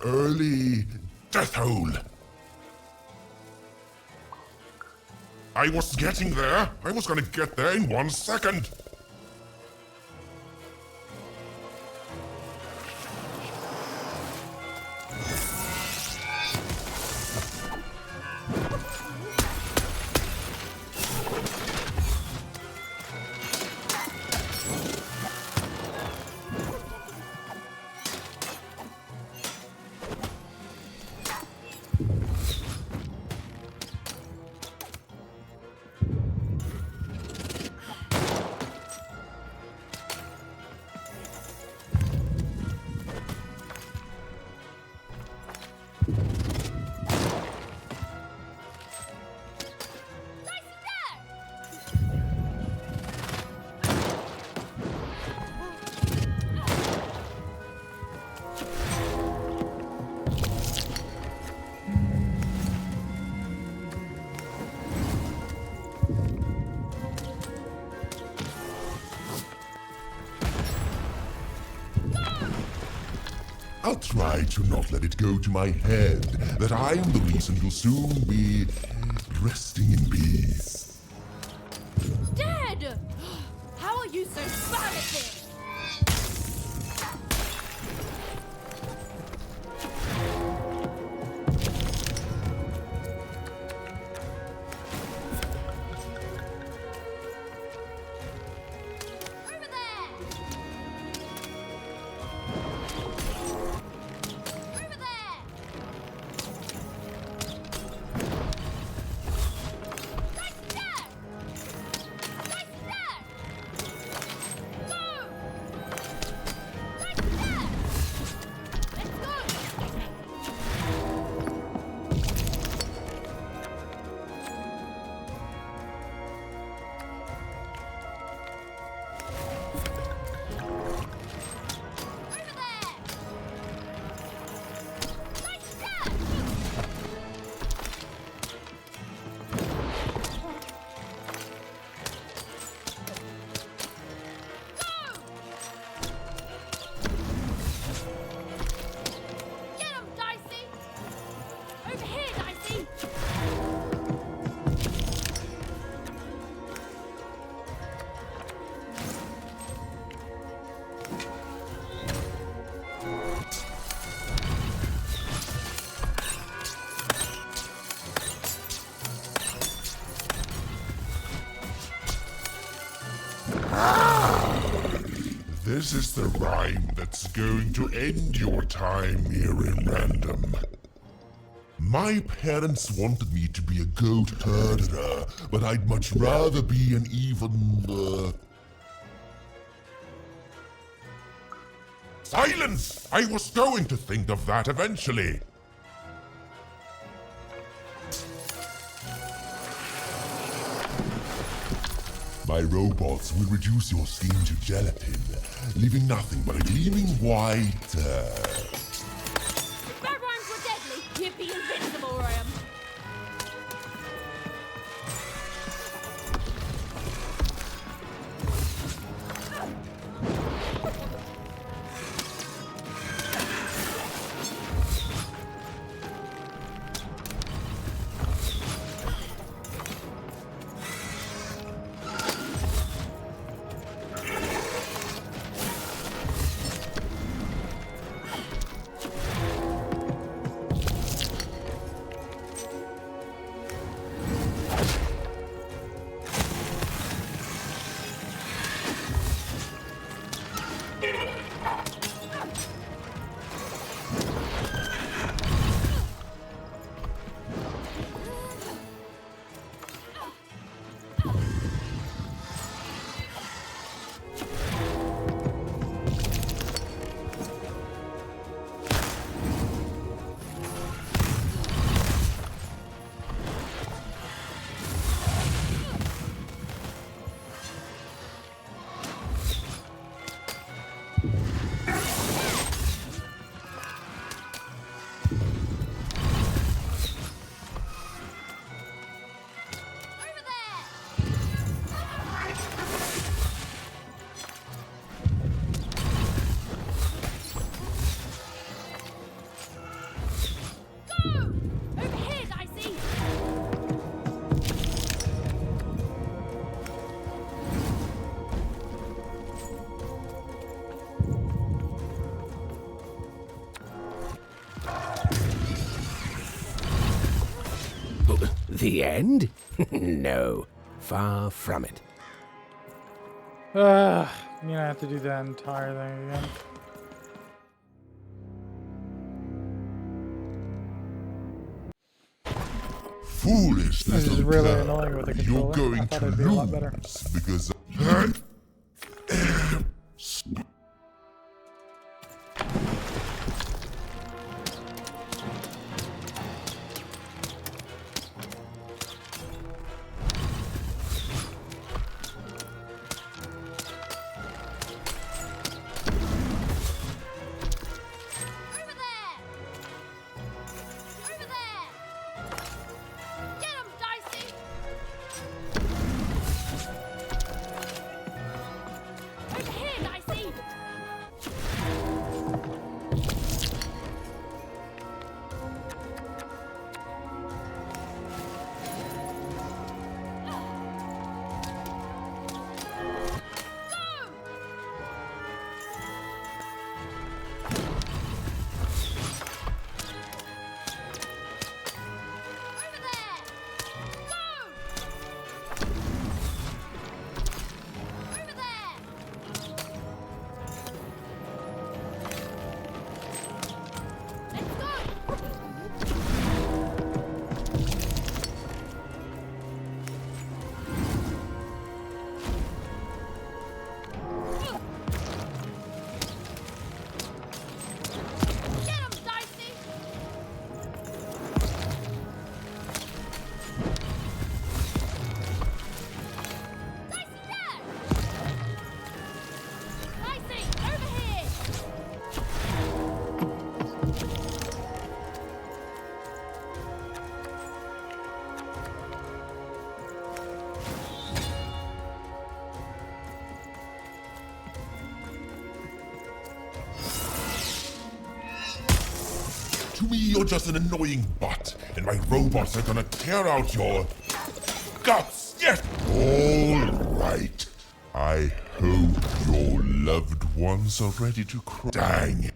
early death hole. I was getting there. I was gonna get there in 1 second. I'll try to not let it go to my head that I'm the reason you'll soon be resting in peace. Dead! How are you so bad at this? This is the rhyme that's going to end your time here in Random. My parents wanted me to be a goat herder, but I'd much rather be an even, Silence! I was going to think of that eventually. My robots will reduce your skin to gelatin, leaving nothing but a gleaming white. If my rhymes were deadly, you'd be invincible, Ram. The end? No, far from it. I'm gonna have to do that entire thing again. Foolish This is little really girl. annoying with the You're controller. I going thought to it'd be a lot better. lose because to me you're just an annoying butt, and my robots are gonna tear out your guts. Yes. All right. I hope your loved ones are ready to cry. Dang.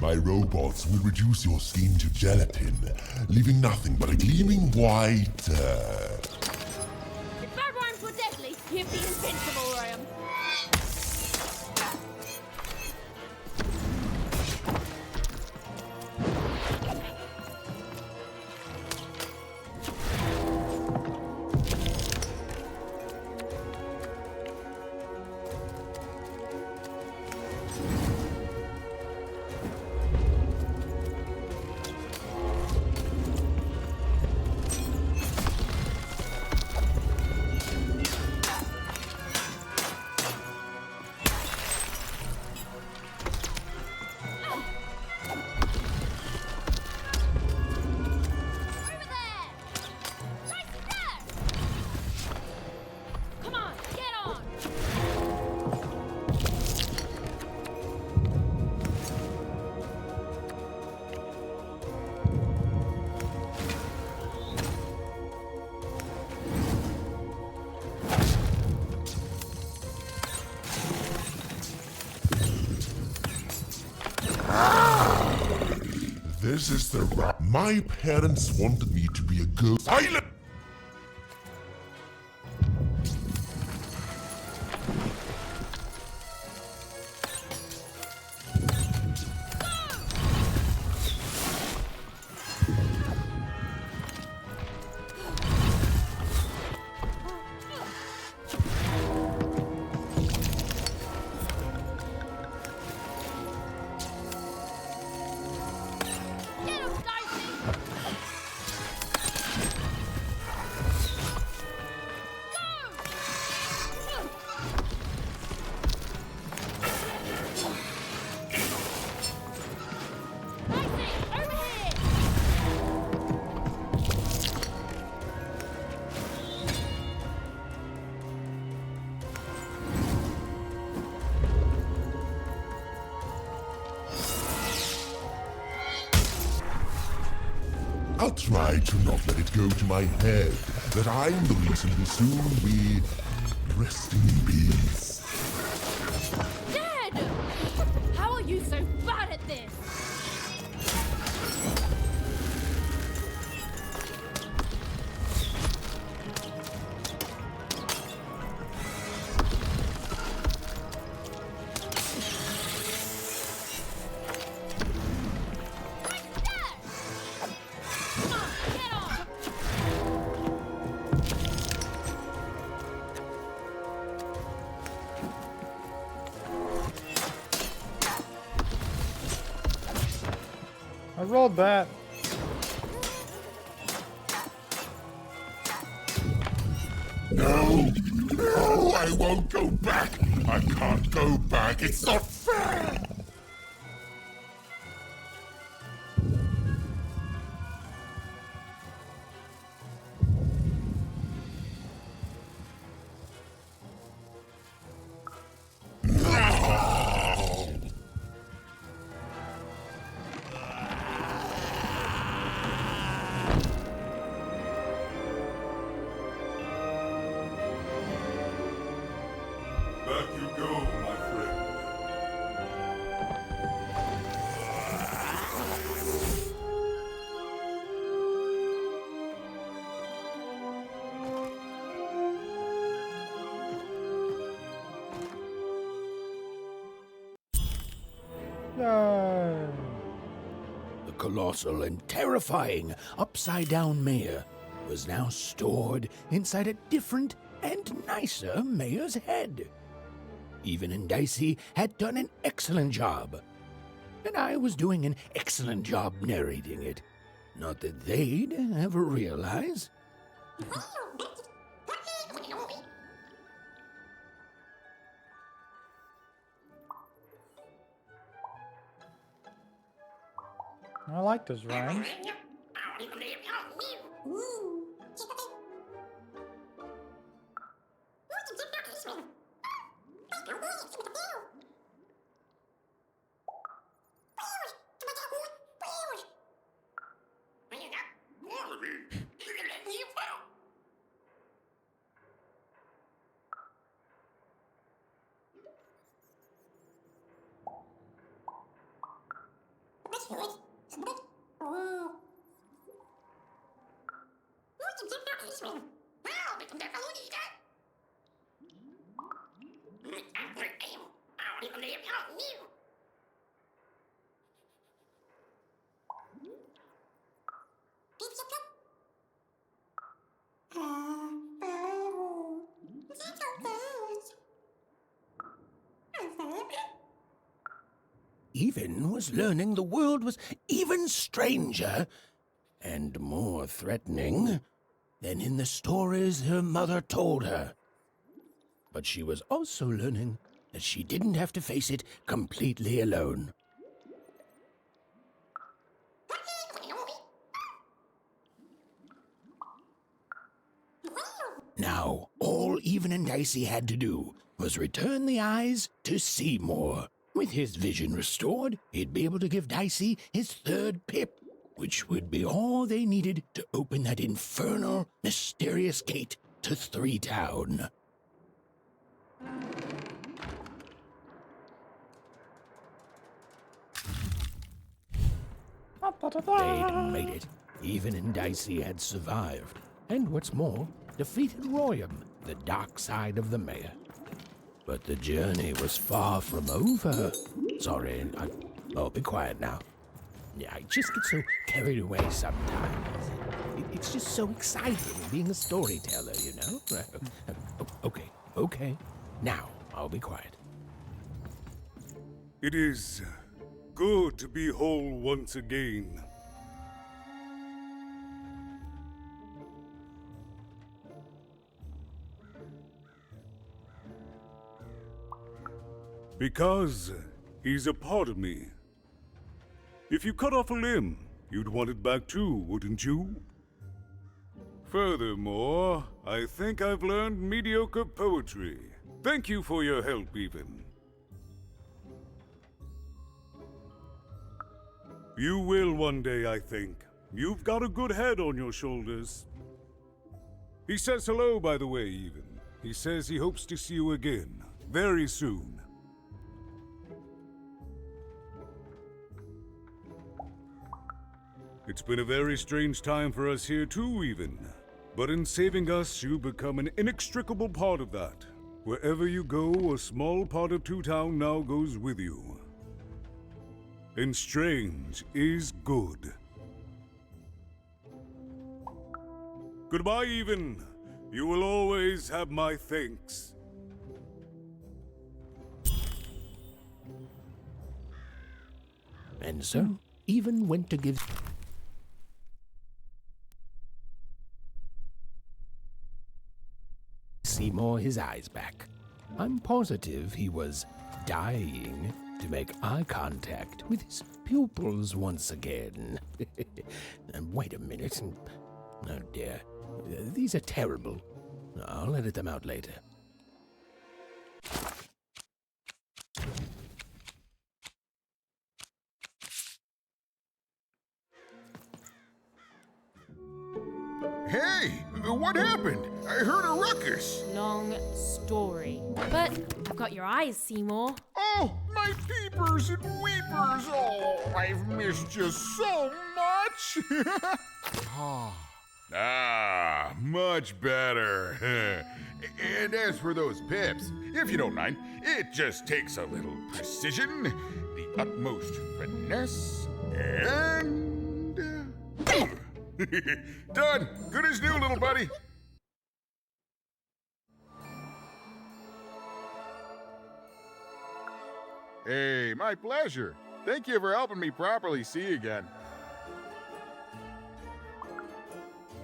my robots will reduce your skin to gelatin, leaving nothing but a gleaming white. If bad rhymes were deadly, you'd be invincible, Ryan. Come on, get on! This is the rap. My parents wanted me to be a girl. Silent! I'll try to not let it go to my head that I'm the reason we'll soon be resting in peace. Dad! How are you so bad at this? I rolled that. No! No! I won't go back! I can't go back! It's not fair! Back you go, my friend. Yay! The colossal and terrifying upside-down mayor was now stored inside a different and nicer mayor's head. Even and Dicey had done an excellent job, and I was doing an excellent job narrating it. Not that they'd ever realize. I like those rhymes. Even was learning the world was even stranger and more threatening than in the stories her mother told her. But she was also learning that she didn't have to face it completely alone. Now, all Even and Dicey had to do was return the eyes to Seymour. With his vision restored, he'd be able to give Dicey his third pip, which would be all they needed to open that infernal, mysterious gate to Three Town. They'd made it. Even and Dicey had survived. And what's more, defeated Royam, the dark side of the mayor. But the journey was far from over. Sorry, oh, be quiet now. Yeah, I just get so carried away sometimes. It's just so exciting being a storyteller, you know? Okay. Now, I'll be quiet. It is good to be whole once again. Because he's a part of me. If you cut off a limb, you'd want it back too, wouldn't you? Furthermore, I think I've learned mediocre poetry. Thank you for your help, Even. You will one day, I think. You've got a good head on your shoulders. He says hello, by the way, Even. He says he hopes to see you again, very soon. It's been a very strange time for us here too, Even. But in saving us, you become an inextricable part of that. Wherever you go, a small part of Two Town now goes with you. And strange is good. Goodbye, Even. You will always have my thanks. And so, Even went to give Seymour his eyes back. I'm positive he was dying to make eye contact with his pupils once again. And wait a minute. Oh dear. These are terrible. I'll edit them out later. Hey, what happened? I heard a ruckus. Long story. But I've got your eyes, Seymour. Oh, my peepers and weepers. Oh, I've missed you so much. Much better. And as for those pips, if you don't mind, it just takes a little precision, the utmost finesse, and... Done. Good as new, little buddy. Hey, my pleasure. Thank you for helping me properly see again.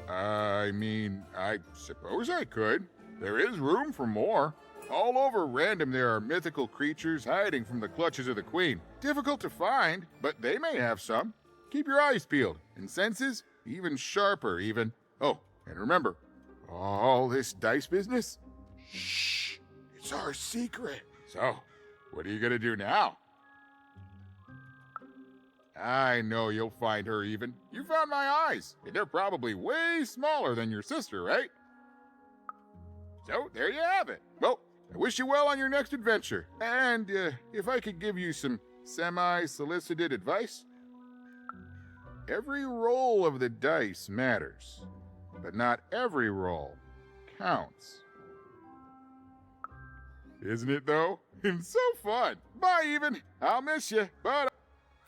I mean, I suppose I could. There is room for more. All over Random there are mythical creatures hiding from the clutches of the Queen. Difficult to find, but they may have some. Keep your eyes peeled, and senses even sharper, even. Oh, and remember, all this dice business? Shh, it's our secret. So, what are you gonna do now? I know you'll find her, Even. You found my eyes, and they're probably way smaller than your sister, right? So, there you have it. Well, I wish you well on your next adventure. And if I could give you some semi-solicited advice, every roll of the dice matters. but not every roll counts. Isn't it, though? It's so fun. Bye, even. I'll miss you, but... The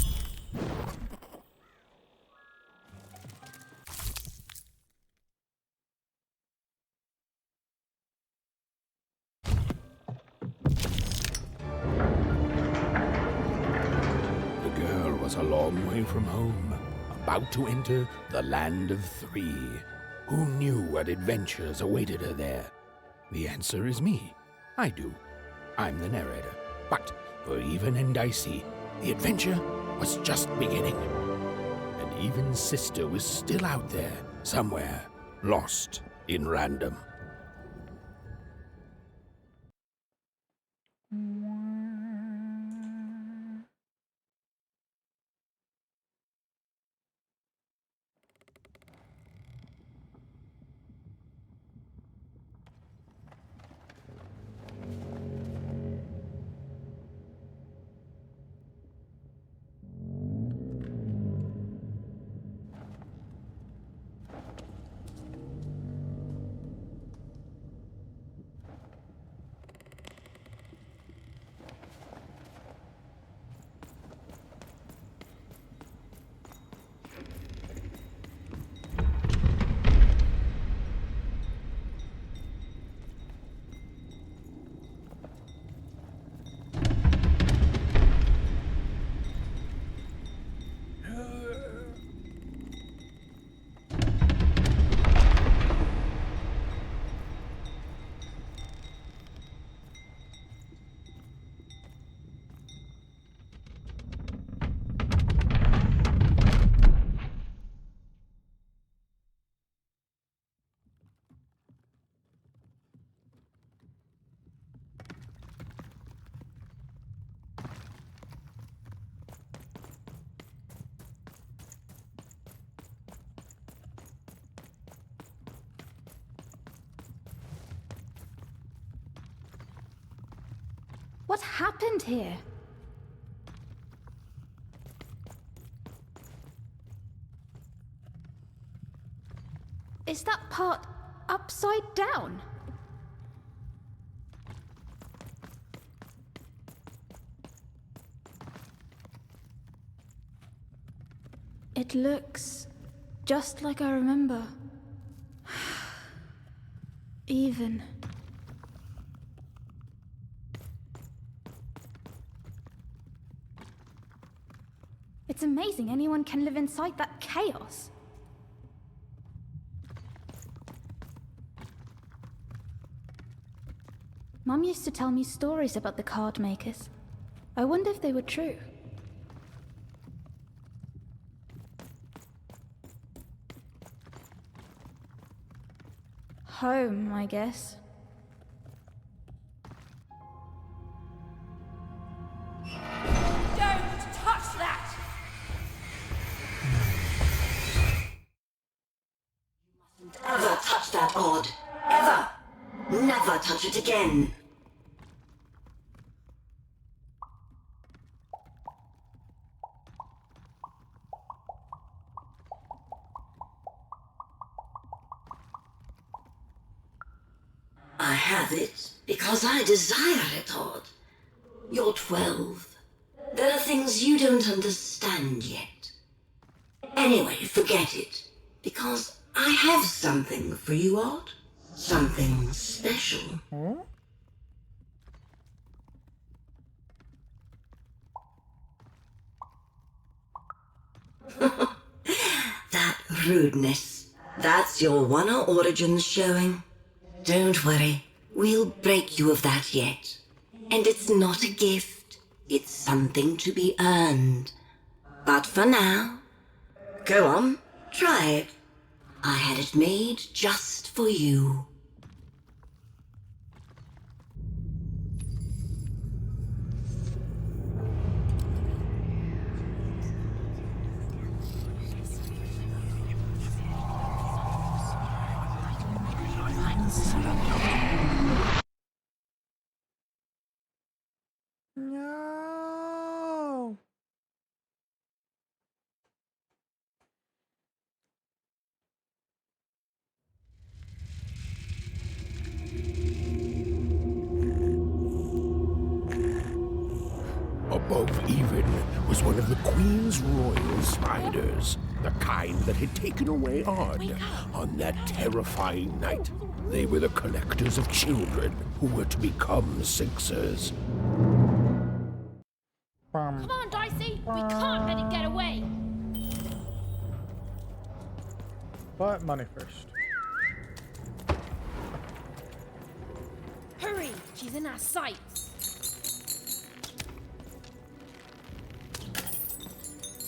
girl was a long way from home, about to enter the land of three. Who knew what adventures awaited her there? The answer is me. I do. I'm the narrator. But for Even and Dicey, the adventure was just beginning. And Even's sister was still out there, somewhere, lost in random. What happened here? Is that part upside down? It looks just like I remember. Even. It's amazing anyone can live inside that chaos. Mum used to tell me stories about the card makers. I wonder if they were true. Home, I guess. Don't touch that! Ever touch that odd. Ever. Never touch it again. I have it because I desire it, Odd. You're 12. There are things you don't understand yet. Anyway, forget it. Because I have something for you, Odd. Something special. That rudeness. That's your Wonder Origins showing. Don't worry. We'll break you of that yet. And it's not a gift. It's something to be earned. But for now, go on, try it. I had it made just for you. No. himself even was one of the Queen's royal spiders, the kind that had taken away Odd on that terrifying night. They were the collectors of children who were to become Sixers. Come on, Dicey! We can't let it get away! But money first. Hurry! She's in our sights!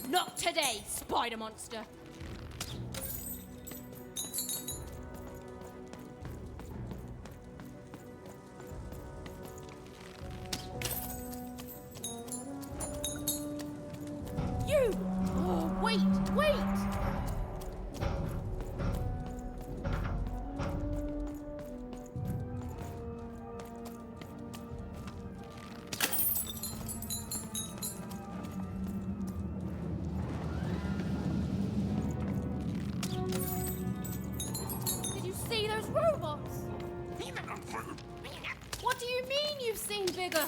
Not today, spider monster! You! Oh, wait! Wait! Did you see those robots? What do you mean you've seen bigger?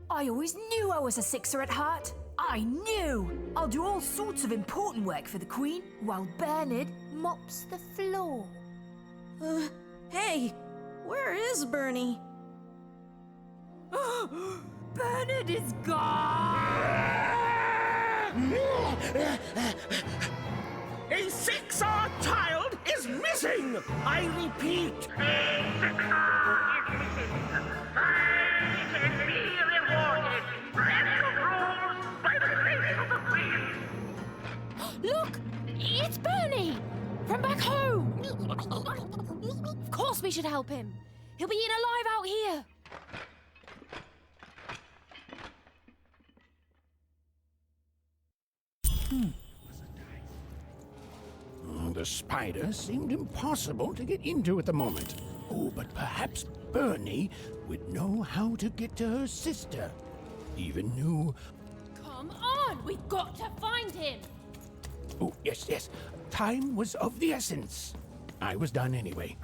I always knew I was a Sixer at heart. I knew! I'll do all sorts of important work for the Queen, while Bernard mops the floor. Hey, where is Bernie? Bernard is gone! A Sixer child is missing! I repeat, a Sixer is missing. Find and be rewarded. Special rules by the grace of the Queen. Look! It's Bernie! From back home! Of course we should help him. He'll be eaten alive out here. The spider seemed impossible to get into at the moment. Oh, but perhaps Bernie would know how to get to her sister. Even knew... Come on! We've got to find him! Oh, yes, yes. Time was of the essence. I was done anyway.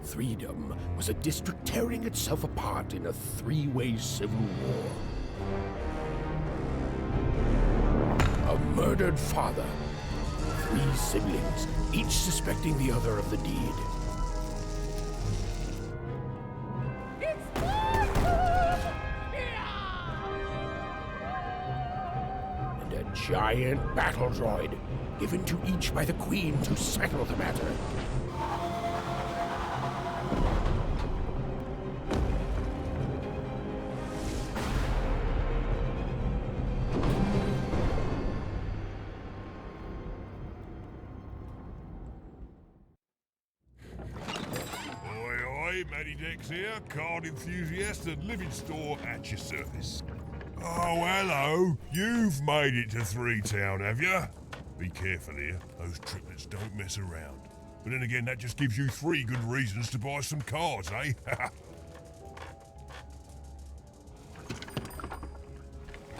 Freedom was a district tearing itself apart in a three-way civil war. A murdered father, 3 siblings, each suspecting the other of the deed. And a giant battle droid, given to each by the Queen to settle the matter. Matty Dex here, card enthusiast and living store at your service. Oh, hello. You've made it to 3 Town, have you? Be careful here. Those triplets don't mess around. But then again, that just gives you 3 good reasons to buy some cards, eh?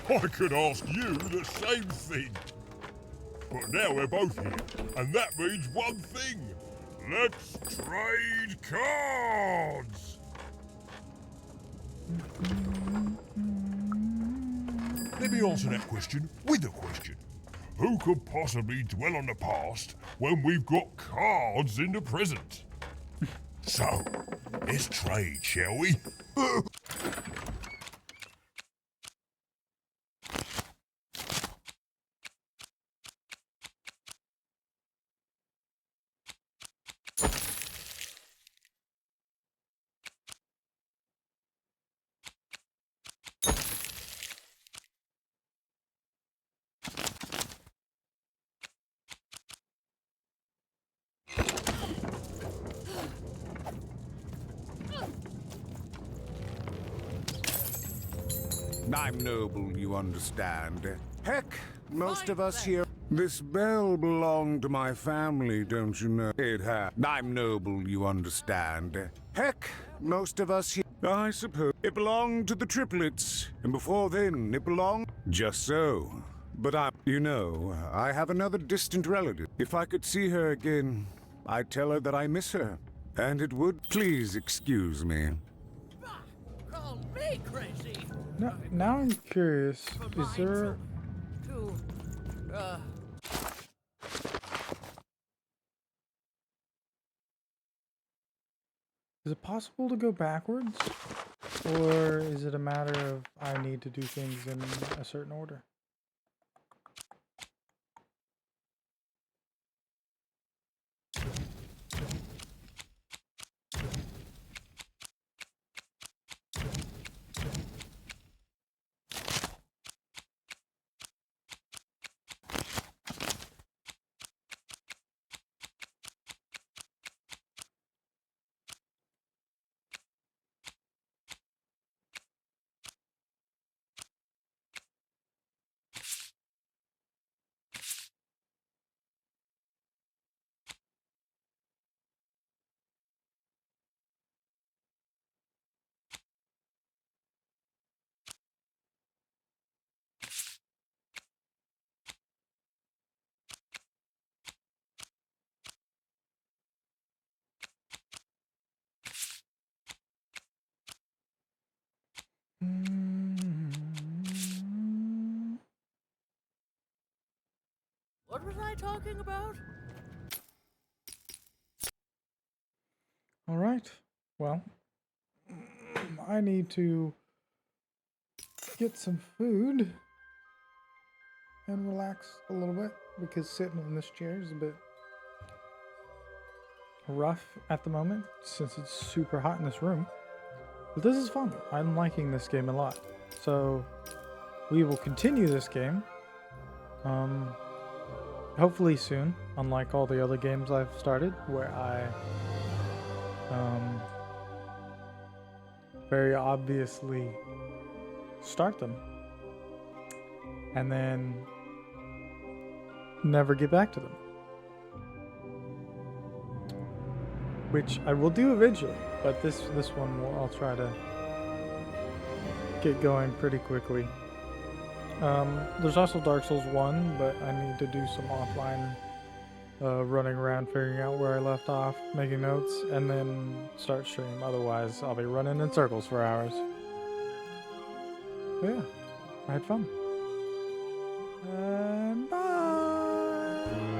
I could ask you the same thing. But now we're both here, and that means one thing. Let's trade cards! Let me answer that question with a question. Who could possibly dwell on the past when we've got cards in the present? So, let's trade, shall we? I'm noble, you understand. Heck, most of us here... This bell belonged to my family, don't you know? It had. I'm noble, you understand. Heck, most of us here... I suppose it belonged to the triplets, and before then it belonged... Just so. But you know, I have another distant relative. If I could see her again, I'd tell her that I miss her. And it would... Please excuse me. Call me crazy. Now I'm curious. Is there... Is it possible to go backwards? Or is it a matter of I need to do things in a certain order? What was I talking about? Alright. Well, I need to get some food and relax a little bit because sitting in this chair is a bit rough at the moment since it's super hot in this room. But this is fun. I'm liking this game a lot. So we will continue this game. Hopefully soon, unlike all the other games I've started where I very obviously start them and then never get back to them. Which I will do eventually, but this one I'll try to get going pretty quickly. There's also Dark Souls 1, but I need to do some offline running around, figuring out where I left off, making notes, and then start stream. Otherwise, I'll be running in circles for hours. But yeah, I had fun. And bye!